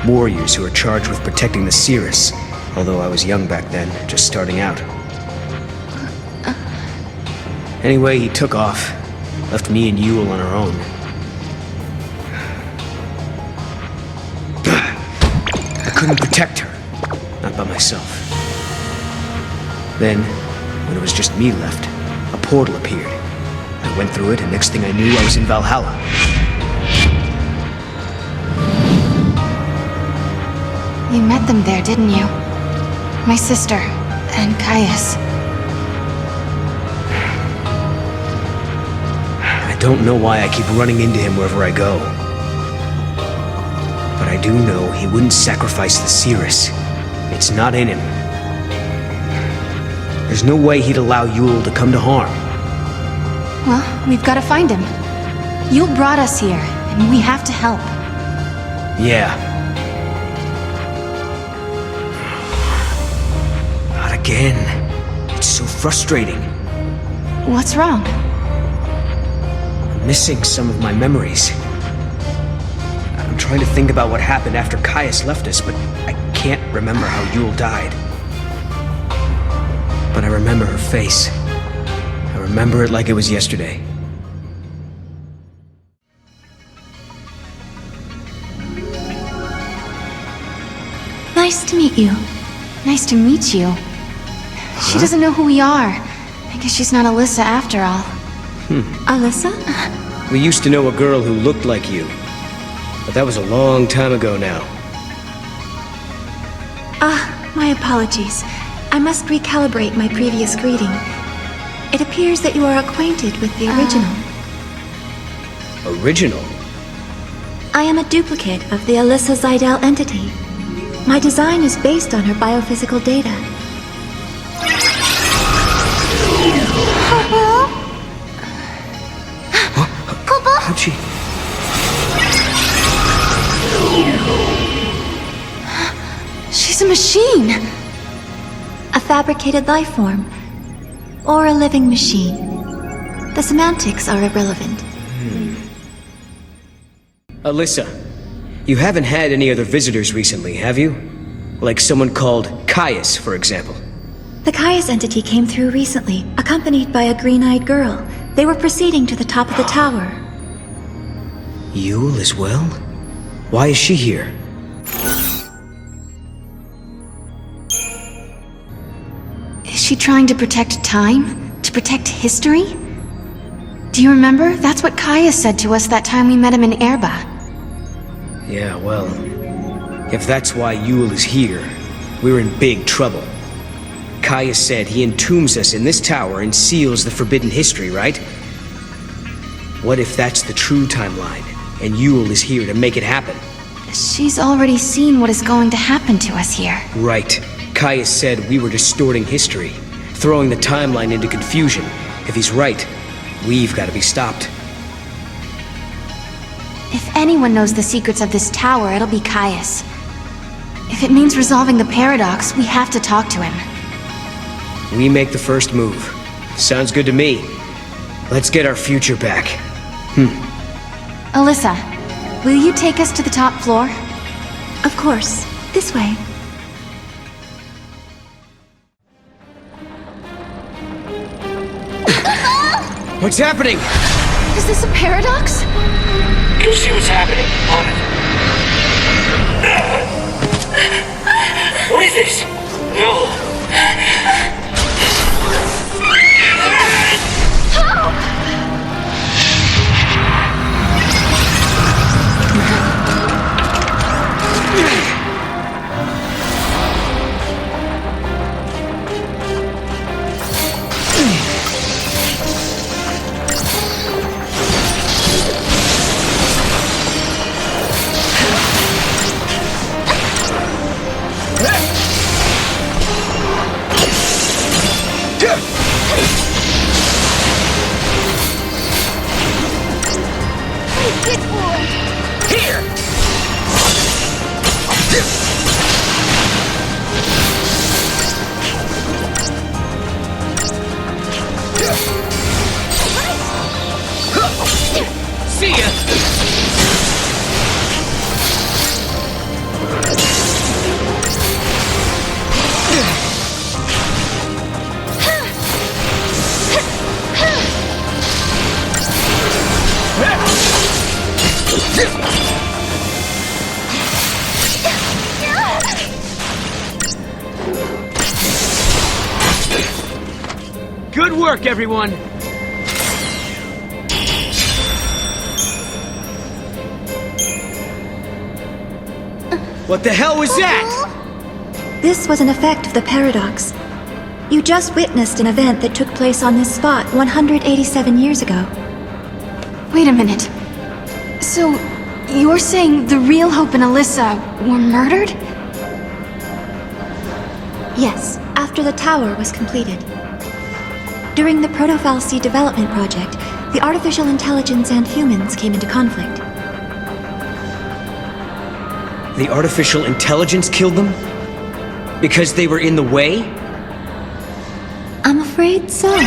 Warriors who were charged with protecting the Cirrus, although I was young back then, just starting out. Anyway, he took off, left me and Yule on our own. I couldn't protect her, not by myself. Then, when it was just me left, a portal appeared. I went through it, and next thing I knew, I was in Valhalla. You met them there, didn't you? My sister, and Caius. I don't know why I keep running into him wherever I go. But I do know he wouldn't sacrifice the Cirrus. It's not in him. There's no way he'd allow Yule to come to harm. Well, we've got to find him. Yule brought us here, and we have to help. Yeah. Not again. It's so frustrating. What's wrong? I'm missing some of my memories. I'm trying to think about what happened after Caius left us, but I can't remember how Yule died. But I remember her face. I remember it like it was yesterday. Nice to meet you. Nice to meet you. She doesn't know who we are. I guess she's not Alyssa after all. Alyssa? We used to know a girl who looked like you. But that was a long time ago now. My apologies. I must recalibrate my previous greeting. It appears that you are acquainted with the original. Original? I am a duplicate of the Alyssa Zidell entity. My design is based on her biophysical data. How'd she? She's a machine! A fabricated life form. Or a living machine. The semantics are irrelevant. Alyssa, you haven't had any other visitors recently, have you? Like someone called Caius, for example. The Caius entity came through recently, accompanied by a green-eyed girl. They were proceeding to the top of the tower. Yule as well? Why is she here? Is she trying to protect time? To protect history? Do you remember? That's what Caius said to us that time we met him in Erba. Yeah, well, if that's why Yule is here, we're in big trouble. Caius said he entombs us in this tower and seals the forbidden history, right? What if that's the true timeline, and Yule is here to make it happen? She's already seen what is going to happen to us here. Right. Caius said we were distorting history, throwing the timeline into confusion. If he's right, we've got to be stopped. If anyone knows the secrets of this tower, it'll be Caius. If it means resolving the paradox, we have to talk to him. We make the first move. Sounds good to me. Let's get our future back. Alyssa, will you take us to the top floor? Of course. This way. What's happening? Is this a paradox? You see what's happening on it? What is this? No. See ya! Good work, everyone! What the hell was that? This was an effect of the paradox. You just witnessed an event that took place on this spot 187 years ago. Wait a minute. So, you're saying the real Hope and Alyssa were murdered? Yes, after the tower was completed. During the Proto-Fal'Cie development project, the artificial intelligence and humans came into conflict. The artificial intelligence killed them? Because they were in the way? I'm afraid so.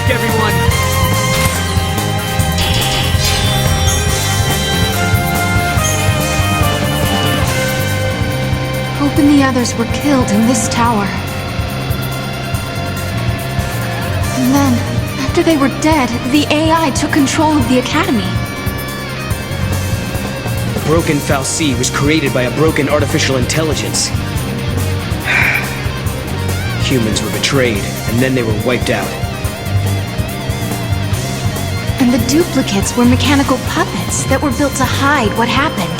Everyone! Hope and the others were killed in this tower. And then, after they were dead, the AI took control of the Academy. The broken Fal'Cie was created by a broken artificial intelligence. Humans were betrayed, and then they were wiped out. And the duplicates were mechanical puppets that were built to hide what happened.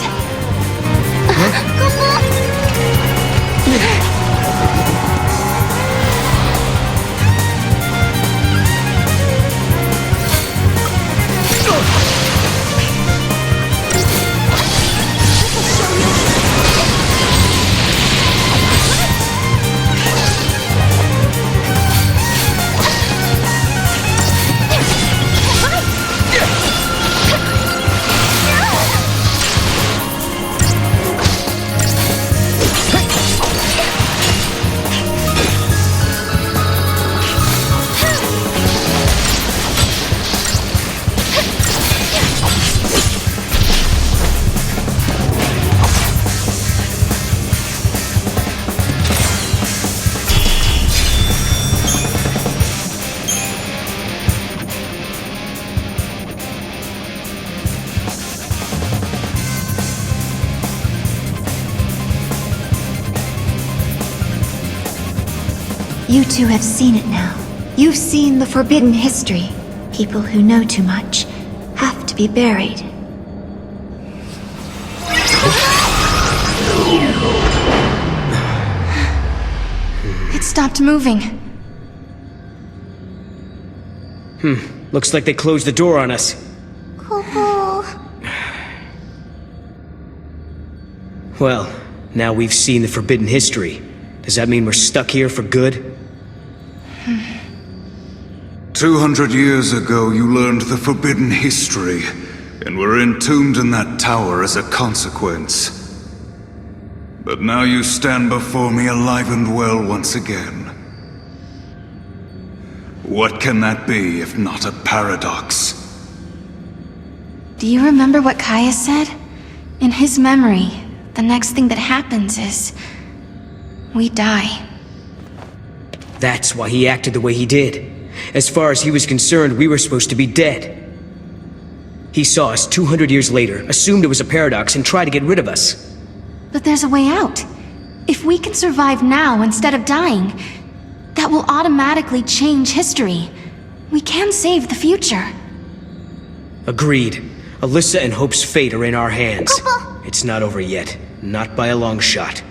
You two have seen it now. You've seen the forbidden history. People who know too much have to be buried. It stopped moving. Looks like they closed the door on us. Well, now we've seen the forbidden history. Does that mean we're stuck here for good? 200 years ago, you learned the forbidden history, and were entombed in that tower as a consequence. But now you stand before me alive and well once again. What can that be if not a paradox? Do you remember what Caius said? In his memory, the next thing that happens is... we die. That's why he acted the way he did. As far as he was concerned, we were supposed to be dead. He saw us 200 years later, assumed it was a paradox, and tried to get rid of us. But there's a way out. If we can survive now instead of dying, that will automatically change history. We can save the future. Agreed. Alyssa and Hope's fate are in our hands. It's not over yet. Not by a long shot.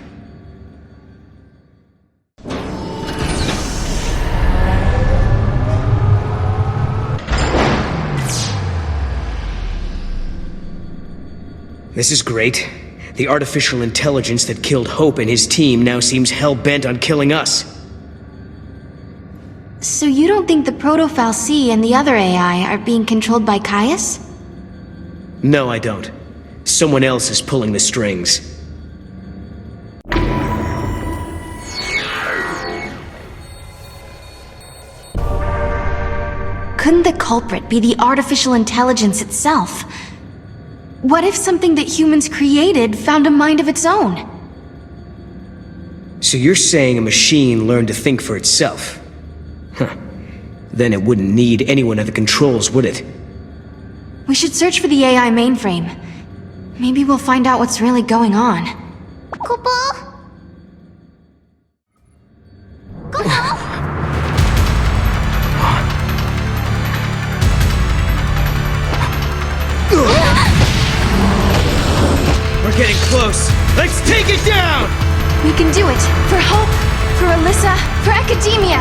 This is great. The artificial intelligence that killed Hope and his team now seems hell-bent on killing us. So you don't think the Proto-Fal'Cie and the other AI are being controlled by Caius? No, I don't. Someone else is pulling the strings. Couldn't the culprit be the artificial intelligence itself? What if something that humans created found a mind of its own? So you're saying a machine learned to think for itself? Huh. Then it wouldn't need anyone at the controls, would it? We should search for the AI mainframe. Maybe we'll find out what's really going on. We're getting close. Let's take it down! We can do it. For Hope, for Alyssa, for Academia.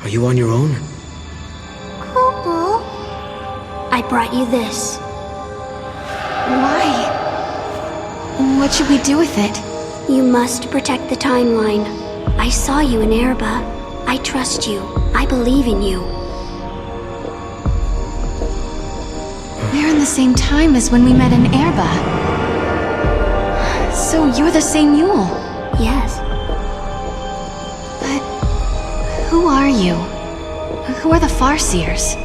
Are you on your own? I brought you this. Why? What should we do with it? You must protect the timeline. I saw you in Erba. I trust you. I believe in you. We're in the same time as when we met in Erba. So you're the same Yule? Yes. But who are you? Who are the Farseers?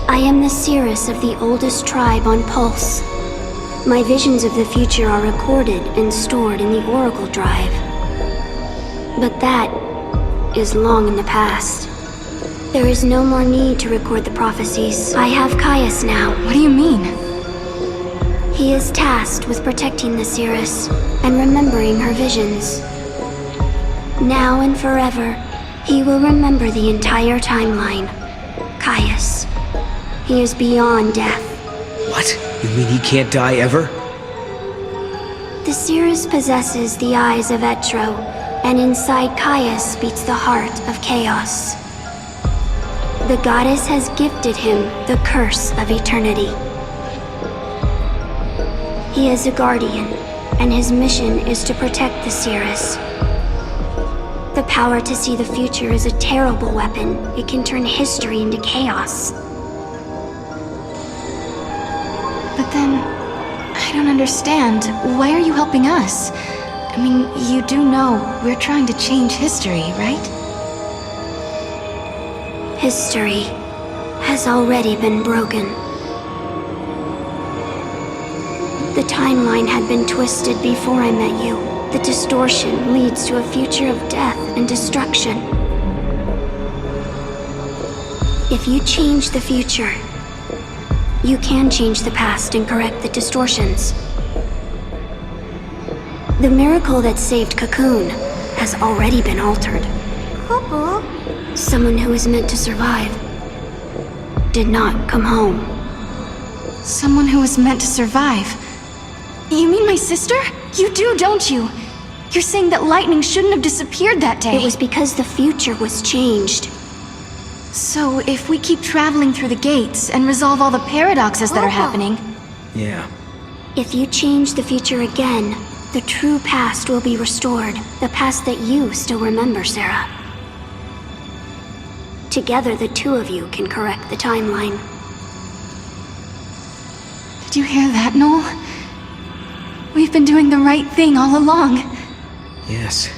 I am the seeress of the oldest tribe on Pulse. My visions of the future are recorded and stored in the Oracle Drive. But that is long in the past. There is no more need to record the prophecies. I have Caius now. What do you mean? He is tasked with protecting the seeress and remembering her visions. Now and forever, he will remember the entire timeline. Caius. He is beyond death. What? You mean he can't die ever? The seeress possesses the eyes of Etro, and inside Caius beats the heart of chaos. The goddess has gifted him the curse of eternity. He is a guardian, and his mission is to protect the Cirrus. The power to see the future is a terrible weapon. It can turn history into chaos. But then, I don't understand. Why are you helping us? I mean, you do know we're trying to change history, right? History has already been broken. The timeline had been twisted before I met you. The distortion leads to a future of death and destruction. If you change the future, you can change the past and correct the distortions. The miracle that saved Cocoon has already been altered. Someone who was meant to survive did not come home. Someone who was meant to survive? You mean my sister? You do, don't you? You're saying that lightning shouldn't have disappeared that day. It was because the future was changed. So if we keep traveling through the gates and resolve all the paradoxes that are happening... Yeah. If you change the future again, the true past will be restored. The past that you still remember, Serah. Together, the two of you can correct the timeline. Did you hear that, Noel? We've been doing the right thing all along. Yes.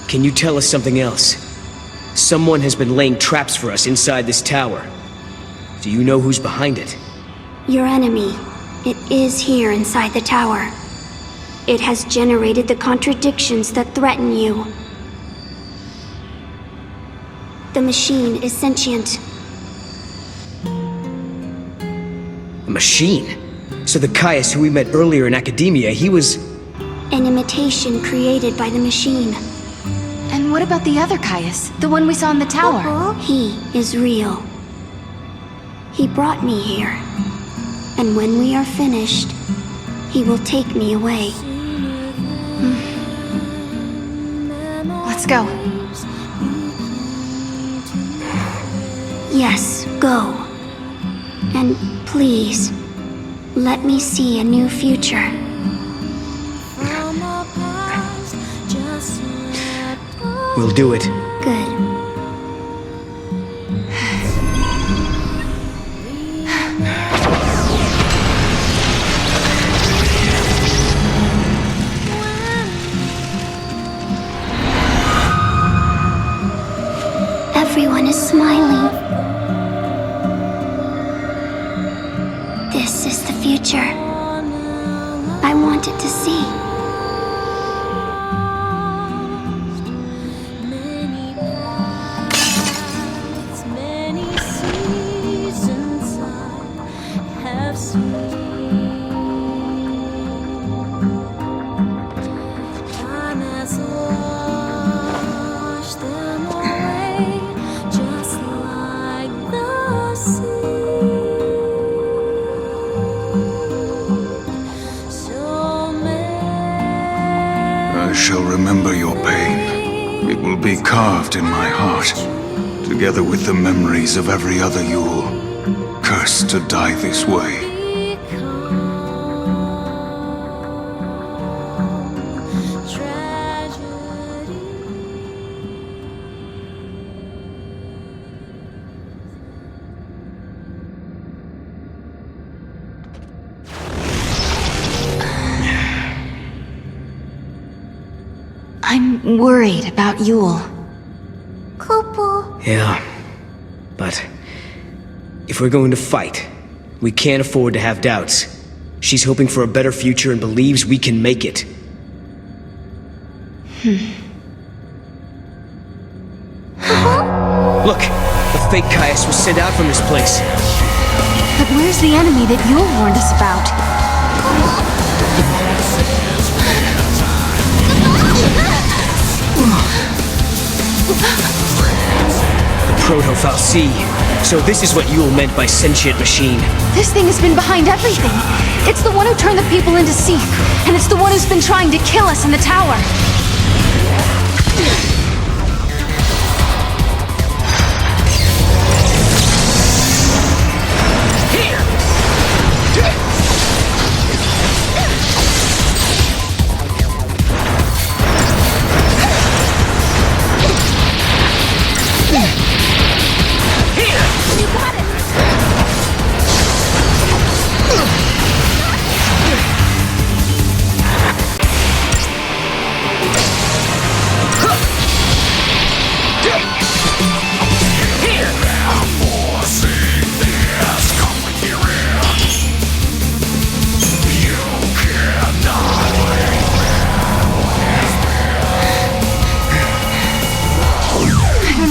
Can you tell us something else? Someone has been laying traps for us inside this tower. Do you know who's behind it? Your enemy. It is here inside the tower. It has generated the contradictions that threaten you. The machine is sentient. A machine? So the Caius who we met earlier in academia, he was... An imitation created by the machine. And what about the other Caius? The one we saw in the tower? He is real. He brought me here. And when we are finished, he will take me away. Let's go. Yes, go. And please, let me see a new future. We'll do it. Good. Everyone is smiling. This is the future I wanted to see. I shall remember your pain. It will be carved in my heart, together with the memories of every other Yule, cursed to die this way. I'm worried about Yule. Yeah, but if we're going to fight, we can't afford to have doubts. She's hoping for a better future and believes we can make it. Look, the fake Caius was sent out from this place. But where's the enemy that Yule warned us about? Proto-Falsi. So this is what Yule meant by sentient machine. This thing has been behind everything. It's the one who turned the people into Seek, and it's the one who's been trying to kill us in the tower.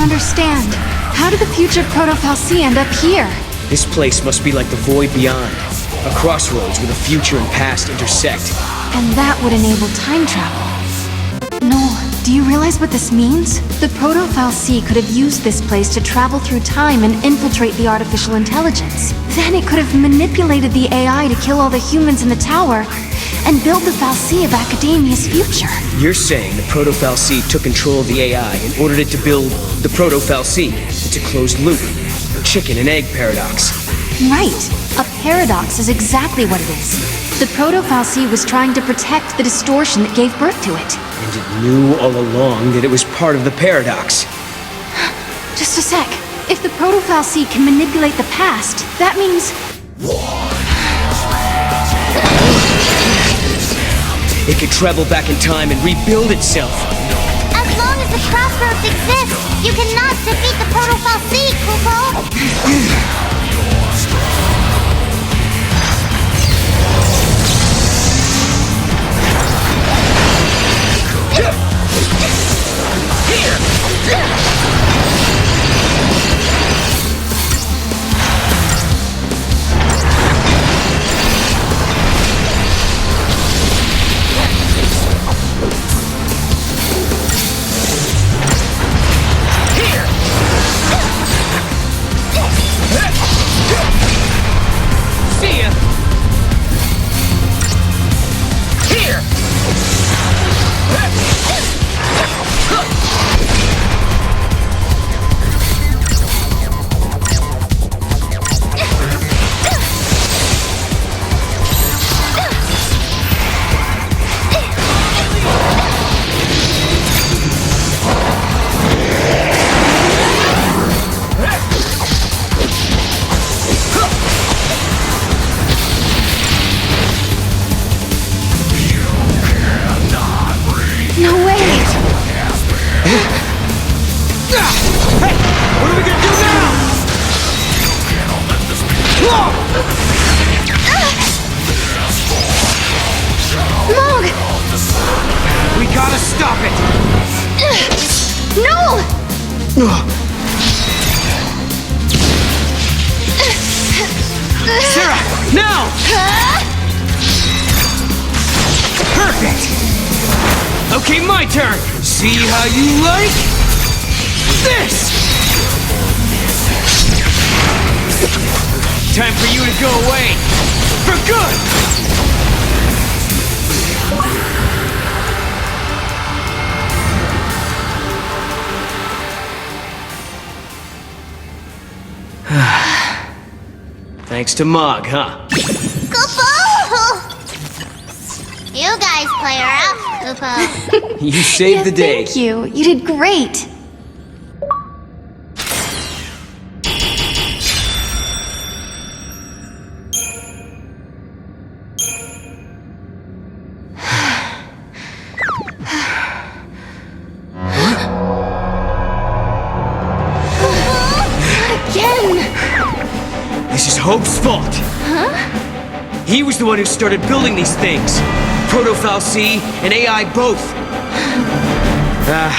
understand. How did the future Proto-Fal'Cie end up here? This place must be like the void beyond. A crossroads where the future and past intersect. And that would enable time travel. Noel, do you realize what this means? The Proto-Fal'Cie could have used this place to travel through time and infiltrate the artificial intelligence. Then it could have manipulated the AI to kill all the humans in the tower and build the Fal'Cie of Academia's future. You're saying the Proto-Fal'Cie took control of the AI and ordered it to build the Proto-Fal'Cie. It's a closed loop. A chicken and egg paradox. Right. A paradox is exactly what it is. The Proto-Fal'Cie was trying to protect the distortion that gave birth to it. And it knew all along that it was part of the paradox. Just a sec. If the Proto-Fal'Cie can manipulate the past, that means... It could travel back in time and rebuild itself. As long as the crossroads exist, you cannot defeat the Proto-Fal'Cie, Kupo! Serah, now! Perfect! Okay, my turn! See how you like this! Time for you to go away! For good! Thanks to Mog, huh? Kupo! You guys play her out, Kupo. You saved the day. Thank you. You did great. Hope's fault. Huh? He was the one who started building these things. Proto-Fal'Cie and AI both. But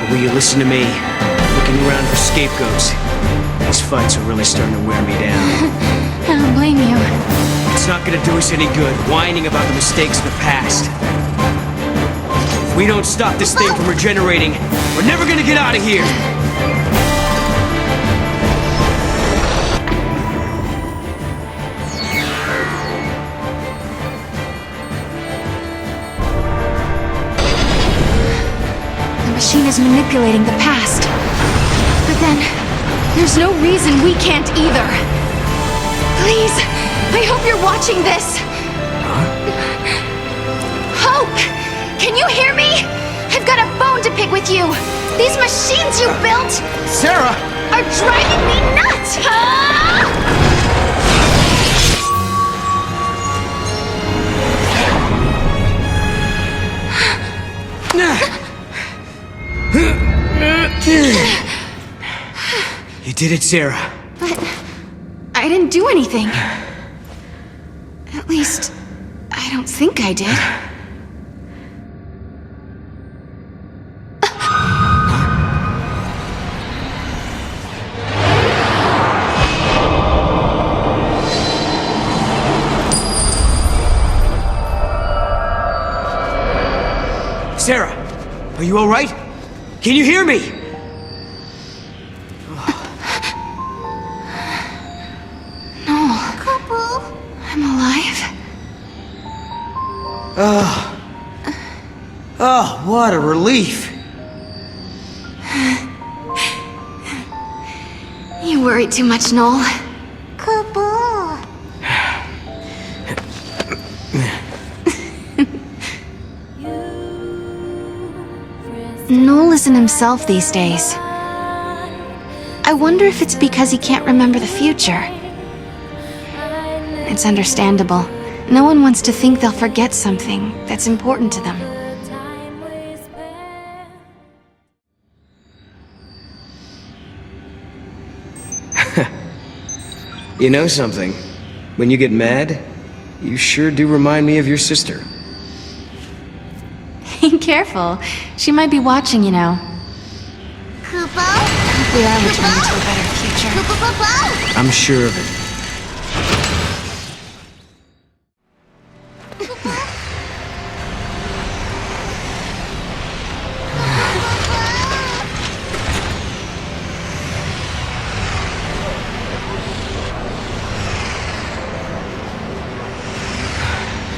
will you listen to me? Looking around for scapegoats. These fights are really starting to wear me down. I don't blame you. It's not gonna do us any good whining about the mistakes of the past. If we don't stop this thing from regenerating, we're never gonna get out of here. The machine is manipulating the past. But then, there's no reason we can't either. Please, I hope you're watching this. Hope! Can you hear me? I've got a bone to pick with you. These machines you built... Serah! ...are driving me nuts! You did it, Serah. But I didn't do anything. At least, I don't think I did. Serah, are you alright? Can you hear me? No. I'm alive. Oh, what a relief. You worry too much, Noel. Noel isn't himself these days. I wonder if it's because he can't remember the future. It's understandable. No one wants to think they'll forget something that's important to them. You know something? When you get mad, you sure do remind me of your sister. Careful. She might be watching you now. Kupo? I hope we are returning to a better future. Kupo! I'm sure of it.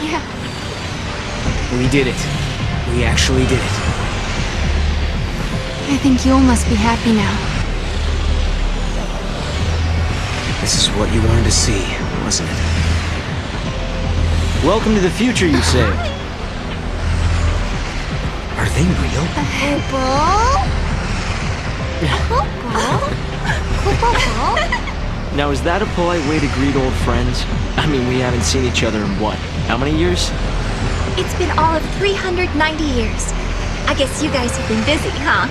Yeah. We did it. We actually did it. I think Yule must be happy now. This is what you wanted to see, wasn't it? Welcome to the future, you say. Are they real? Now, is that a polite way to greet old friends? I mean, we haven't seen each other in what? How many years? It's been all of 390 years. I guess you guys have been busy, huh?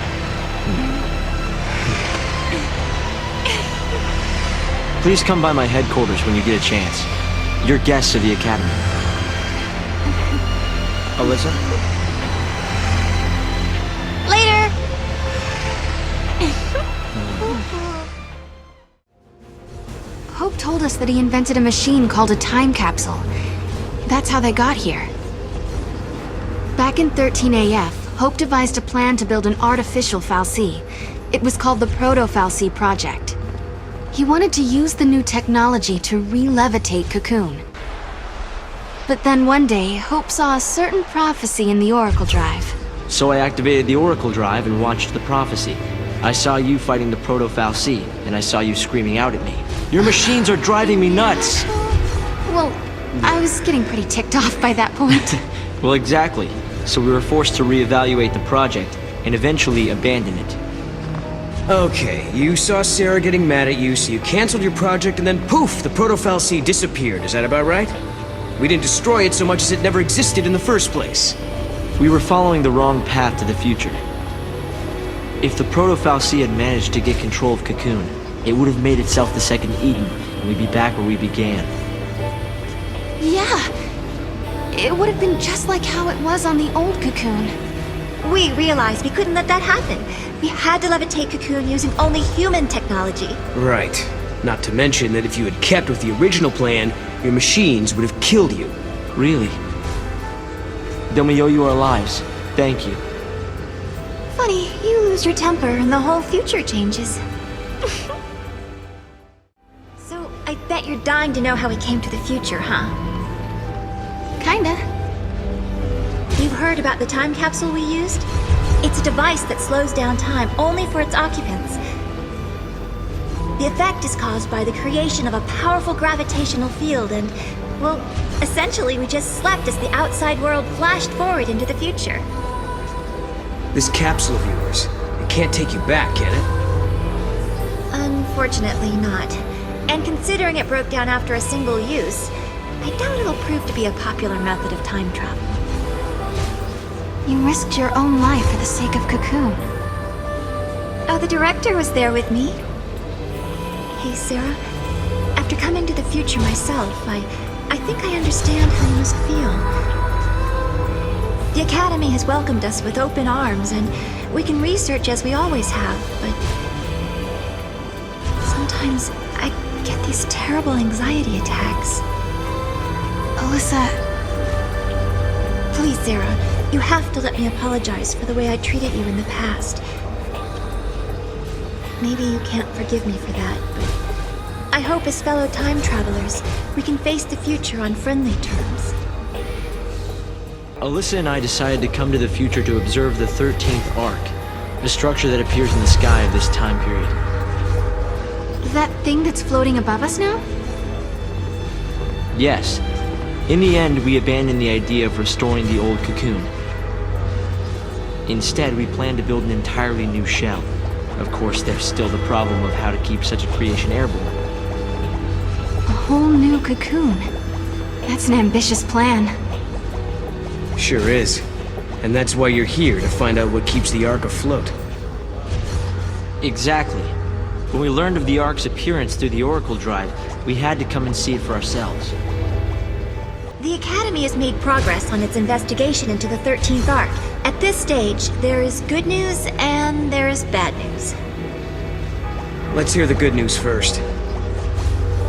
Please come by my headquarters when you get a chance. You're guests of the Academy. Alyssa? Later! Hope told us that he invented a machine called a time capsule. That's how they got here. Back in 13 AF, Hope devised a plan to build an artificial fal'Cie. It was called the Proto-fal'Cie Project. He wanted to use the new technology to re-levitate Cocoon. But then one day, Hope saw a certain prophecy in the Oracle Drive. So I activated the Oracle Drive and watched the prophecy. I saw you fighting the Proto-fal'Cie, and I saw you screaming out at me. Your machines are driving me nuts! Well, I was getting pretty ticked off by that point. Well, exactly. So we were forced to reevaluate the project, and eventually abandon it. Okay, you saw Serah getting mad at you, so you canceled your project, and then poof, the Proto-fal'Cie disappeared. Is that about right? We didn't destroy it so much as it never existed in the first place. We were following the wrong path to the future. If the Proto-fal'Cie had managed to get control of Cocoon, it would have made itself the second Eden, and we'd be back where we began. Yeah. It would have been just like how it was on the old Cocoon. We realized we couldn't let that happen. We had to levitate Cocoon using only human technology. Right. Not to mention that if you had kept with the original plan, your machines would have killed you. Really? Then we owe you our lives. Thank you. Funny, you lose your temper and the whole future changes. So, I bet you're dying to know how we came to the future, huh? Kinda. You've heard about the time capsule we used? It's a device that slows down time only for its occupants. The effect is caused by the creation of a powerful gravitational field and, well, essentially we just slept as the outside world flashed forward into the future. This capsule of yours, it can't take you back, can it? Unfortunately not. And considering it broke down after a single use, I doubt it'll prove to be a popular method of time travel. You risked your own life for the sake of Cocoon. Oh, the director was there with me. Hey, Serah. After coming to the future myself, I think I understand how you must feel. The Academy has welcomed us with open arms, and we can research as we always have, but sometimes I get these terrible anxiety attacks. Alyssa... Please, Serah. You have to let me apologize for the way I treated you in the past. Maybe you can't forgive me for that, but I hope as fellow time travelers, we can face the future on friendly terms. Alyssa and I decided to come to the future to observe the 13th arc, the structure that appears in the sky of this time period. That thing that's floating above us now? Yes. In the end, we abandoned the idea of restoring the old cocoon. Instead, we plan to build an entirely new shell. Of course, there's still the problem of how to keep such a creation airborne. A whole new cocoon. That's an ambitious plan. Sure is. And that's why you're here, to find out what keeps the Ark afloat. Exactly. When we learned of the Ark's appearance through the Oracle Drive, we had to come and see it for ourselves. The Academy has made progress on its investigation into the 13th Ark. At this stage, there is good news and there is bad news. Let's hear the good news first.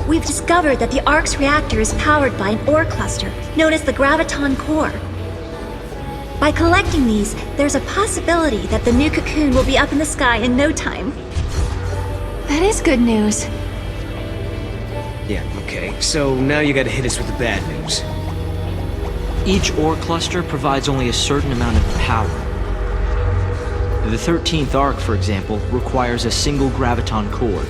We've discovered that the Ark's reactor is powered by an ore cluster, known as the graviton core. By collecting these, there's a possibility that the new cocoon will be up in the sky in no time. That is good news. Yeah, okay. So now you gotta hit us with the bad news. Each ore cluster provides only a certain amount of power. The 13th arc, for example, requires a single graviton core.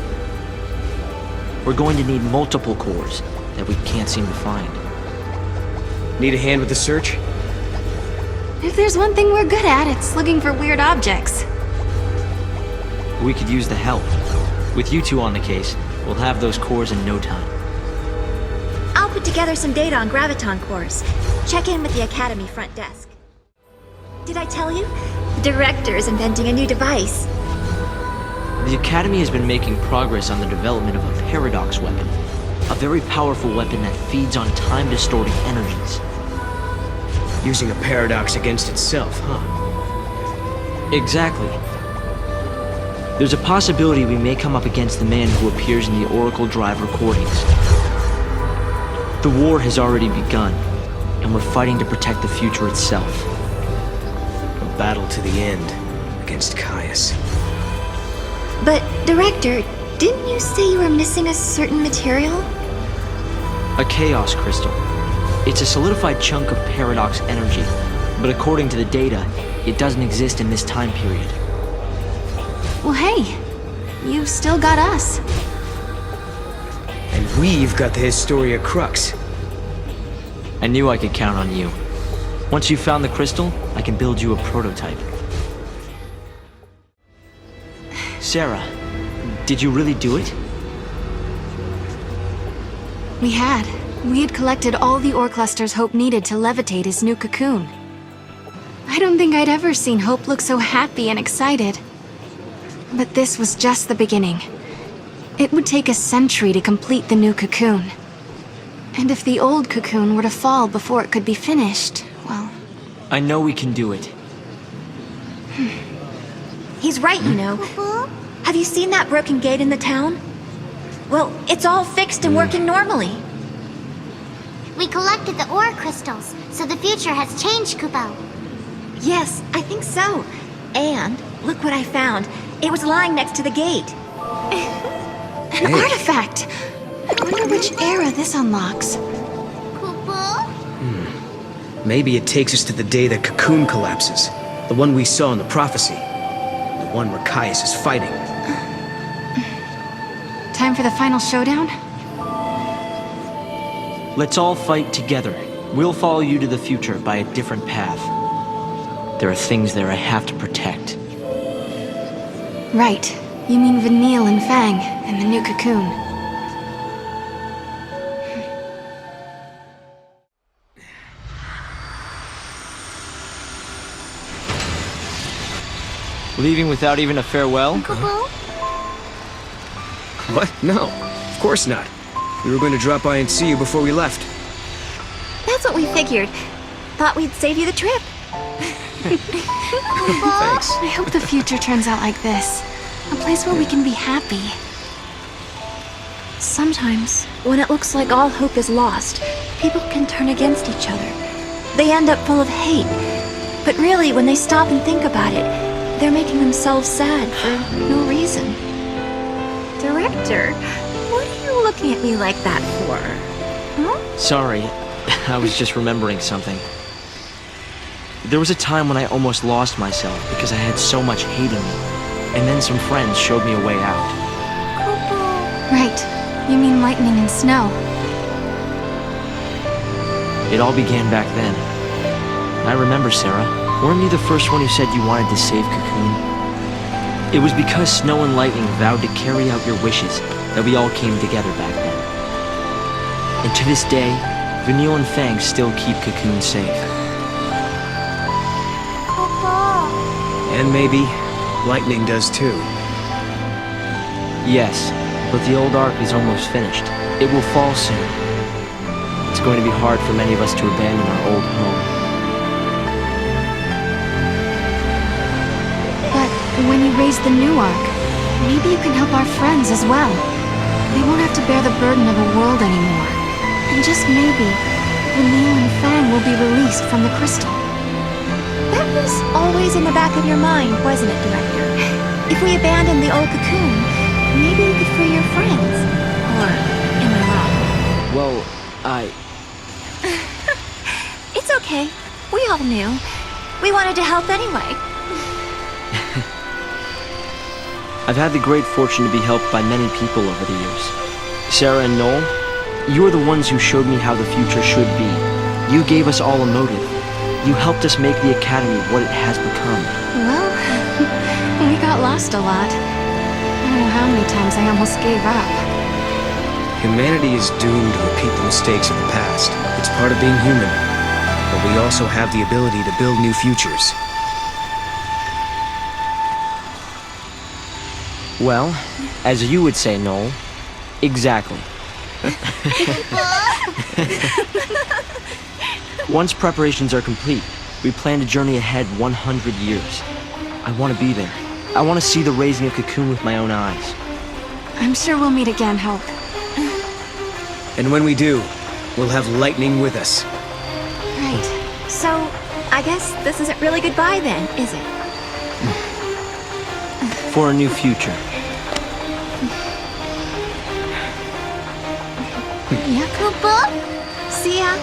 We're going to need multiple cores that we can't seem to find. Need a hand with the search? If there's one thing we're good at, it's looking for weird objects. We could use the help. With you two on the case, we'll have those cores in no time. I'll put together some data on graviton cores. Check in with the Academy front desk. Did I tell you? The director is inventing a new device. The Academy has been making progress on the development of a paradox weapon. A very powerful weapon that feeds on time-distorting energies. Using a paradox against itself, huh? Exactly. There's a possibility we may come up against the man who appears in the Oracle Drive recordings. The war has already begun, and we're fighting to protect the future itself. A battle to the end, against Caius. But, Director, didn't you say you were missing a certain material? A chaos crystal. It's a solidified chunk of paradox energy, but according to the data, it doesn't exist in this time period. Well, hey, you've still got us. And we've got the Historia Crux. I knew I could count on you. Once you've found the crystal, I can build you a prototype. Serah, did you really do it? We had collected all the ore clusters Hope needed to levitate his new cocoon. I don't think I'd ever seen Hope look so happy and excited. But this was just the beginning. It would take a century to complete the new cocoon. And if the old cocoon were to fall before it could be finished, well... I know we can do it. He's right, you know. Have you seen that broken gate in the town? Well, it's all fixed and working normally. We collected the ore crystals, so the future has changed, Kupo. Yes, I think so. And look what I found. It was lying next to the gate. An artifact! I wonder which era this unlocks. Maybe it takes us to the day the cocoon collapses. The one we saw in the prophecy. The one where Caius is fighting. Time for the final showdown? Let's all fight together. We'll follow you to the future by a different path. There are things there I have to protect. Right. You mean Vanille and Fang, and the new cocoon. Leaving without even a farewell? What? No, of course not. We were going to drop by and see you before we left. That's what we figured. Thought we'd save you the trip. Thanks. I hope the future turns out like this. A place where we can be happy. Sometimes, when it looks like all hope is lost, people can turn against each other. They end up full of hate. But really, when they stop and think about it, they're making themselves sad for no reason. Director, what are you looking at me like that for? Huh? Sorry, I was just remembering something. There was a time when I almost lost myself because I had so much hating me, and then some friends showed me a way out. Right. You mean lightning and snow. It all began back then. I remember, Serah. Weren't you the first one who said you wanted to save Cocoon? It was because Snow and Lightning vowed to carry out your wishes that we all came together back then. And to this day, Vanille and Fang still keep Cocoon safe. And maybe Lightning does too. Yes, but the old ark is almost finished. It will fall soon. It's going to be hard for many of us to abandon our old home. But when you raise the new ark, maybe you can help our friends as well. They won't have to bear the burden of a world anymore. And just maybe, Vanille and Fang will be released from the crystal. That was always in the back of your mind, wasn't it, Director? If we abandon the old cocoon, maybe you could free your friends. Or am I wrong? Well, It's okay. We all knew. We wanted to help anyway. I've had the great fortune to be helped by many people over the years. Serah and Noel, you are the ones who showed me how the future should be. You gave us all a motive. You helped us make the Academy what it has become. Well, we got lost a lot. I don't know how many times I almost gave up. Humanity is doomed to repeat the mistakes of the past. It's part of being human. But we also have the ability to build new futures. Well, as you would say, Noel, exactly. Once preparations are complete, we plan to journey ahead 100 years. I want to be there. I want to see the raising of Cocoon with my own eyes. I'm sure we'll meet again, Hope. And when we do, we'll have Lightning with us. Right. So, I guess this isn't really goodbye then, is it? For a new future. Yakuba? See ya.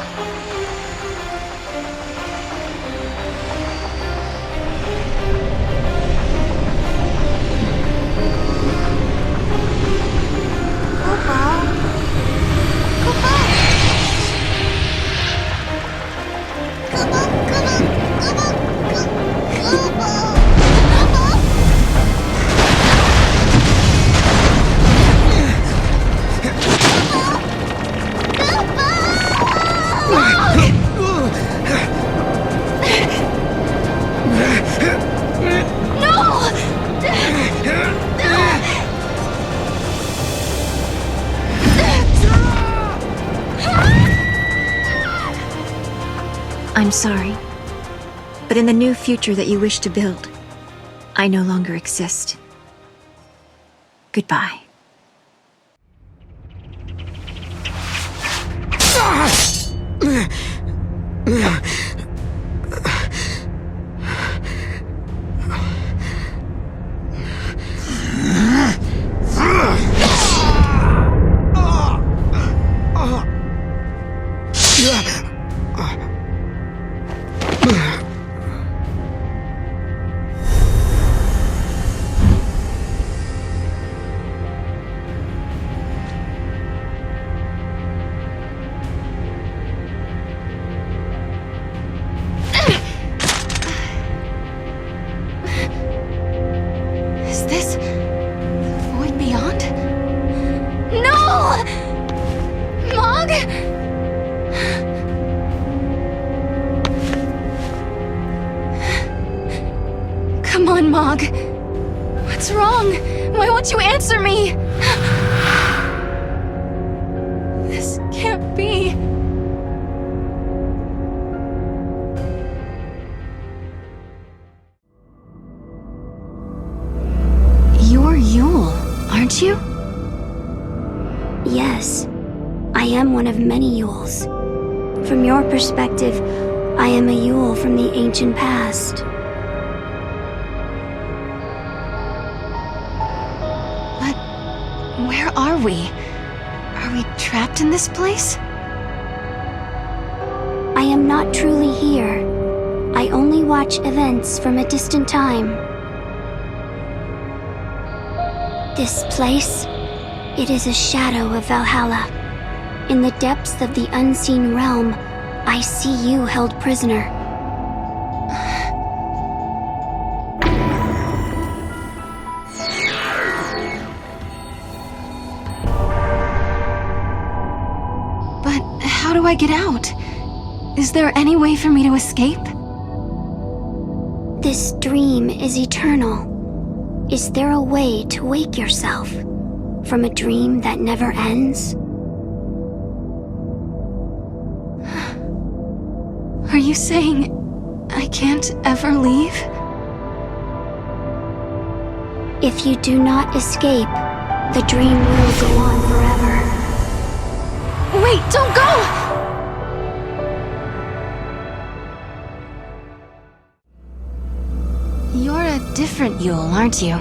I'm sorry, but in the new future that you wish to build, I no longer exist. Goodbye. Come on, Mog. What's wrong? Why won't you answer me? This can't be. You're Yule, aren't you? Yes, I am one of many Yules. From your perspective, I am a Yule from the ancient past. But where are we? Are we trapped in this place? I am not truly here. I only watch events from a distant time. This place, it is a shadow of Valhalla. In the depths of the unseen realm, I see you held prisoner. But how do I get out? Is there any way for me to escape? This dream is eternal. Is there a way to wake yourself from a dream that never ends? Are you saying I can't ever leave? If you do not escape, the dream will go on forever. Wait, don't go! You're a different Yule, aren't you?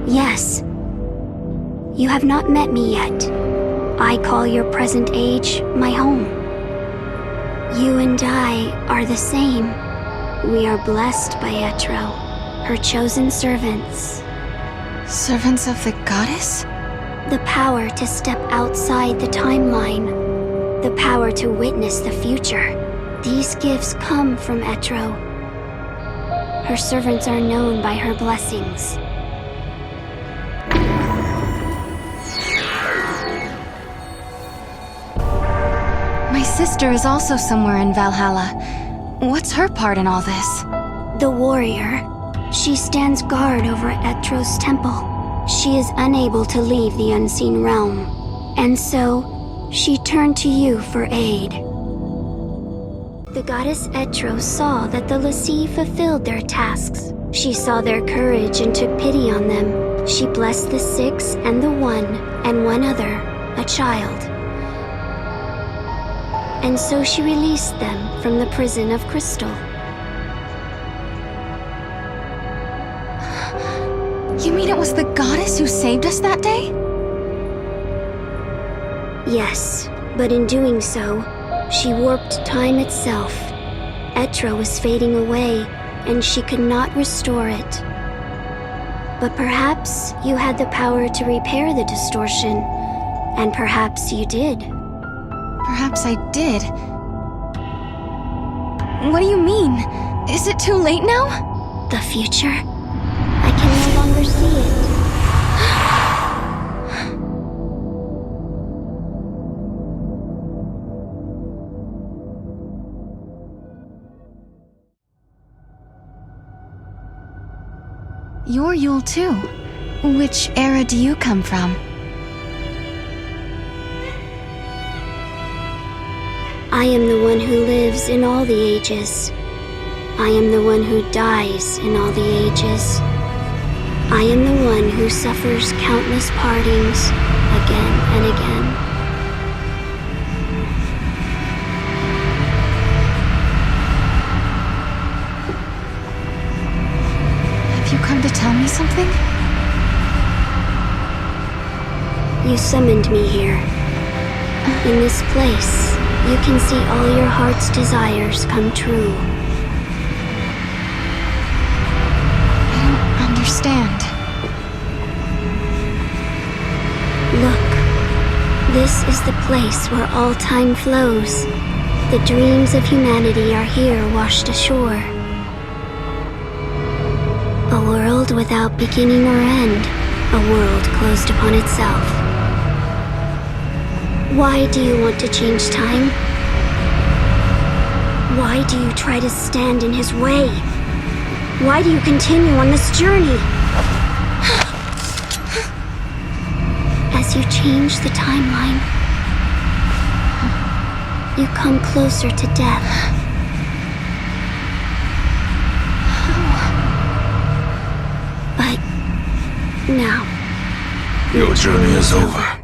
Yes. You have not met me yet. I call your present age my home. You and I are the same. We are blessed by Etro, her chosen servants. Servants of the goddess? The power to step outside the timeline. The power to witness the future. These gifts come from Etro. Her servants are known by her blessings. My sister is also somewhere in Valhalla. What's her part in all this? The warrior. She stands guard over Etro's temple. She is unable to leave the unseen realm. And so, she turned to you for aid. The goddess Etro saw that the Lassie fulfilled their tasks. She saw their courage and took pity on them. She blessed the 6 and the 1 and one other, a child. And so she released them from the prison of crystal. You mean it was the goddess who saved us that day? Yes, but in doing so, she warped time itself. Etro was fading away, and she could not restore it. But perhaps you had the power to repair the distortion, and perhaps you did. Perhaps I did. What do you mean? Is it too late now? The future? I can no longer see it. You're Yule too. Which era do you come from? I am the one who lives in all the ages. I am the one who dies in all the ages. I am the one who suffers countless partings again and again. Have you come to tell me something? You summoned me here. In this place, you can see all your heart's desires come true. I don't understand. Look, this is the place where all time flows. The dreams of humanity are here washed ashore. A world without beginning or end. A world closed upon itself. Why do you want to change time? Why do you try to stand in his way? Why do you continue on this journey? As you change the timeline, you come closer to death. But now, your journey is over.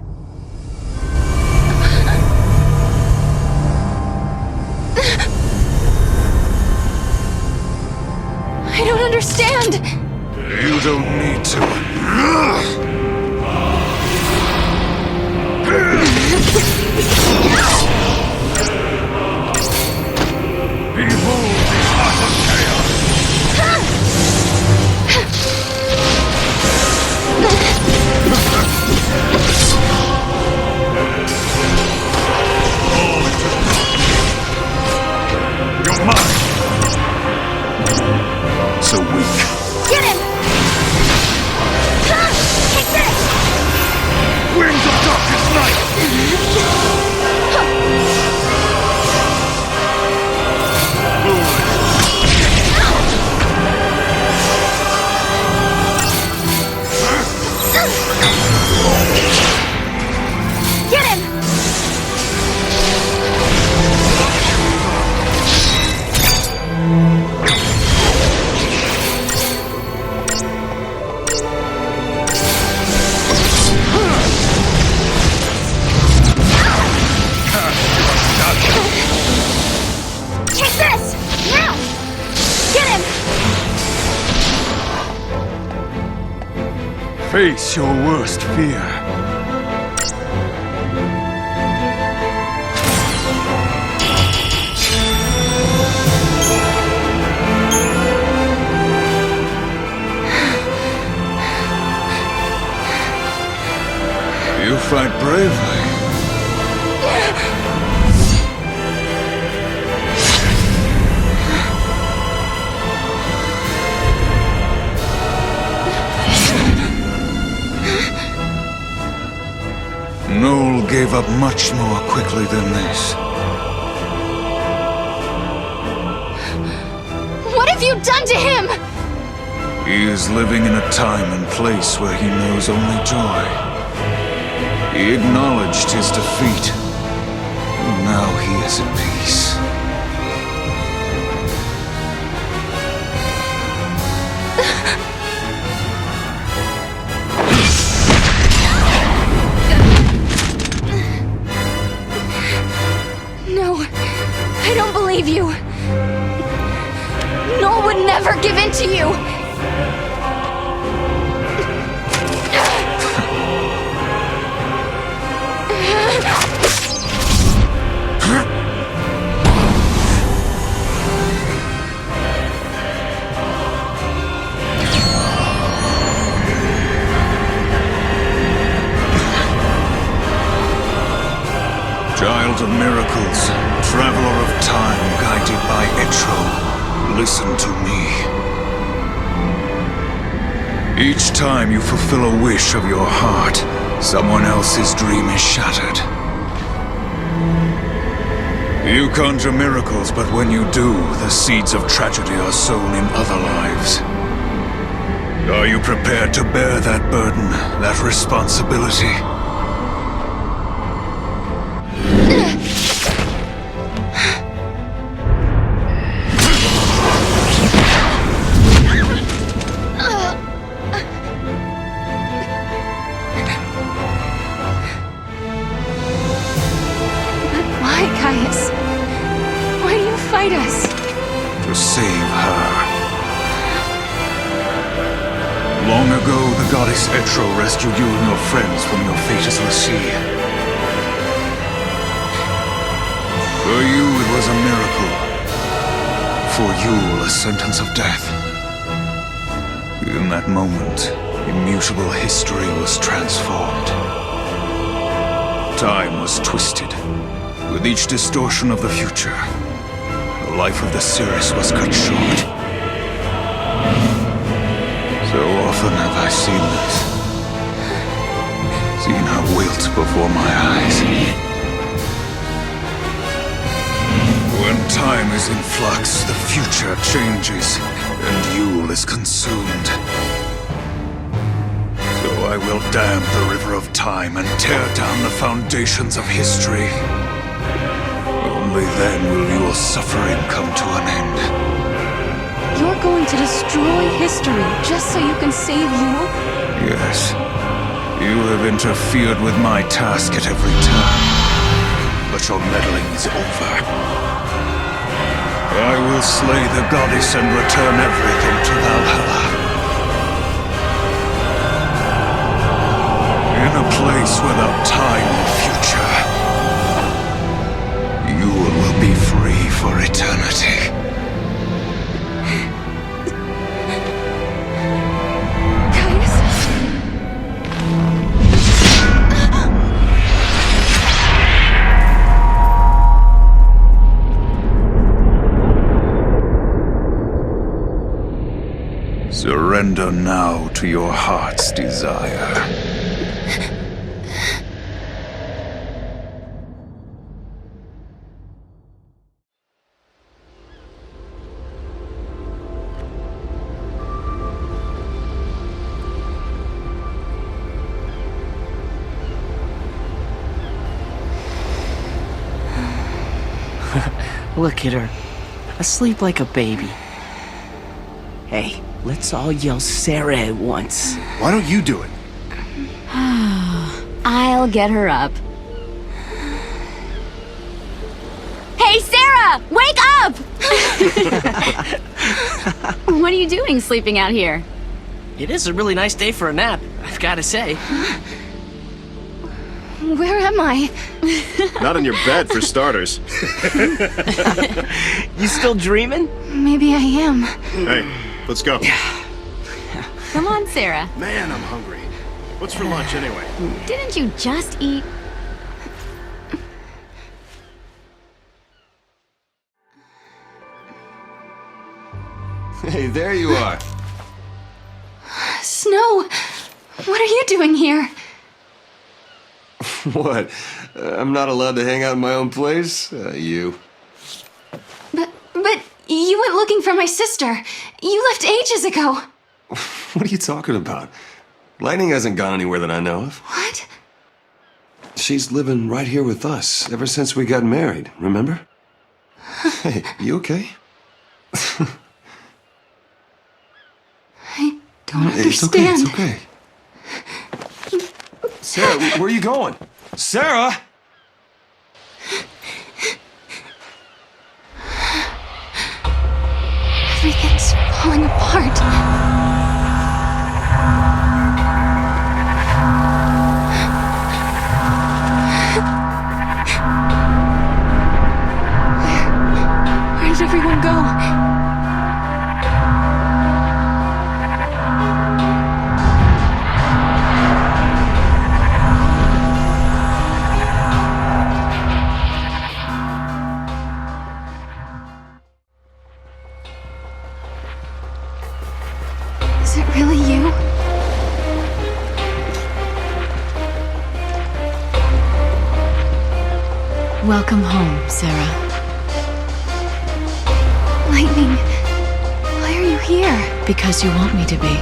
Face your worst fear. You fight bravely. Noel gave up much more quickly than this. What have you done to him? He is living in a time and place where he knows only joy. He acknowledged his defeat, and now he is at peace. No, I don't believe you. Noel would never give in to you. Child of miracles, traveler of time guided by Etro, listen to me. Each time you fulfill a wish of your heart, someone else's dream is shattered. You conjure miracles, but when you do, the seeds of tragedy are sown in other lives. Are you prepared to bear that burden, that responsibility? Why, Caius? Why do you fight us? To save her. Long ago, the goddess Etro rescued you and your friends from your fate as the sea. For you, it was a miracle. For you, a sentence of death. In that moment, immutable history was transformed. Time was twisted. With each distortion of the future, the life of the Cirrus was cut short. So often have I seen this. Seen her wilt before my eyes. When time is in flux, the future changes, and Yule is consumed. So I will dam the river of time and tear down the foundations of history. Only then will your suffering come to an end. You're going to destroy history just so you can save you? Yes. You have interfered with my task at every turn. But your meddling is over. I will slay the goddess and return everything to Valhalla. In a place without time or future, you will be free for eternity. Surrender now to your heart's desire. Look at her, asleep like a baby. Hey, let's all yell Serah at once. Why don't you do it? I'll get her up. Hey, Serah! Wake up! What are you doing sleeping out here? It is a really nice day for a nap, I've gotta say. Where am I? Not in your bed, for starters. You still dreaming? Maybe I am. Hey, let's go. Come on, Serah. Man, I'm hungry. What's for lunch, anyway? Didn't you just eat? Hey, there you are. Snow! What are you doing here? What? I'm not allowed to hang out in my own place? You. But you went looking for my sister. You left ages ago. What are you talking about? Lightning hasn't gone anywhere that I know of. What? She's living right here with us ever since we got married, remember? Hey, you okay? I don't understand. It's okay. Serah, where are you going? Serah! Everything's falling apart. Where did everyone go? Is it really you? Welcome home, Serah. Lightning, why are you here? Because you want me to be.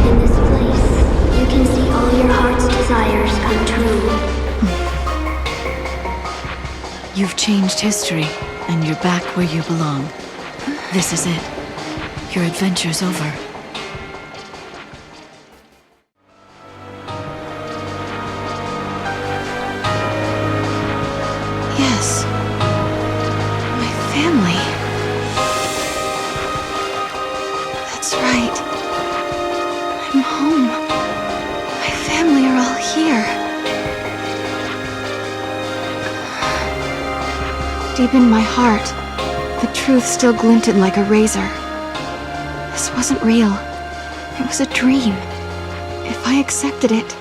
In this place, you can see all your heart's desires come true. You've changed history, and you're back where you belong. This is it. Your adventure's over. Yes. My family. That's right. I'm home. My family are all here. Deep in my heart, the truth still glinted like a razor. This wasn't real. It was a dream. If I accepted it,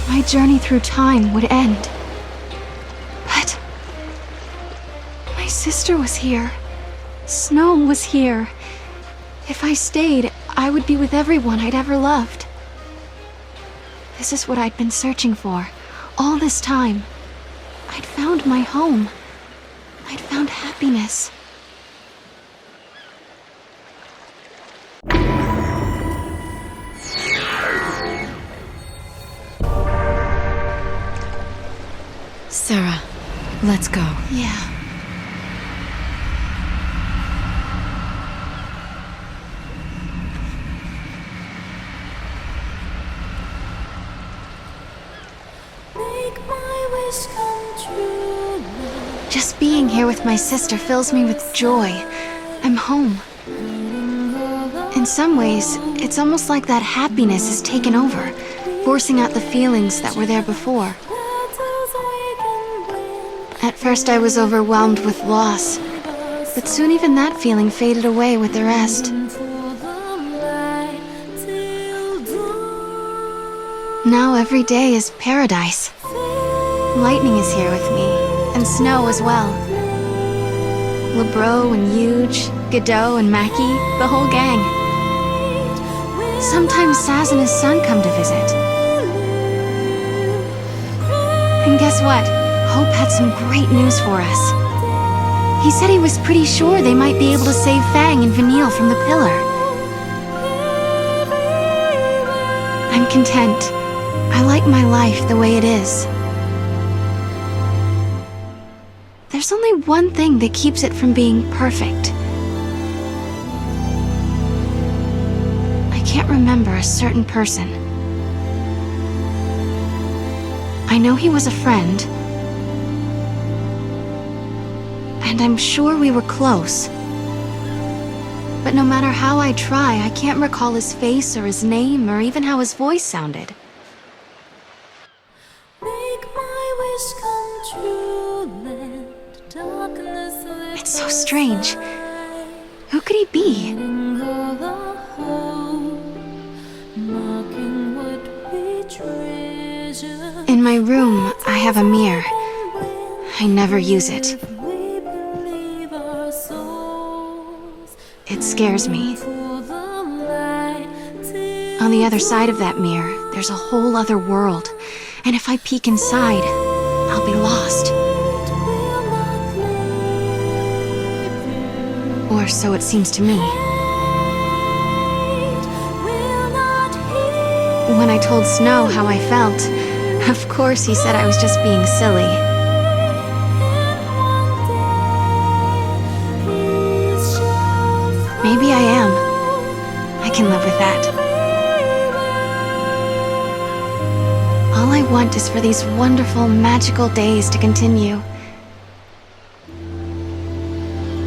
my journey through time would end. But my sister was here. Snow was here. If I stayed, I would be with everyone I'd ever loved. This is what I'd been searching for all this time. I'd found my home. I'd found happiness. Serah, let's go. Yeah. Just being here with my sister fills me with joy. I'm home. In some ways, it's almost like that happiness has taken over, forcing out the feelings that were there before. At first I was overwhelmed with loss, but soon even that feeling faded away with the rest. Now every day is paradise. Lightning is here with me, and Snow as well. Lebro and Huge, Godot and Mackie, the whole gang. Sometimes Saz and his son come to visit. And guess what? Hope had some great news for us. He said he was pretty sure they might be able to save Fang and Vanille from the pillar. I'm content. I like my life the way it is. There's only one thing that keeps it from being perfect. I can't remember a certain person. I know he was a friend, and I'm sure we were close. But no matter how I try, I can't recall his face or his name or even how his voice sounded. It's so strange. Who could he be? In my room, I have a mirror. I never use it. It scares me. On the other side of that mirror, there's a whole other world. And if I peek inside, I'll be lost. Or so it seems to me. When I told Snow how I felt, of course he said I was just being silly. Maybe I am. I can live with that. All I want is for these wonderful, magical days to continue.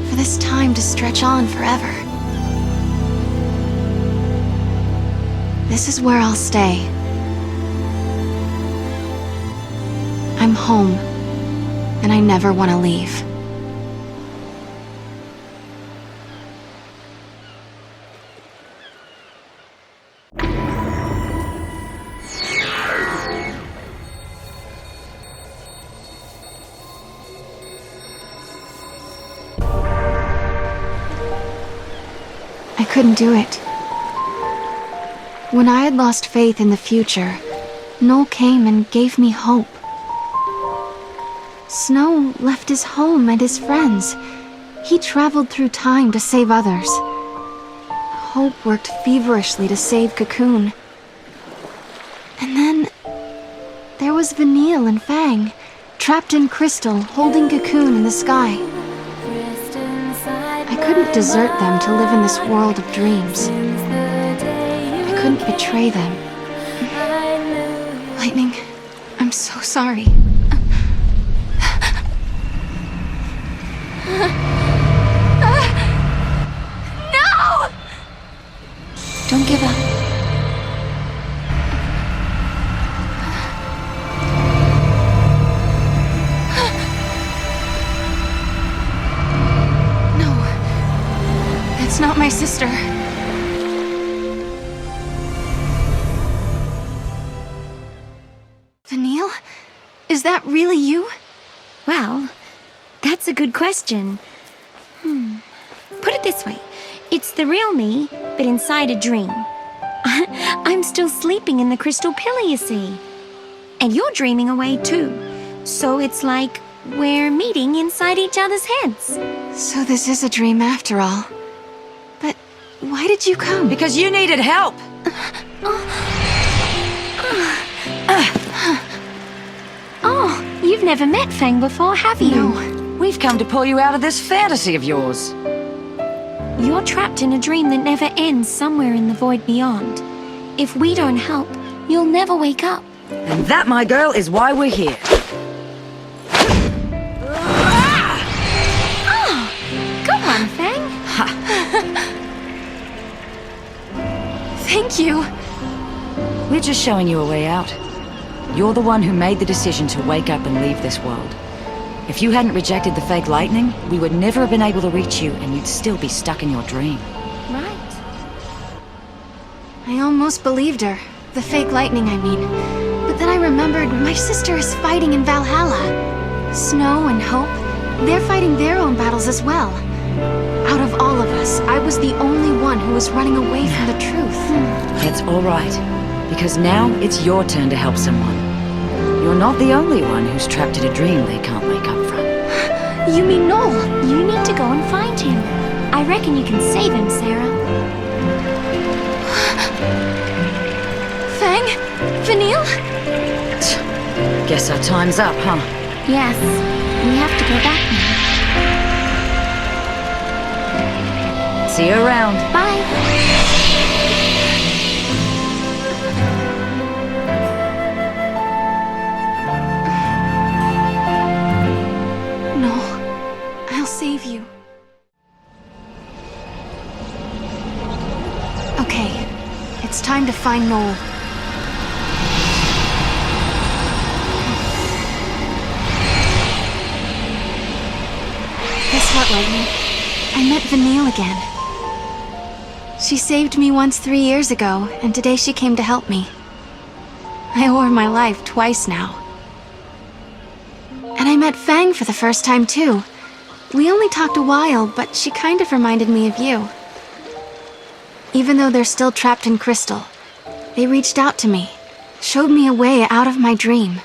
For this time to stretch on forever. This is where I'll stay. I'm home, and I never want to leave. I couldn't do it. When I had lost faith in the future, Noel came and gave me hope. Snow left his home and his friends. He traveled through time to save others. Hope worked feverishly to save Cocoon. And then there was Vanille and Fang, trapped in crystal, holding Cocoon in the sky. I couldn't desert them to live in this world of dreams. I couldn't betray them. Lightning, I'm so sorry. No! Don't give up. No. That's not my sister. Vanille? Is that really you? Well, that's a good question. Put it this way. It's the real me, but inside a dream. I'm still sleeping in the crystal pillar, you see. And you're dreaming away too. So it's like we're meeting inside each other's heads. So this is a dream after all. But why did you come? Because you needed help. Oh, you've never met Fang before, have you? No. We've come to pull you out of this fantasy of yours. You're trapped in a dream that never ends somewhere in the void beyond. If we don't help, you'll never wake up. And that, my girl, is why we're here. Oh, go on, Fang. Thank you. We're just showing you a way out. You're the one who made the decision to wake up and leave this world. If you hadn't rejected the fake lightning, we would never have been able to reach you, and you'd still be stuck in your dream. Right. I almost believed her. The fake lightning, I mean. But then I remembered my sister is fighting in Valhalla. Snow and Hope, they're fighting their own battles as well. Out of all of us, I was the only one who was running away from the truth. It's all right, because now it's your turn to help someone. You're not the only one who's trapped in a dream they can't wake up from. You mean Noel? You need to go and find him. I reckon you can save him, Serah. Fang? Vanille? Guess our time's up, huh? Yes, we have to go back now. See you around. Bye. Save you. to find Noel. Guess what, Lightning? I met Vanille again. She saved me once 3 years ago, and today she came to help me. I owe her my life twice now. And I met Fang for the first time, too. We only talked a while, but she kind of reminded me of you. Even though they're still trapped in Crystal, they reached out to me, showed me a way out of my dream.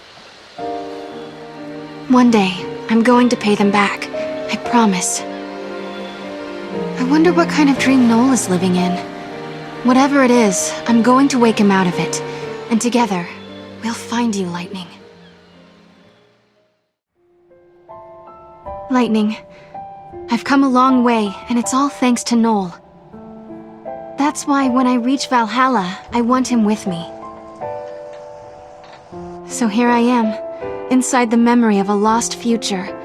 One day, I'm going to pay them back. I promise. I wonder what kind of dream Noel is living in. Whatever it is, I'm going to wake him out of it. And together, we'll find you, Lightning. Lightning, I've come a long way, and it's all thanks to Noel. That's why when I reach Valhalla, I want him with me. So here I am, inside the memory of a lost future.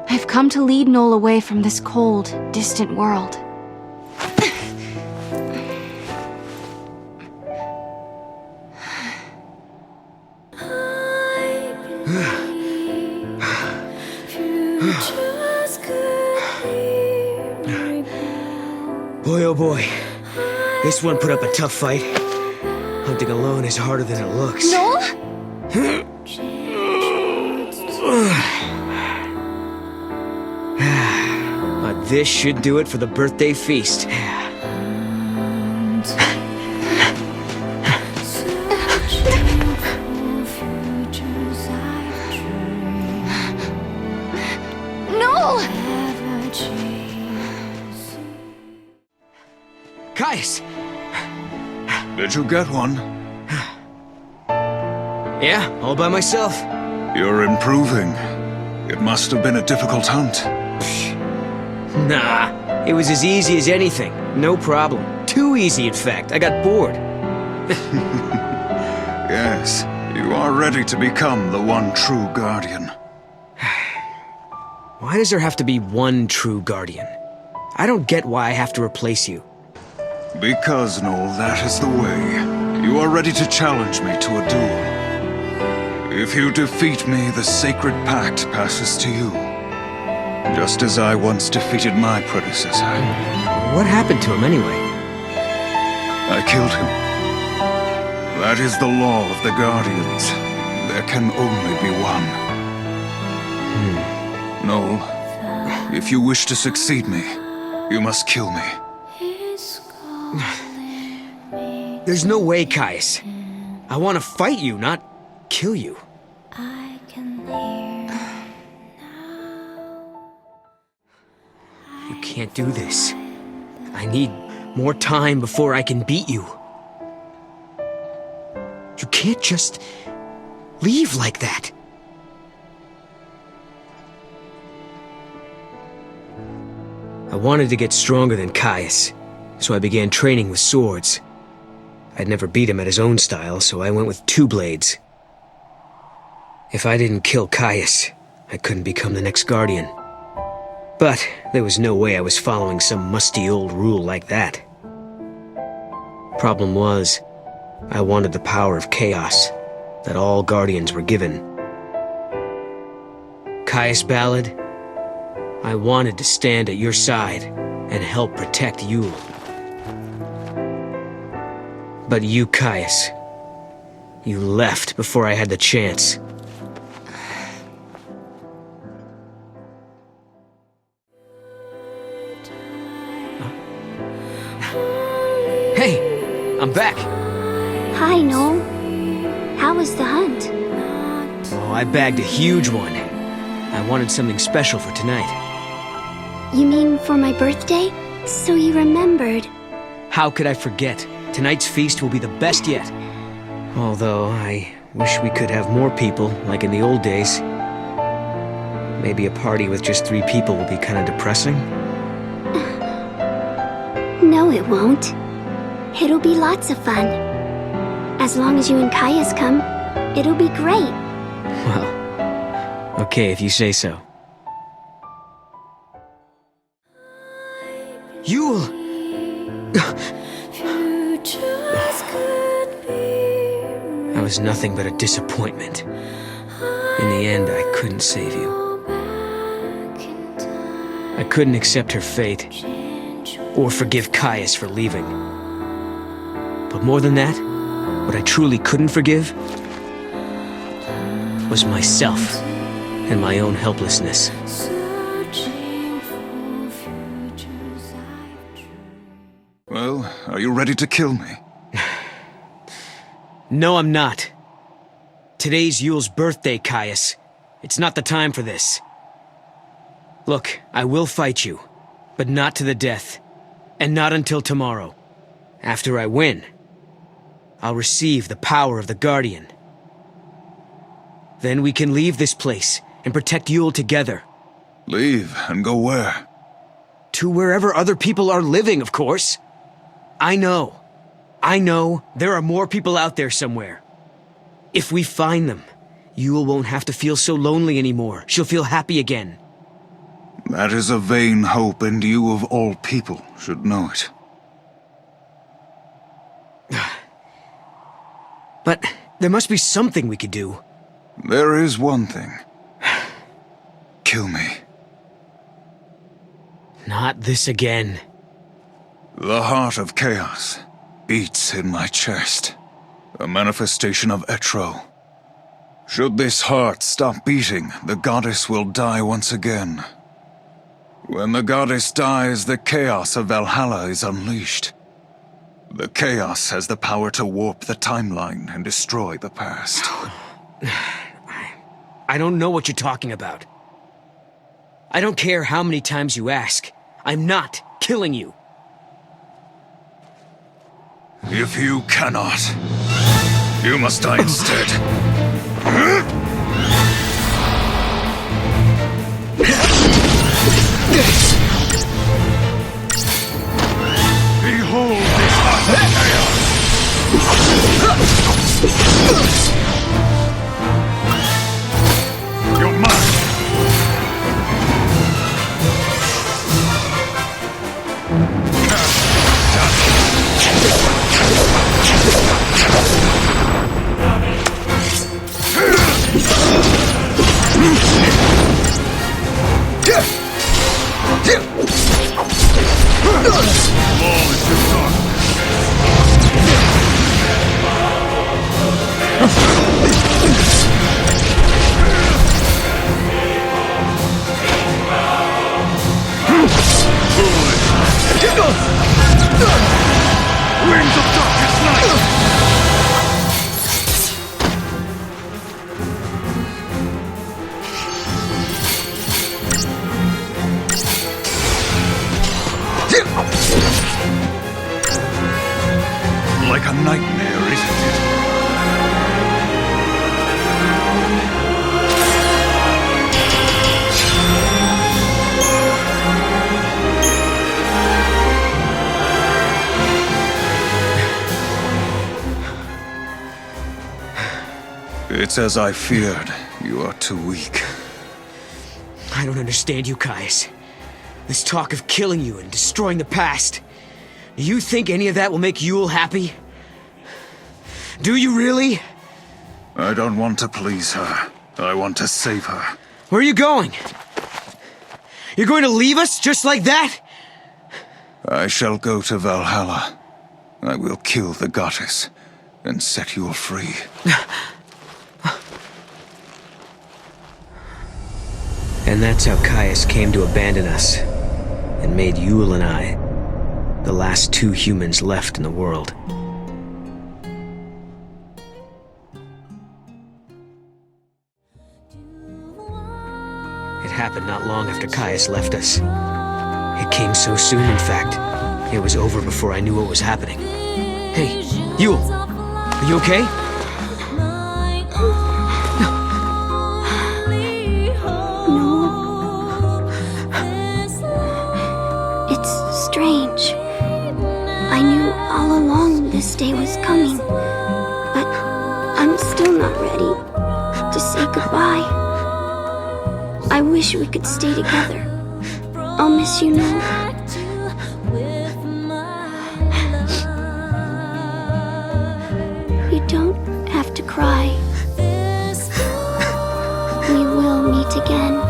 I've come to lead Noel away from this cold, distant world. Boy, oh boy. This one put up a tough fight. Hunting alone is harder than it looks. Noel? But this should do it for the birthday feast. Noel! Caius! Did you get one? Yeah, all by myself. You're improving. It must have been a difficult hunt. Nah, it was as easy as anything. No problem. Too easy, in fact. I got bored. Yes, you are ready to become the one true guardian. Why does there have to be one true guardian? I don't get why I have to replace you. Because, Noel, that is the way. You are ready to challenge me to a duel. If you defeat me, the sacred pact passes to you. Just as I once defeated my predecessor. What happened to him anyway? I killed him. That is the law of the Guardians. There can only be one. Noel, if you wish to succeed me, you must kill me. There's no way, Caius. I want to fight you, not kill you. You can't do this. I need more time before I can beat you. You can't just leave like that. I wanted to get stronger than Caius, so I began training with swords. I'd never beat him at his own style, so I went with 2 blades. If I didn't kill Caius, I couldn't become the next Guardian. But there was no way I was following some musty old rule like that. Problem was, I wanted the power of chaos that all Guardians were given. Caius Ballad, I wanted to stand at your side and help protect Yule. But you, Caius, you left before I had the chance. Hey, I'm back. Hi, Noel. How was the hunt? Oh, I bagged a huge one. I wanted something special for tonight. You mean for my birthday? So you remembered. How could I forget? Tonight's feast will be the best yet. Although, I wish we could have more people, like in the old days. Maybe a party with just 3 people will be kind of depressing. No, it won't. It'll be lots of fun. As long as you and Caius come, it'll be great. Well, okay if you say so. Yule! was nothing but a disappointment. In the end, I couldn't save you. I couldn't accept her fate, or forgive Caius for leaving. But more than that, what I truly couldn't forgive was myself and my own helplessness. Well, are you ready to kill me? No, I'm not. Today's Yule's birthday, Caius. It's not the time for this. Look, I will fight you, but not to the death. And not until tomorrow. After I win, I'll receive the power of the Guardian. Then we can leave this place and protect Yule together. Leave and go where? To wherever other people are living, of course. I know there are more people out there somewhere. If we find them, Yule won't have to feel so lonely anymore. She'll feel happy again. That is a vain hope, and you of all people should know it. But there must be something we could do. There is one thing. Kill me. Not this again. The heart of chaos beats in my chest. A manifestation of Etro. Should this heart stop beating, the goddess will die once again. When the goddess dies, the chaos of Valhalla is unleashed. The chaos has the power to warp the timeline and destroy the past. I don't know what you're talking about. I don't care how many times you ask. I'm not killing you. If you cannot, you must die instead. Behold this heart of chaos! You're mine! Wings of darkest night! Like a nightmare, isn't it? It's as I feared. You are too weak. I don't understand you, Caius. This talk of killing you and destroying the past. Do you think any of that will make Yule happy? Do you really? I don't want to please her. I want to save her. Where are you going? You're going to leave us just like that? I shall go to Valhalla. I will kill the goddess and set Yule free. And that's how Caius came to abandon us, and made Yule and I the last two humans left in the world. It happened not long after Caius left us. It came so soon, in fact, it was over before I knew what was happening. Hey, Yule, are you okay? Strange. I knew all along this day was coming, but I'm still not ready to say goodbye. I wish we could stay together. I'll miss you, Noel. You don't have to cry. it again.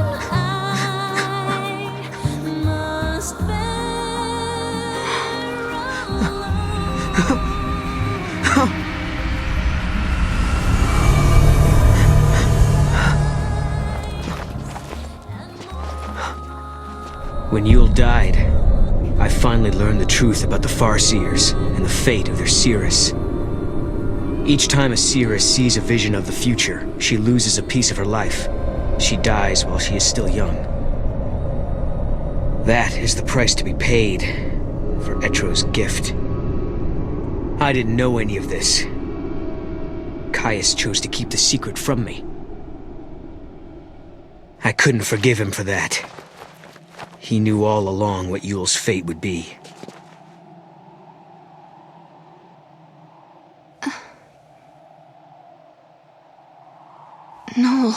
When Yule died, I finally learned the truth about the Farseers and the fate of their Seeress. Each time a Seeress sees a vision of the future, she loses a piece of her life. She dies while she is still young. That is the price to be paid for Etro's gift. I didn't know any of this. Caius chose to keep the secret from me. I couldn't forgive him for that. He knew all along what Yule's fate would be. Noel.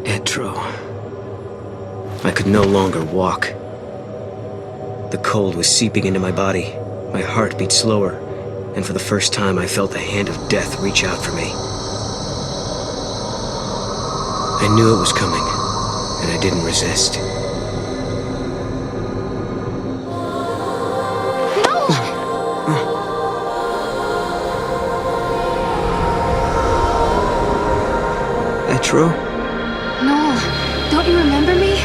Etro. I could no longer walk. The cold was seeping into my body. My heart beat slower, and for the first time I felt the hand of death reach out for me. I knew it was coming, and I didn't resist. Etro? Noel, don't you remember me?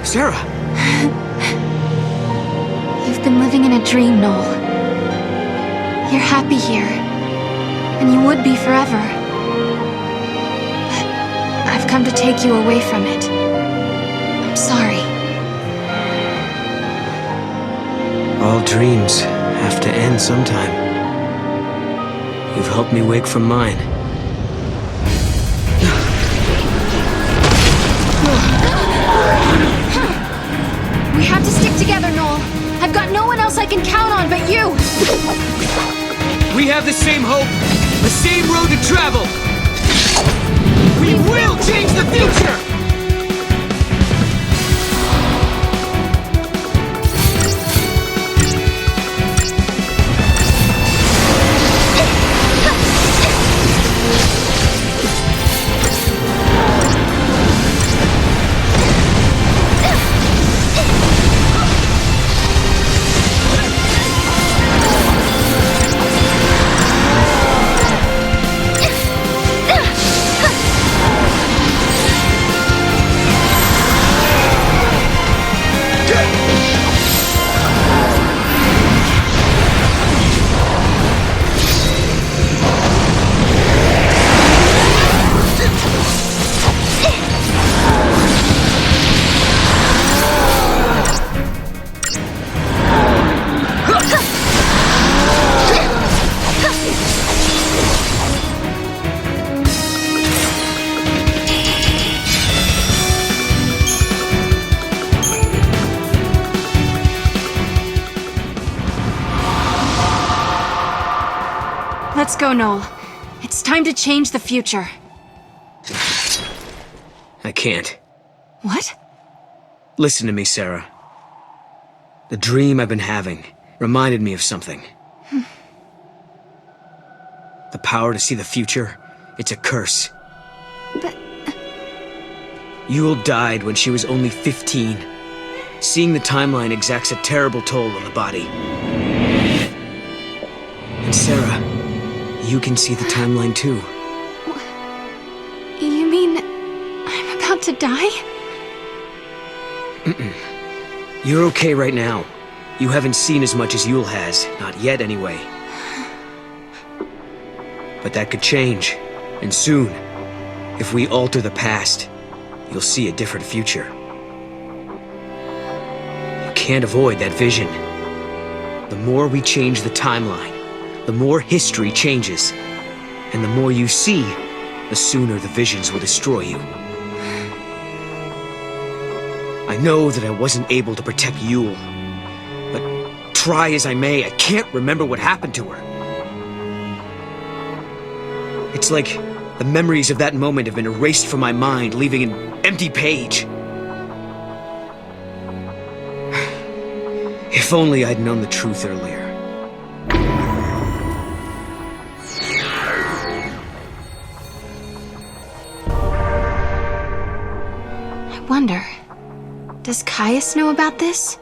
Serah! You've been living in a dream, Noel. You're happy here, and you would be forever. But I've come to take you away from it. I'm sorry. All dreams have to end sometime. You've helped me wake from mine. We have to stick together, Noel. I've got no one else I can count on but you. We have the same hope, the same road to travel. We will change the future! Let's go, Noel. It's time to change the future. I can't. What? Listen to me, Serah. The dream I've been having reminded me of something. The power to see the future, it's a curse. But... Yule died when she was only 15. Seeing the timeline exacts a terrible toll on the body. And Serah, you can see the timeline too. You mean I'm about to die? You're okay right now. You haven't seen as much as Yule has. Not yet, anyway. But that could change. And soon. If we alter the past, you'll see a different future. You can't avoid that vision. The more we change the timeline, the more history changes. And the more you see, the sooner the visions will destroy you. I know that I wasn't able to protect Yule, but try as I may, I can't remember what happened to her. It's like The memories of that moment have been erased from my mind, leaving an empty page. If only I'd known the truth earlier. I wonder, does Caius know about this?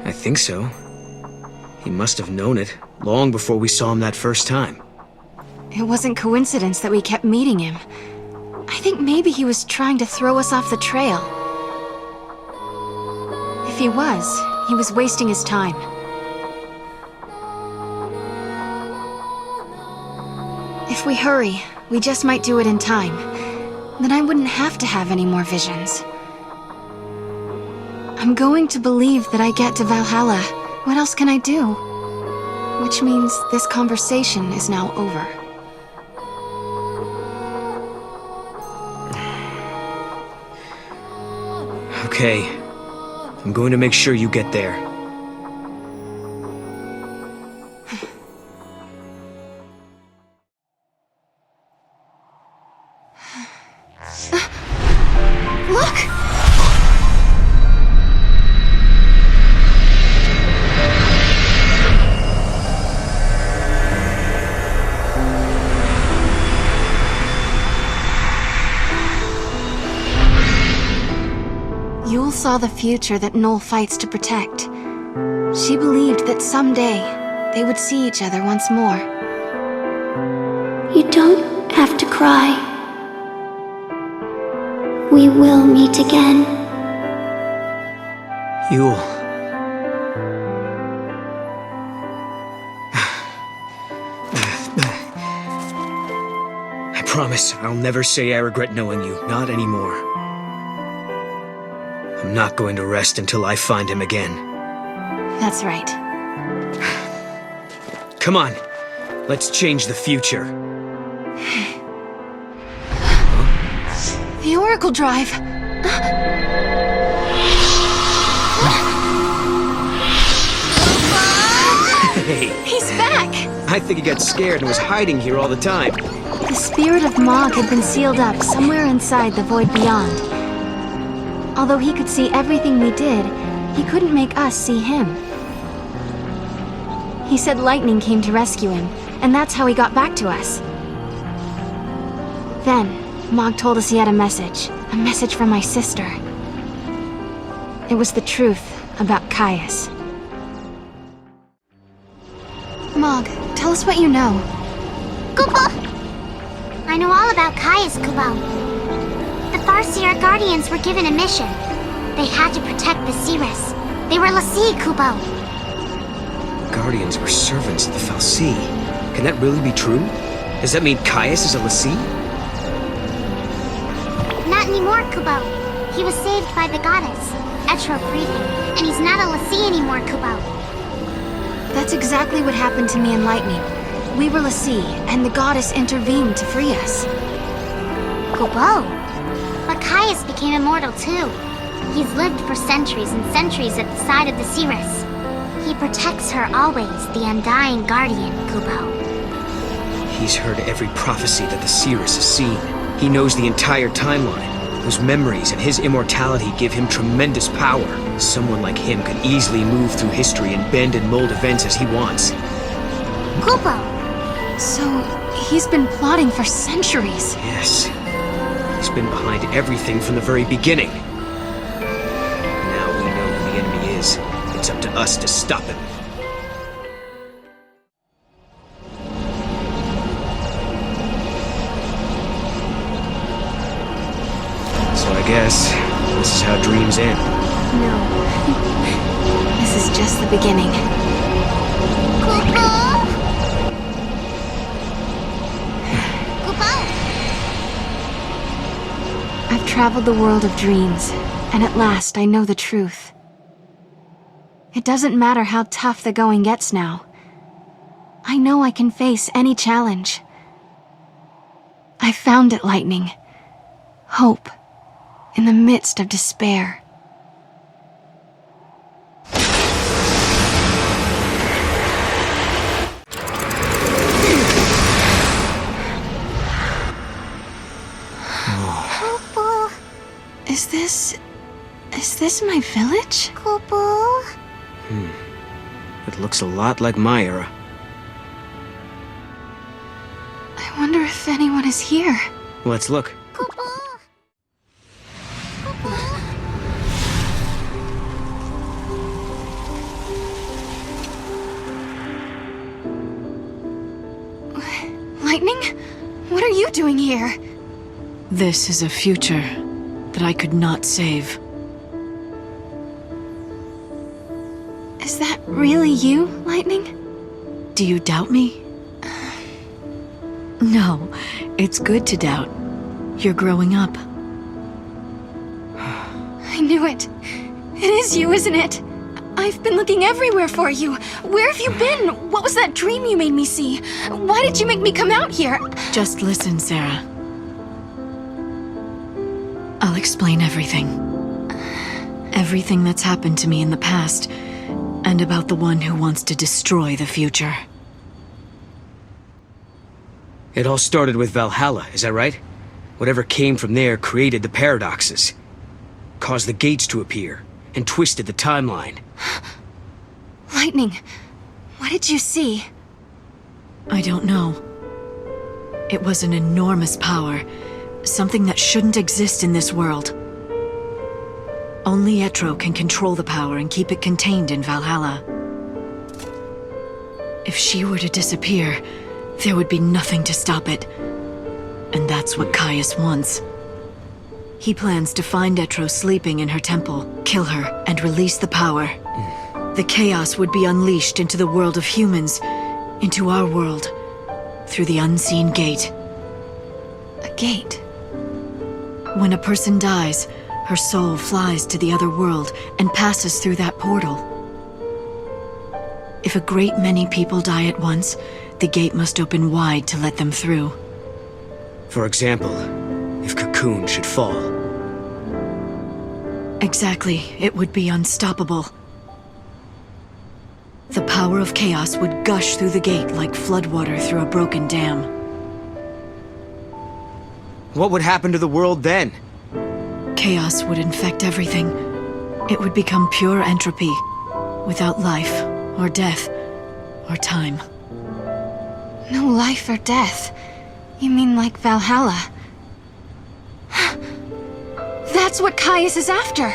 I think so. He must have known it long before we saw him that first time. It wasn't coincidence that we kept meeting him. I think maybe he was trying to throw us off the trail. If he was wasting his time. If we hurry, we just might do it in time. Then I wouldn't have to have any more visions. I'm going to believe that I get to Valhalla. What else can I do? Which means this conversation is now over. Okay. I'm going to make sure you get there. Look! Yule saw the future that Noel fights to protect. She believed that someday they would see each other once more. You don't have to cry. We will meet again. Yule. I promise I'll never say I regret knowing you. Not anymore. I'm not going to rest until I find him again. That's right. Come on. Let's change the future. The Oracle Drive! Hey! He's back! I think he got scared and was hiding here all the time. The spirit of Mog had been sealed up somewhere inside the void beyond. Although he could see everything we did, he couldn't make us see him. He said lightning came to rescue him, and that's how he got back to us. Then, Mog told us he had a message from my sister. It was the truth about Caius. Mog, tell us what you know. Kupo! I know all about Caius, Kupo. The Farseer Guardians were given a mission. They had to protect the Cirrus. They were Lassie, Kupo. Guardians were servants of the Fal'Cie. Can that really be true? Does that mean Caius is a Lassie? Not anymore, Kupo. He was saved by the goddess. Etro freed him, and he's not a Lassie anymore, Kupo. That's exactly what happened to me and Lightning. We were Lassie, and the goddess intervened to free us. Kupo. But Caius became immortal too. He's lived for centuries and centuries at the side of the Cirrus. He protects her always, the undying guardian, Kupo. He's heard every prophecy that the Cirrus has seen. He knows the entire timeline. Those memories and his immortality give him tremendous power. Someone like him could easily move through history and bend and mold events as he wants. Kupo! So, he's been plotting for centuries. Yes. He's been behind everything from the very beginning. Now we know who the enemy is. It's up to us to stop him. So I guess this is how dreams end. No. This is just the beginning. Kupo! Kupo! I've traveled the world of dreams, and at last I know the truth. It doesn't matter how tough the going gets now. I know I can face any challenge. I found it, Lightning. Hope. In the midst of despair. Is this my village? Kupo? It looks a lot like my era. I wonder if anyone is here. Let's look. Lightning? What are you doing here? This is a future that I could not save. Is that really you, Lightning? Do you doubt me? No, it's good to doubt. You're growing up. I knew it. It is you, isn't it? I've been looking everywhere for you. Where have you been? What was that dream you made me see? Why did you make me come out here? Just listen, Serah. I'll explain everything. Everything that's happened to me in the past, and about the one who wants to destroy the future. It all started with Valhalla, is that right? Whatever came from there created the paradoxes. Caused the gates to appear, and twisted the timeline. Lightning, what did you see? I don't know. It was an enormous power, something that shouldn't exist in this world. Only Etro can control the power and keep it contained in Valhalla. If she were to disappear, there would be nothing to stop it. And that's what Caius wants. He plans to find Etro sleeping in her temple, kill her, and release the power. The chaos would be unleashed into the world of humans, into our world, through the unseen gate. A gate? When a person dies, her soul flies to the other world and passes through that portal. If a great many people die at once, the gate must open wide to let them through. For example, if Cocoon should fall. Exactly, it would be unstoppable. The power of chaos would gush through the gate like floodwater through a broken dam. What would happen to the world then? Chaos would infect everything. It would become pure entropy, without life, or death, or time. No life or death. You mean like Valhalla? That's what Caius is after!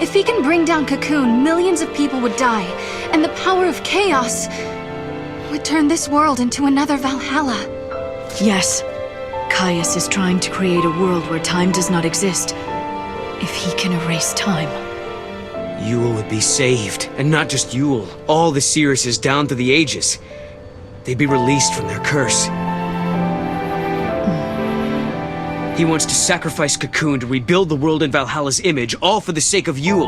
If he can bring down Cocoon, millions of people would die, and the power of chaos would turn this world into another Valhalla. Yes, Caius is trying to create a world where time does not exist. If he can erase time. Yule would be saved, and not just Yule. All the Seeresses down through the ages. They'd be released from their curse. He wants to sacrifice Cocoon to rebuild the world in Valhalla's image, all for the sake of Yule.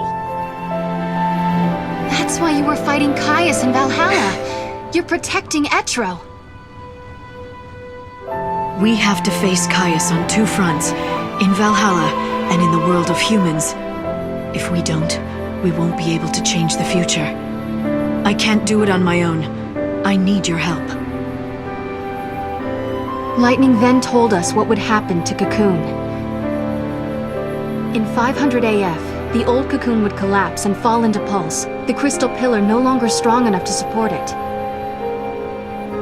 That's why you were fighting Caius in Valhalla. You're protecting Etro. We have to face Caius on two fronts, in Valhalla and in the world of humans. If we don't, we won't be able to change the future. I can't do it on my own. I need your help. Lightning then told us what would happen to Cocoon. In 500 AF, the old Cocoon would collapse and fall into pulse, the crystal pillar no longer strong enough to support it.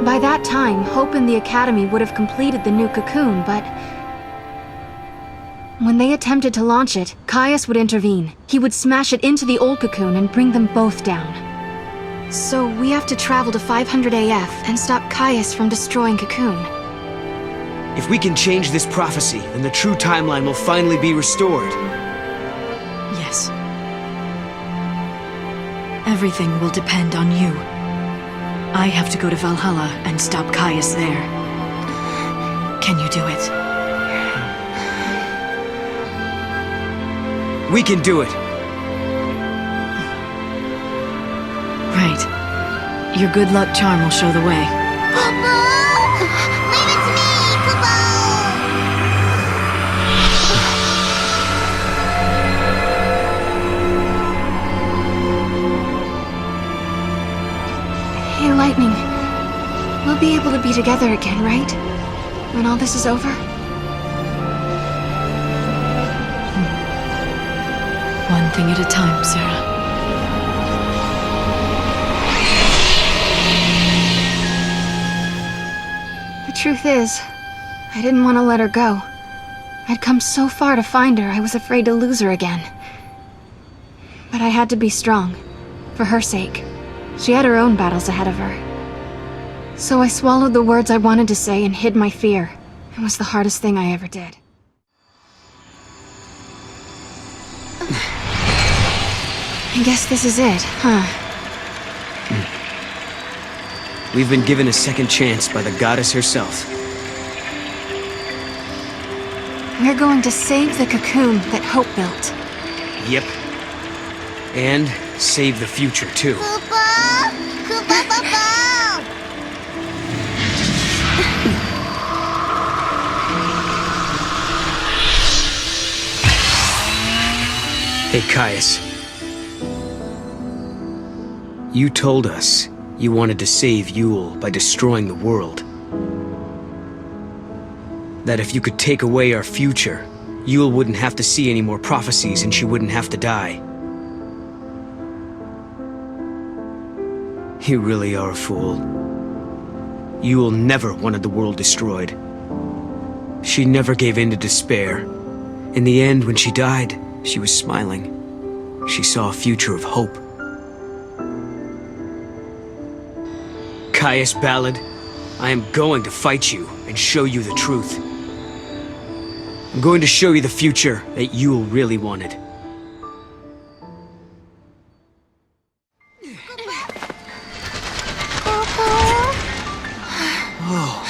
By that time, Hope and the Academy would have completed the new Cocoon, but when they attempted to launch it, Caius would intervene. He would smash it into the old Cocoon and bring them both down. So we have to travel to 500 AF and stop Caius from destroying Cocoon. If we can change this prophecy, then the true timeline will finally be restored. Yes. Everything will depend on you. I have to go to Valhalla and stop Caius there. Can you do it? We can do it. Right. Your good luck charm will show the way. Hey, Lightning. We'll be able to be together again, right? When all this is over? One thing at a time, Serah. The truth is, I didn't want to let her go. I'd come so far to find her, I was afraid to lose her again. But I had to be strong, for her sake. She had her own battles ahead of her. So I swallowed the words I wanted to say and hid my fear. It was the hardest thing I ever did. I guess this is it, huh? We've been given a second chance by the goddess herself. We're going to save the cocoon that Hope built. Yep. And save the future, too. Hey, Caius. You told us you wanted to save Yule by destroying the world. That if you could take away our future, Yule wouldn't have to see any more prophecies and she wouldn't have to die. You really are a fool. Yule never wanted the world destroyed. She never gave in to despair. In the end, when she died, she was smiling. She saw a future of hope. Caius Ballad, I am going to fight you and show you the truth. I'm going to show you the future that Yule really wanted. Oh.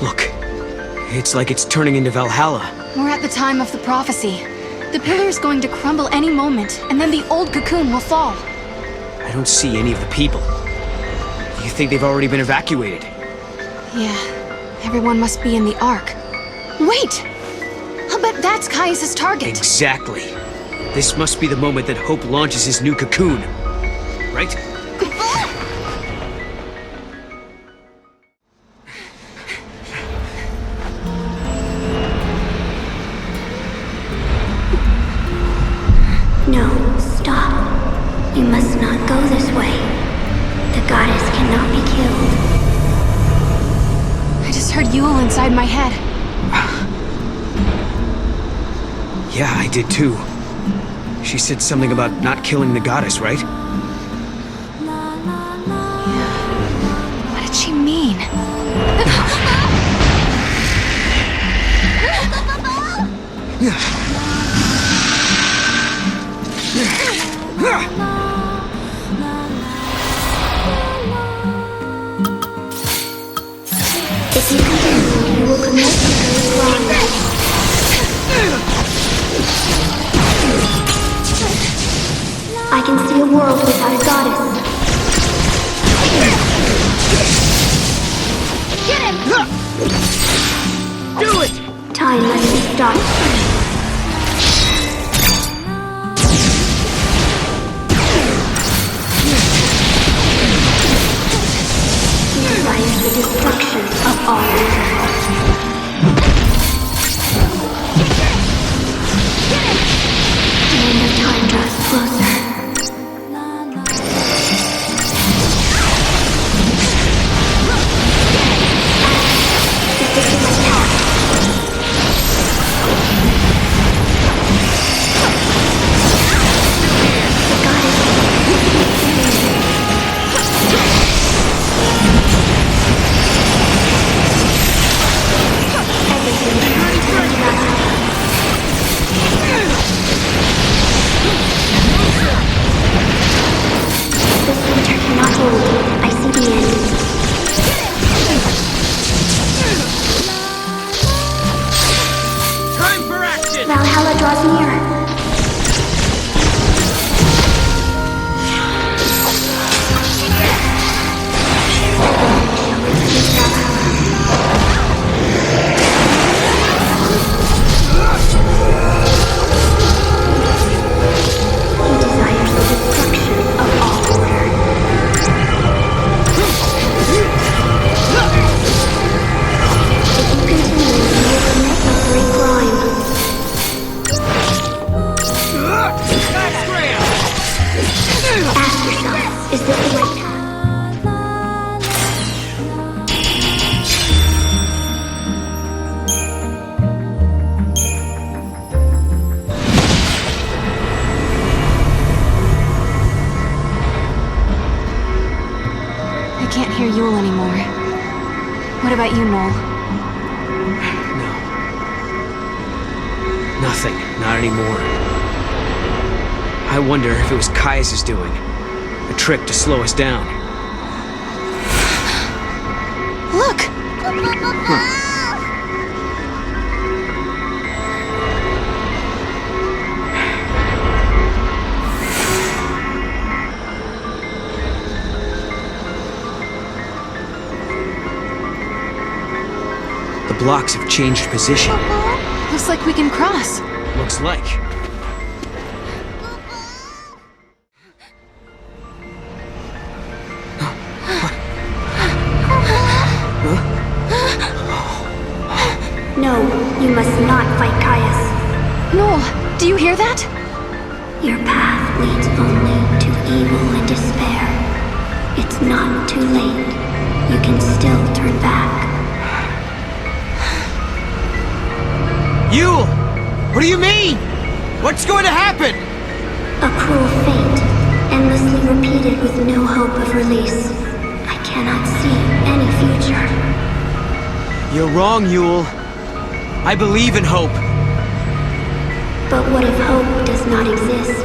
Look, it's like it's turning into Valhalla. We're at the time of the prophecy. The pillar's going to crumble any moment, and then the old cocoon will fall. I don't see any of the people. Do you think they've already been evacuated? Yeah, everyone must be in the Ark. Wait! I'll bet that's Caius's target. Exactly. This must be the moment that Hope launches his new cocoon. Right? No, stop. You must not go this way. The goddess cannot be killed. I just heard Yule inside my head. Yeah, I did too. She said something about not killing the goddess, right? What did she mean? If you continue, you will commit to go wrong. I can see a world without a goddess. Get him! Do it! Time must be stopped. Is this the right path? I can't hear Yule anymore. What about you, Noel? No. Nothing. Not anymore. I wonder if it was Caius' doing. A trick to slow us down. Look! The blocks have changed position. Looks like we can cross. Looks like. No, you must not fight Caius. Noel, do you hear that? Your path leads only to evil and despair. It's not too late. You can still turn back. Yule! What do you mean? What's going to happen? A cruel fate, endlessly repeated with no hope of release. I cannot see any future. You're wrong, Yule. I believe in hope. But what if hope does not exist?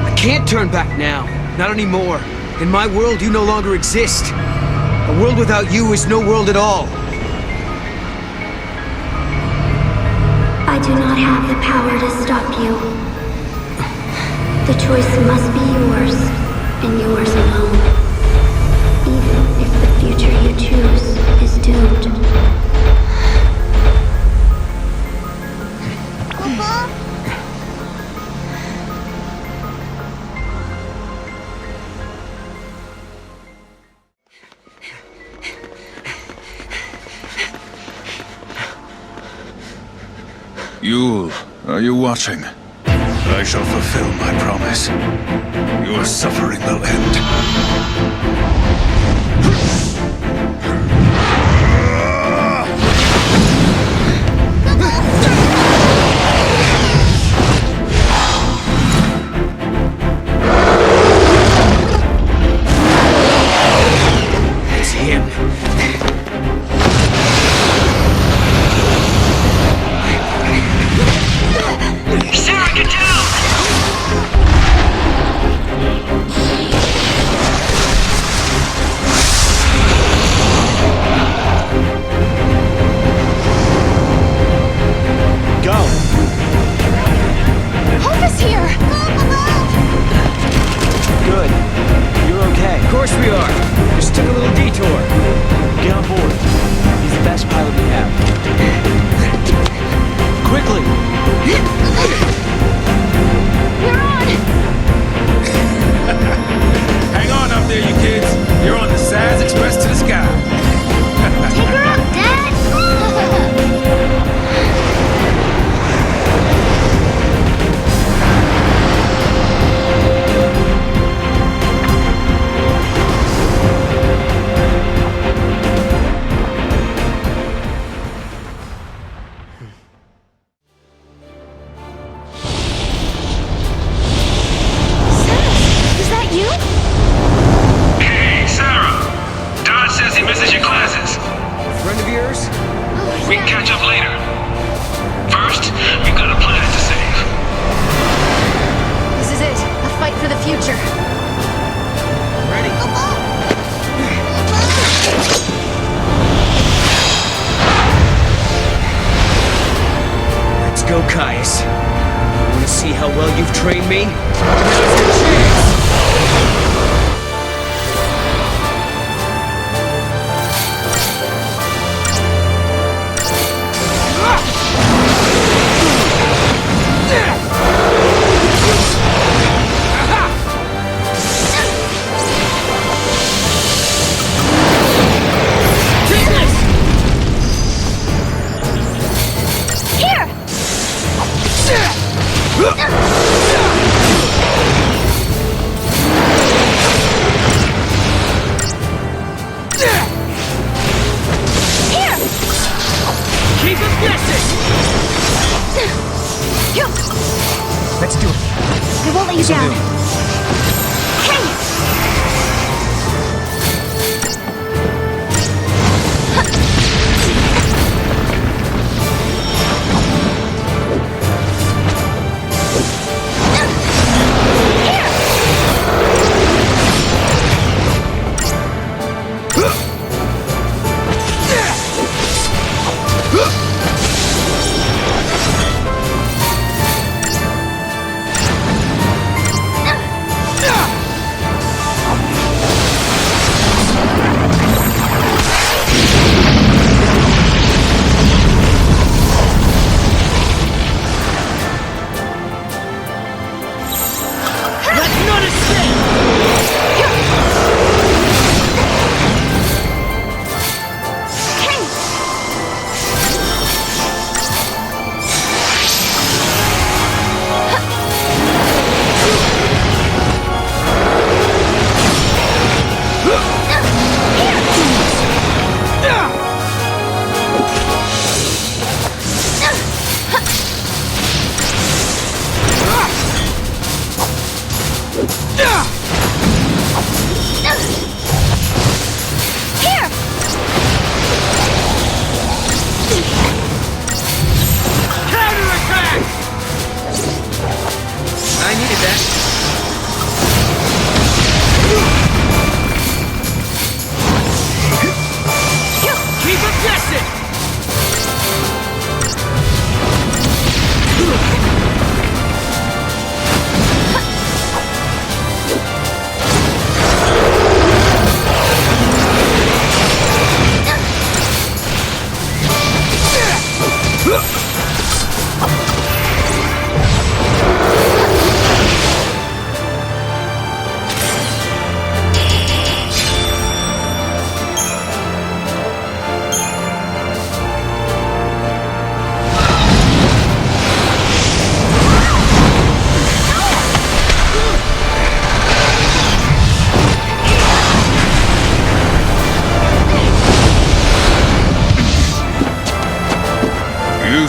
I can't turn back now. Not anymore. In my world, you no longer exist. A world without you is no world at all. I do not have the power to stop you. The choice must be yours, and yours alone. Even if the future you choose is doomed. Yule, are you watching? I shall fulfill my promise. Your suffering will end. It's him. Serah, get down! Go! Hope is here! Good. You're okay. Of course we are. Just took a little detour. Get on board. He's the best pilot we have. Quickly! We're on! Hang on up there, you kids. You're on the Saz Express to the sky. Take her out, Dad! Is that you? Hey, Serah! Dodge says he misses your classes. Friend of yours? We can catch up later. First, we've got a planet to save. This is it. A fight for the future. Ready? Let's go, Caius. You want to see how well you've trained me? Now's your chance! Here!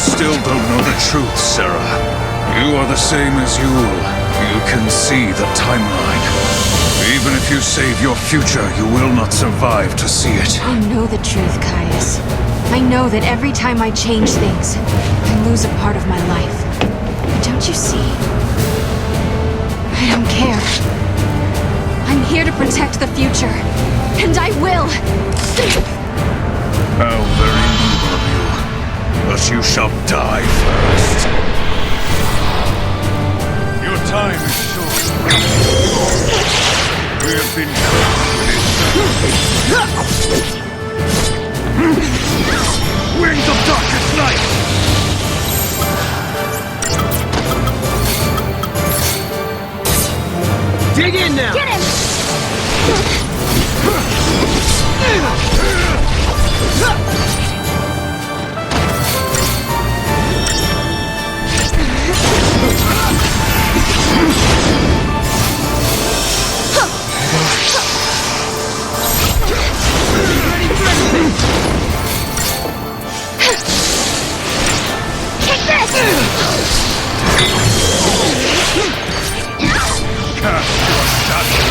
still don't know the truth, Serah. You are the same as Yule. You can see the timeline. Even if you save your future, you will not survive to see it. I know the truth, Caius. I know that every time I change things, I lose a part of my life. Don't you see? I don't care. I'm here to protect the future. And I will! How very noble of you. But you shall die first. Your time is short. We have been Wings of darkest night! Dig in now! Get him! Take this! Cast your shadow.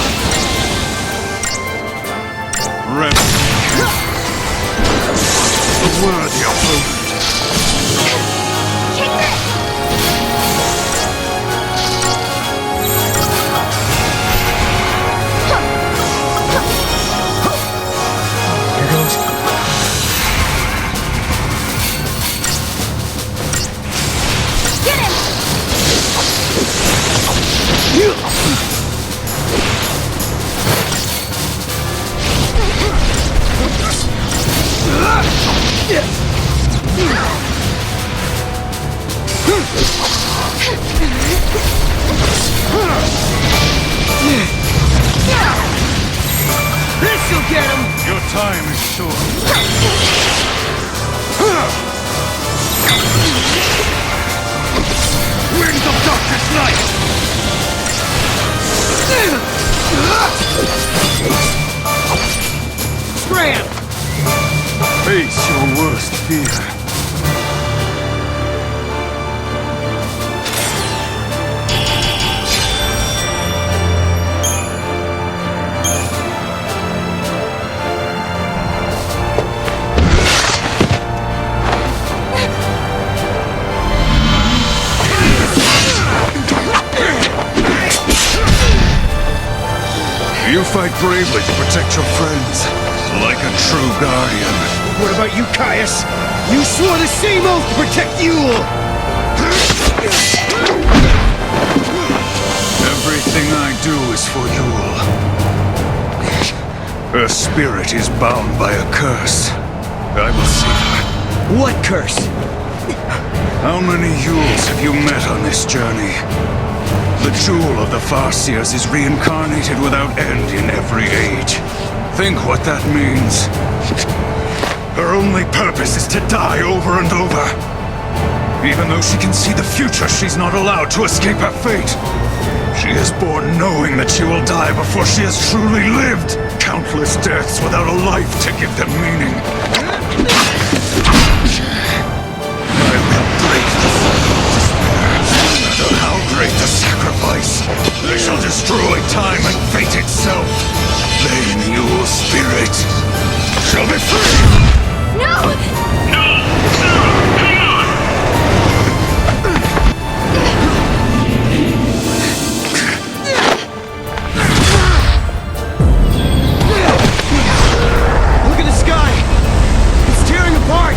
Rest. The worthy opponent. Take this! Here goes. Get him! This'll get him! Your time is short. Winds of darkest night! Scram! Face your worst fear. You fight bravely to protect your friends, like a true guardian. What about you, Caius? You swore the same oath to protect Yule! Everything I do is for Yule. Her spirit is bound by a curse. I will save her. What curse? How many Yules have you met on this journey? The jewel of the Farseers is reincarnated without end in every age. Think what that means. Her only purpose is to die over and over. Even though she can see the future, she's not allowed to escape her fate. She is born knowing that she will die before she has truly lived. Countless deaths without a life to give them meaning. I will break the fall of despair. No matter how great the sacrifice, they shall destroy time and fate itself. Then your spirit shall be free! No! No! Serah, hang on! Look at the sky! It's tearing apart!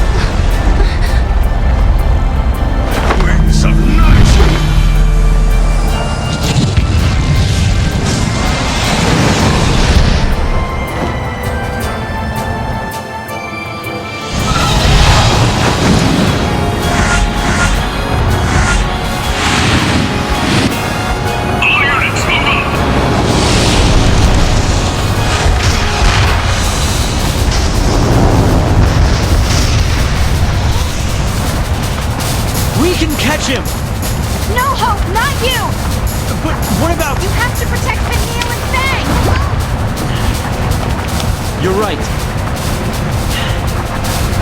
Wings of night! We can catch him! No hope, not you! But what about... You have to protect Vanille and Fang! You're right.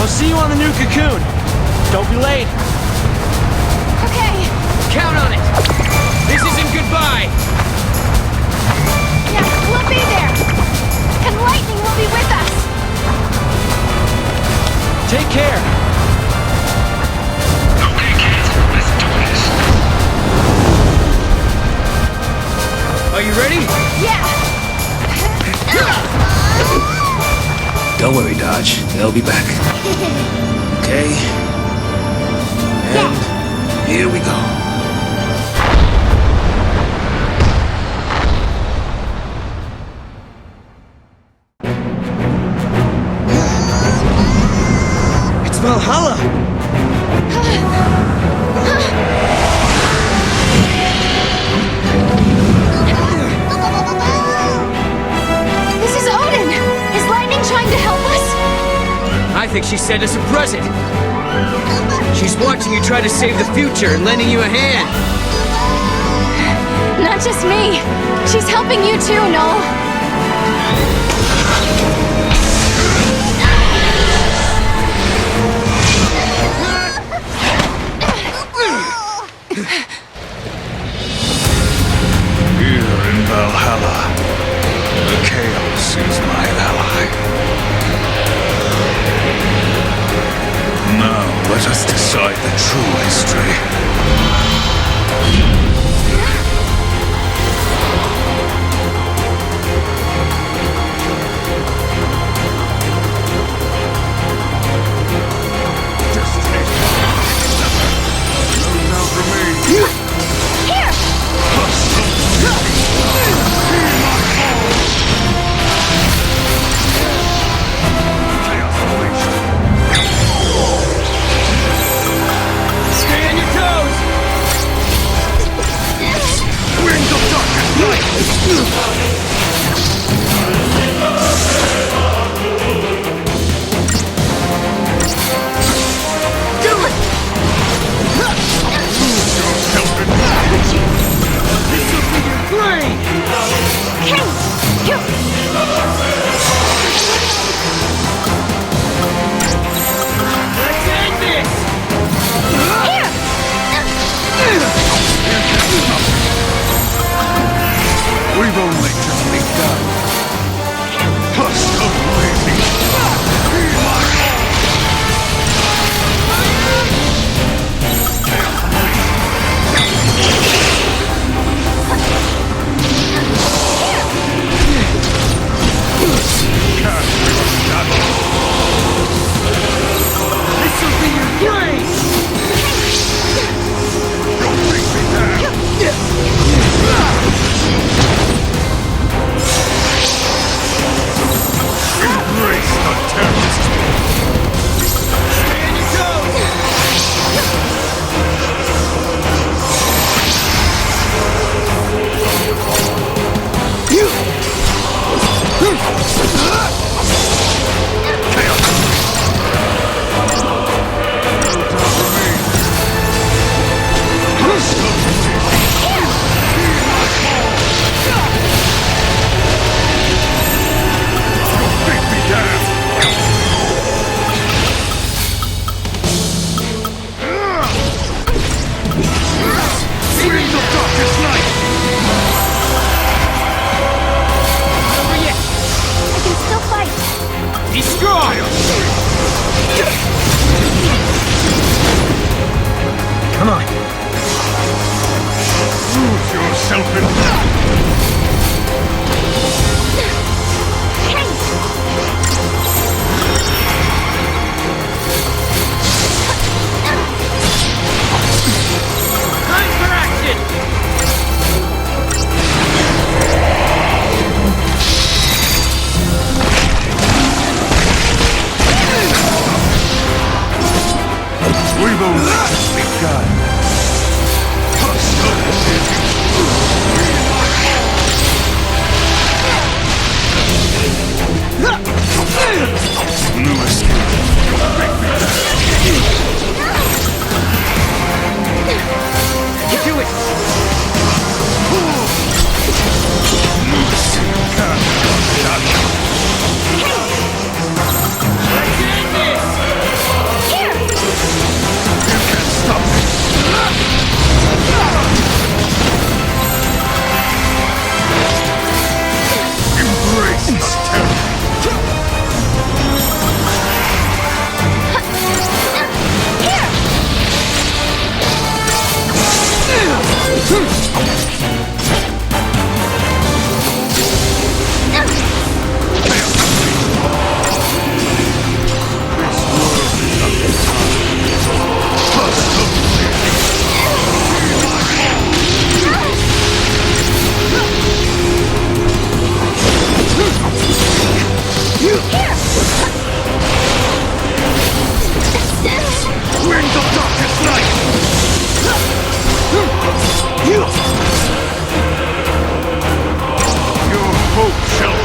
I'll see you on the new cocoon. Don't be late. count on it. This isn't goodbye. Yeah, we'll be there. And lightning will be with us. Take care. Are you ready? Yeah. Don't worry, Dodge. They'll be back. Okay. And here we go. It's Valhalla! This is Odin! Is lightning trying to help us? I think she sent us a present. She's watching you try to save the future and lending you a hand. Not just me. She's helping you too, Noel. Here in Valhalla, the chaos is my ally. Now let us decide the true history. We've only just begun.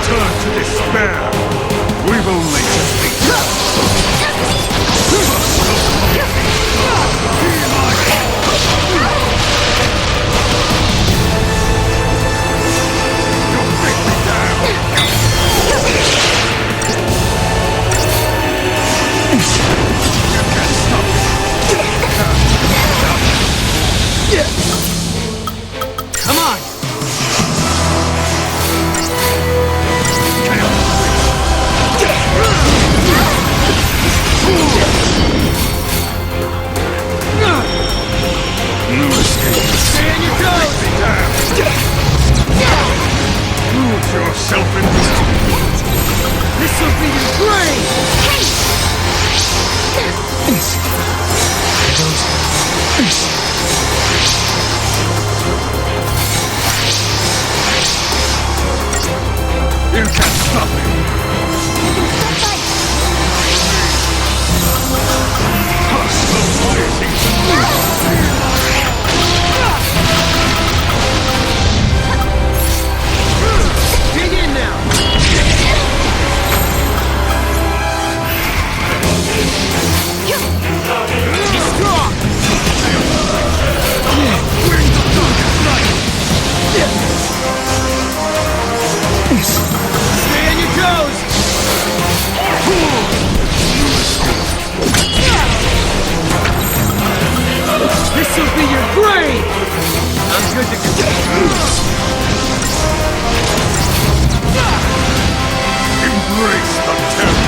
turn to despair. We've only just begun. Come on! No escape. Stay on your toes! Prove yourself in This'll be your grave! You can't stop me. Dig in now! Be strong! Stay on your toes! This'll be your grave! I'm good to go. Embrace the terror.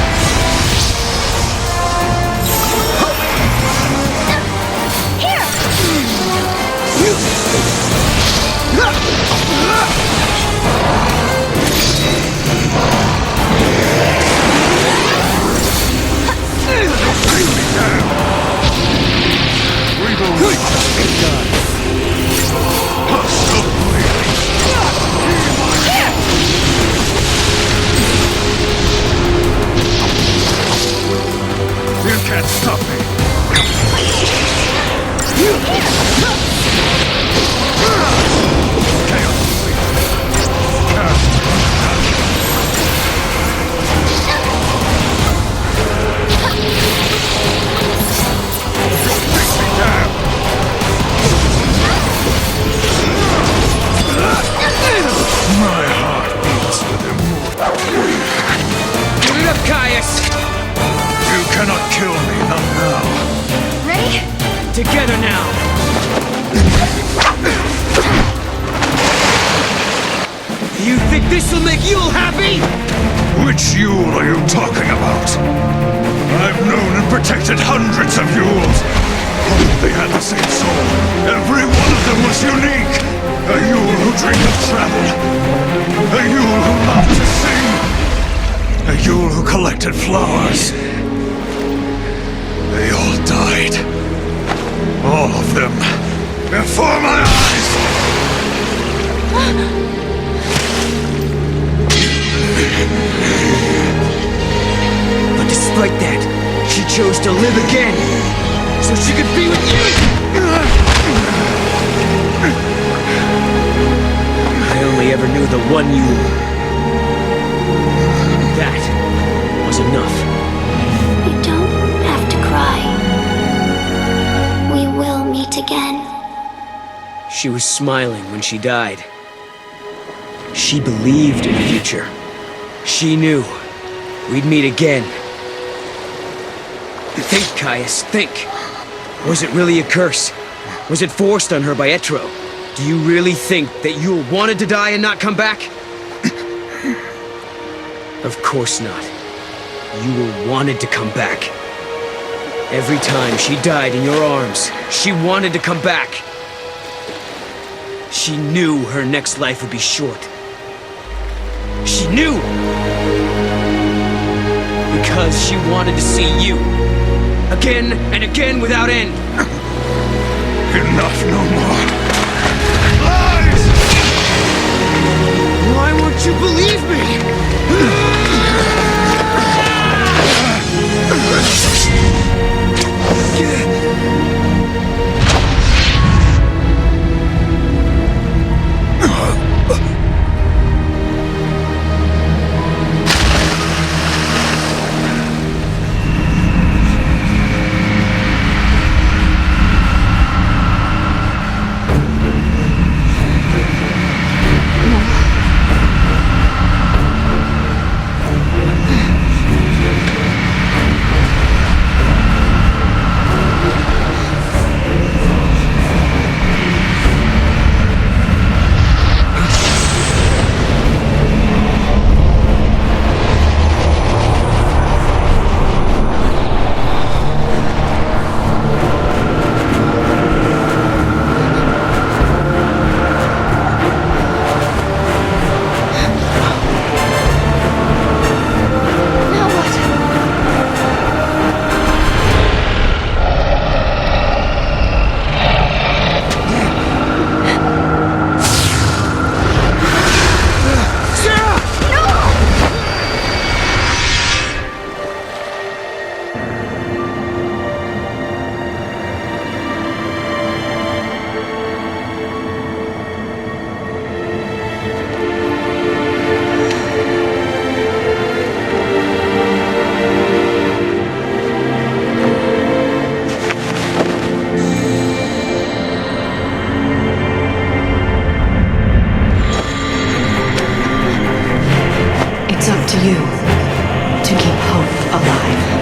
We've only just begun. You can't stop me. My heart beats with immortality. Put it up, Caius! You cannot kill me, not now. Ready? Together now! You think this'll make Yule happy? Which Yule are you talking about? I've known and protected hundreds of Yules. They had the same soul. Every one of them was unique. A Yule who dreamed of travel. A Yule who loved to sing. A Yule who collected flowers. They all died. All of them. Before my eyes! But despite that, she chose to live again, so she could be with you! I only ever knew the one you... That was enough. You don't have to cry. We will meet again. She was smiling when she died. She believed in the future. She knew we'd meet again. Think, Caius, think. Was it really a curse? Was it forced on her by Etro? Do you really think that Yule wanted to die and not come back? Of course not. Yule wanted to come back. Every time she died in your arms, she wanted to come back. She knew her next life would be short. She knew! Because she wanted to see you. Again and again without end. Enough, no more. Lies! Why won't you believe me? you to keep hope alive.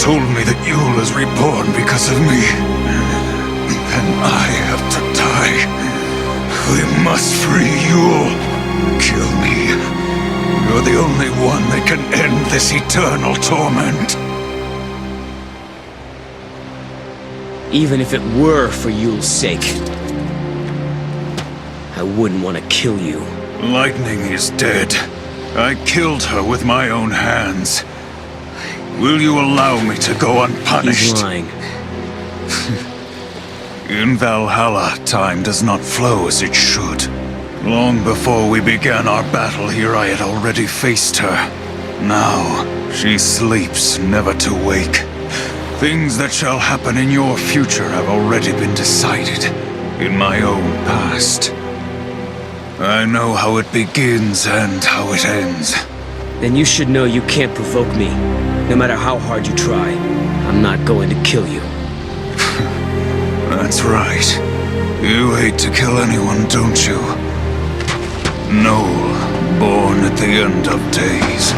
told me that Yule is reborn because of me. And I have to die. We must free Yule. Kill me. You're the only one that can end this eternal torment. Even if it were for Yule's sake, I wouldn't want to kill you. Lightning is dead. I killed her with my own hands. Will you allow me to go unpunished? He's lying. In Valhalla, time does not flow as it should. Long before we began our battle here, I had already faced her. Now, she sleeps, never to wake. Things that shall happen in your future have already been decided in my own past. I know how it begins and how it ends. Then you should know you can't provoke me. No matter how hard you try, I'm not going to kill you. That's right. You hate to kill anyone, don't you? Noel, born at the end of days.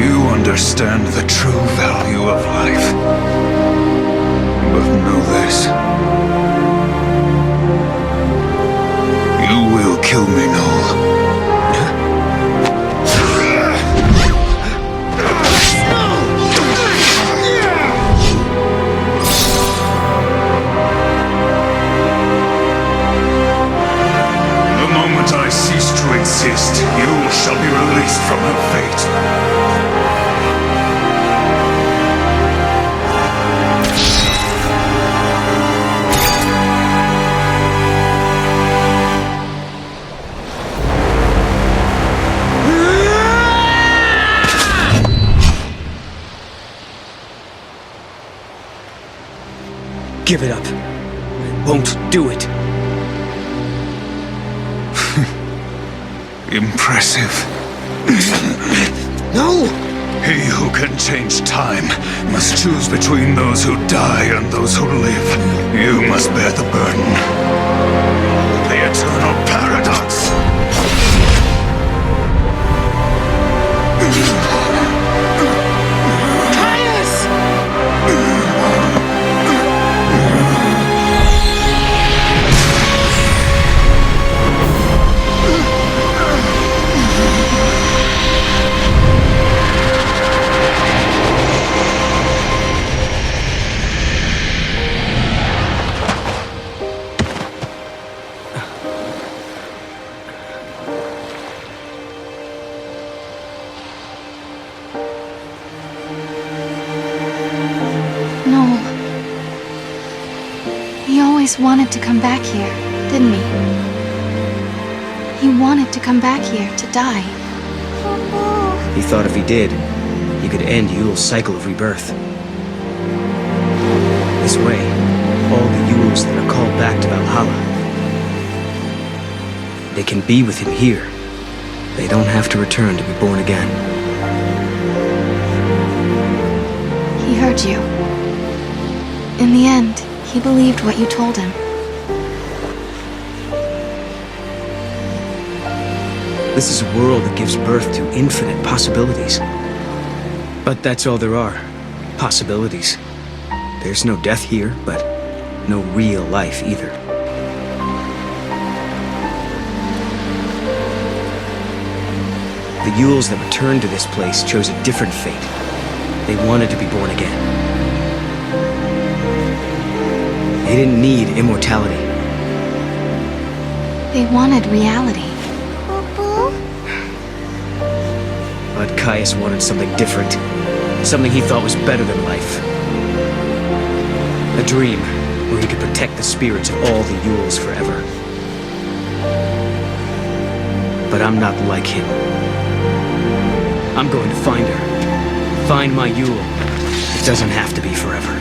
You understand the true value of life. But know this. You will kill me, Noel. Exist, you shall be released from her fate. Give it up. I won't do it. Impressive. No! He who can change time must choose between those who die and those who live. You must bear the burden. The eternal paradox. Wanted to come back here, didn't he? He wanted to come back here to die. He thought if he did, he could end Yule's cycle of rebirth. This way, all the Yules that are called back to Valhalla, they can be with him here. They don't have to return to be born again. He heard you. In the end, he believed what you told him. This is a world that gives birth to infinite possibilities. But that's all there are. Possibilities. There's no death here, but no real life either. The Yules that returned to this place chose a different fate. They wanted to be born again. They didn't need immortality. They wanted reality. But Caius wanted something different. Something he thought was better than life. A dream where he could protect the spirits of all the Yules forever. But I'm not like him. I'm going to find her. Find my Yule. It doesn't have to be forever.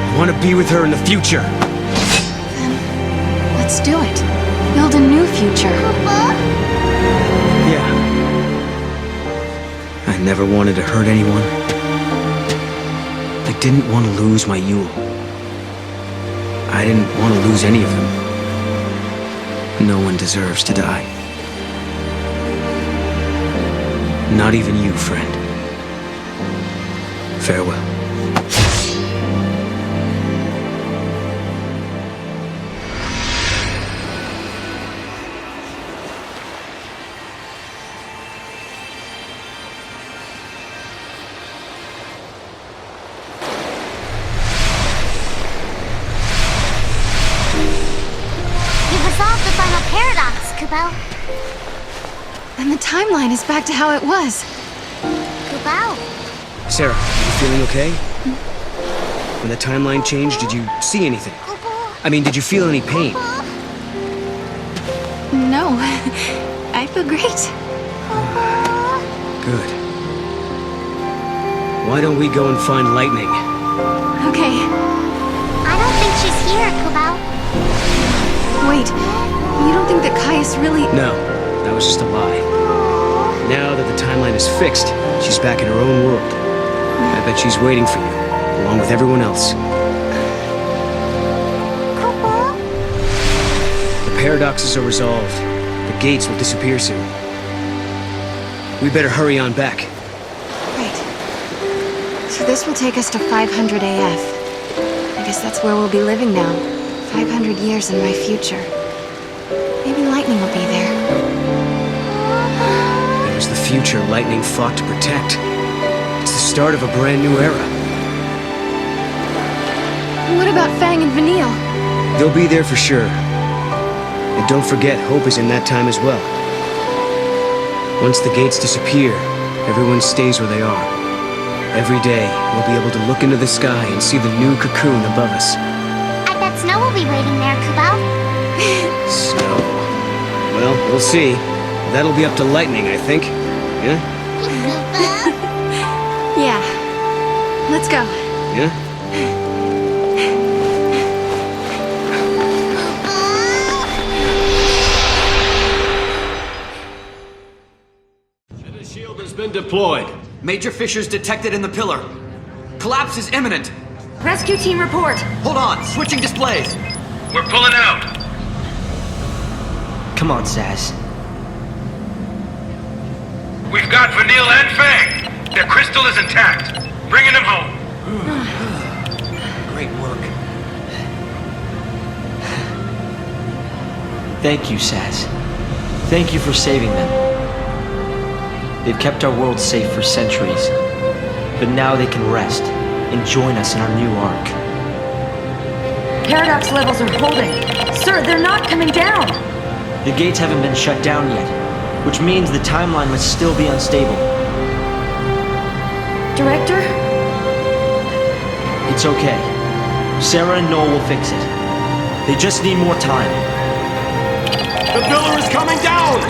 I want to be with her in the future. Then, let's do it. Build a new future. Yeah. I never wanted to hurt anyone. I didn't want to lose my Yule. I didn't want to lose any of them. No one deserves to die. Not even you, friend. Farewell. You've resolved the final paradox, Kubo. And the timeline is back to how it was. Kubo. Serah, are you feeling okay? When the timeline changed, did you see anything? I mean, did you feel any pain? know. I feel great. Good. Why don't we go and find Lightning? Okay. I don't think she's here, Kubal. Wait, you don't think that Caius really... No, that was just a lie. Now that the timeline is fixed, she's back in her own world. I bet she's waiting for you, along with everyone else. The paradoxes are resolved. The gates will disappear soon. We better hurry on back. Right. So this will take us to 500 AF. I guess that's where we'll be living now. 500 years in my future. Maybe Lightning will be there. There's the future Lightning fought to protect. It's the start of a brand new era. What about Fang and Vanille? They'll be there for sure. And don't forget, Hope is in that time as well. Once the gates disappear, everyone stays where they are. Every day, we'll be able to look into the sky and see the new cocoon above us. I bet Snow will be waiting there, Kubal. Snow. Well, we'll see. That'll be up to Lightning, I think. Yeah? Yeah. Let's go. Yeah? The shield has been deployed. Major fissures detected in the pillar. Collapse is imminent. Rescue team report. Hold on, switching displays. We're pulling out. Come on, Saz. We've got Vanille and Fang. Their crystal is intact. Bringing them home. Great work. Thank you, Saz. Thank you for saving them. They've kept our world safe for centuries. But now they can rest and join us in our new arc. Paradox levels are holding. Sir, they're not coming down. The gates haven't been shut down yet, which means the timeline must still be unstable. Director? It's okay. Serah and Noel will fix it. They just need more time. The pillar is coming down!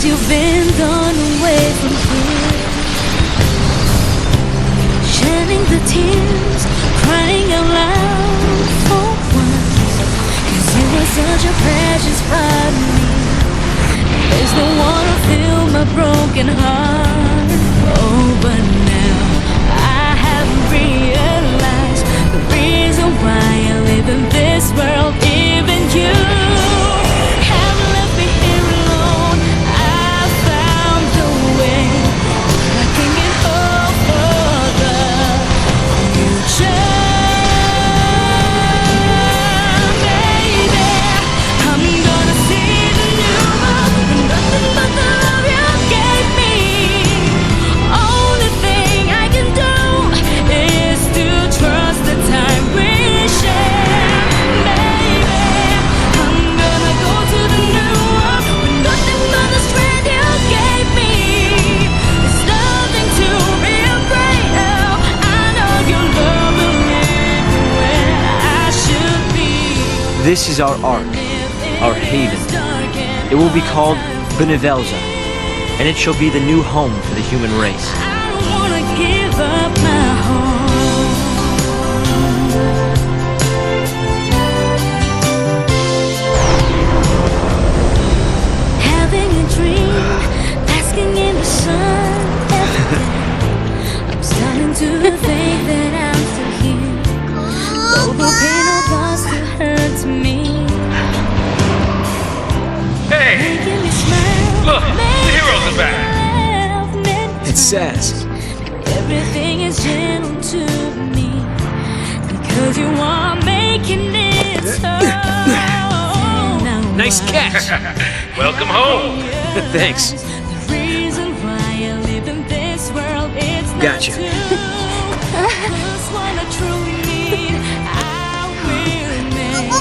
You've been gone away from here, shedding the tears, crying out loud for once, 'cause you were such a precious part of me. There's no one to fill my broken heart. Oh, but now I have realized the reason why I live in this world. Even you have left me here alone. I found the way. I can get hope for the future. Baby, I'm gonna see the new world. Nothing but the love you gave me. Only thing I can do is to trust the time we share. Baby, I'm gonna go to the new world with nothing but the strength you gave me. There's nothing to be afraid of. I know your love will lead me where I should be. This is our ark, our haven. It will be called Benevelza, and it shall be the new home for the human race. I don't wanna give up my home. Having a dream, basking in the sun every day. I'm starting to think that I'm still here. Though the pain of us still hurts me. Hey! Making me smile. Look, the heroes are says. Everything is gentle to me because you are making it so. Nice catch. Welcome home. Thanks. The reason why I live in this world, it's not Gotcha. to lose what I truly need. I will make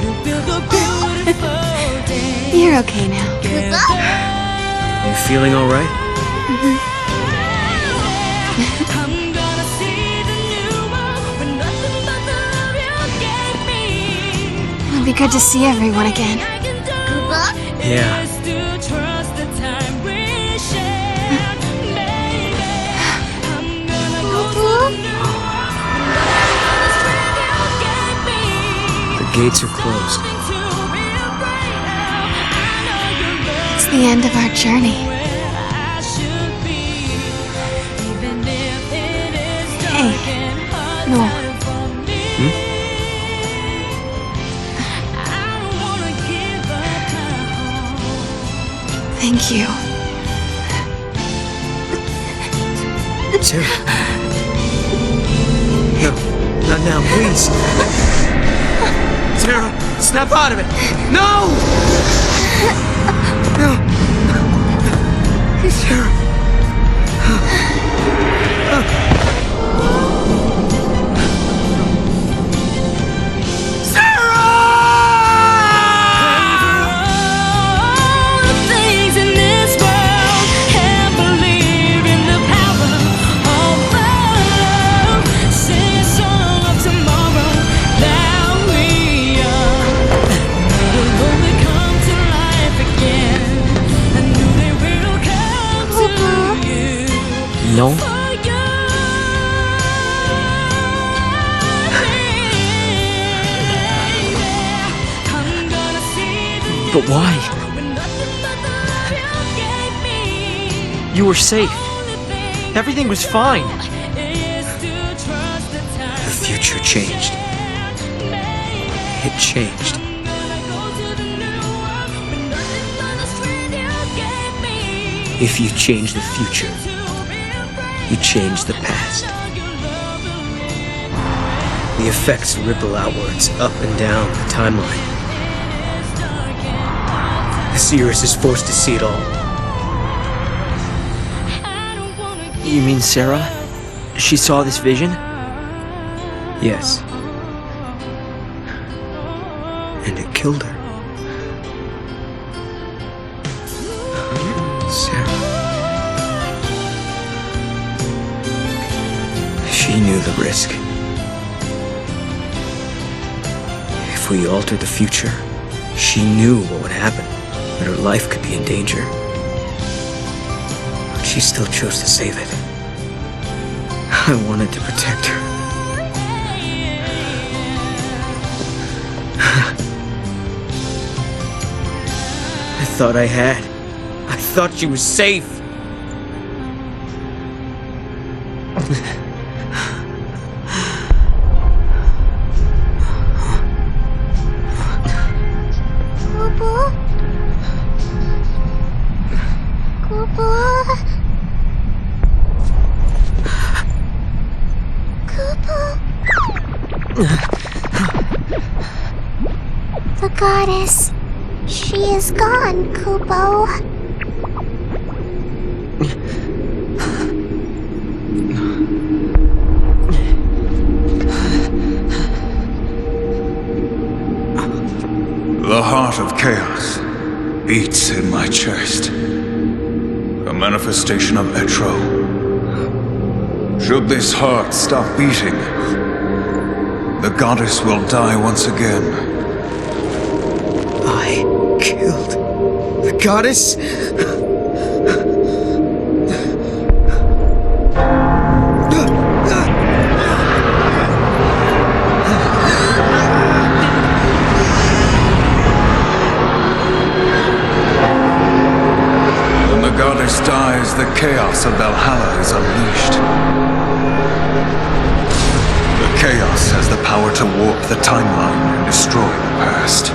you build a beautiful day. You're okay now. You feeling all right? I'm gonna see the new world with nothing but the love you gave me. It'll be good to see everyone again. Yeah. Is to trust the time we share, baby. I'm gonna go to the new world with the strength you gave me. The gates are closed. It's the end of our journey. Hey, Noel. Thank you. Serah. No, not now, please. Serah, snap out of it. No! No. Serah. No? But why? You were safe. Everything was fine. The future changed. It changed. If you change the future, you change the past. The effects ripple outwards, up and down the timeline. The seeress is forced to see it all. You mean Serah? She saw this vision? Yes. And it killed her. Serah. She knew the risk. If we altered the future, she knew what would happen, that her life could be in danger. But she still chose to save it. I wanted to protect her. I thought I had. I thought she was safe. The goddess. She is gone, Kupo. The heart of chaos beats in my chest. A manifestation of Etro. Should this heart stop beating, the goddess will die once again. I killed the goddess? When the goddess dies, the chaos of Valhalla is unleashed. The chaos has the power to warp the timeline and destroy the past.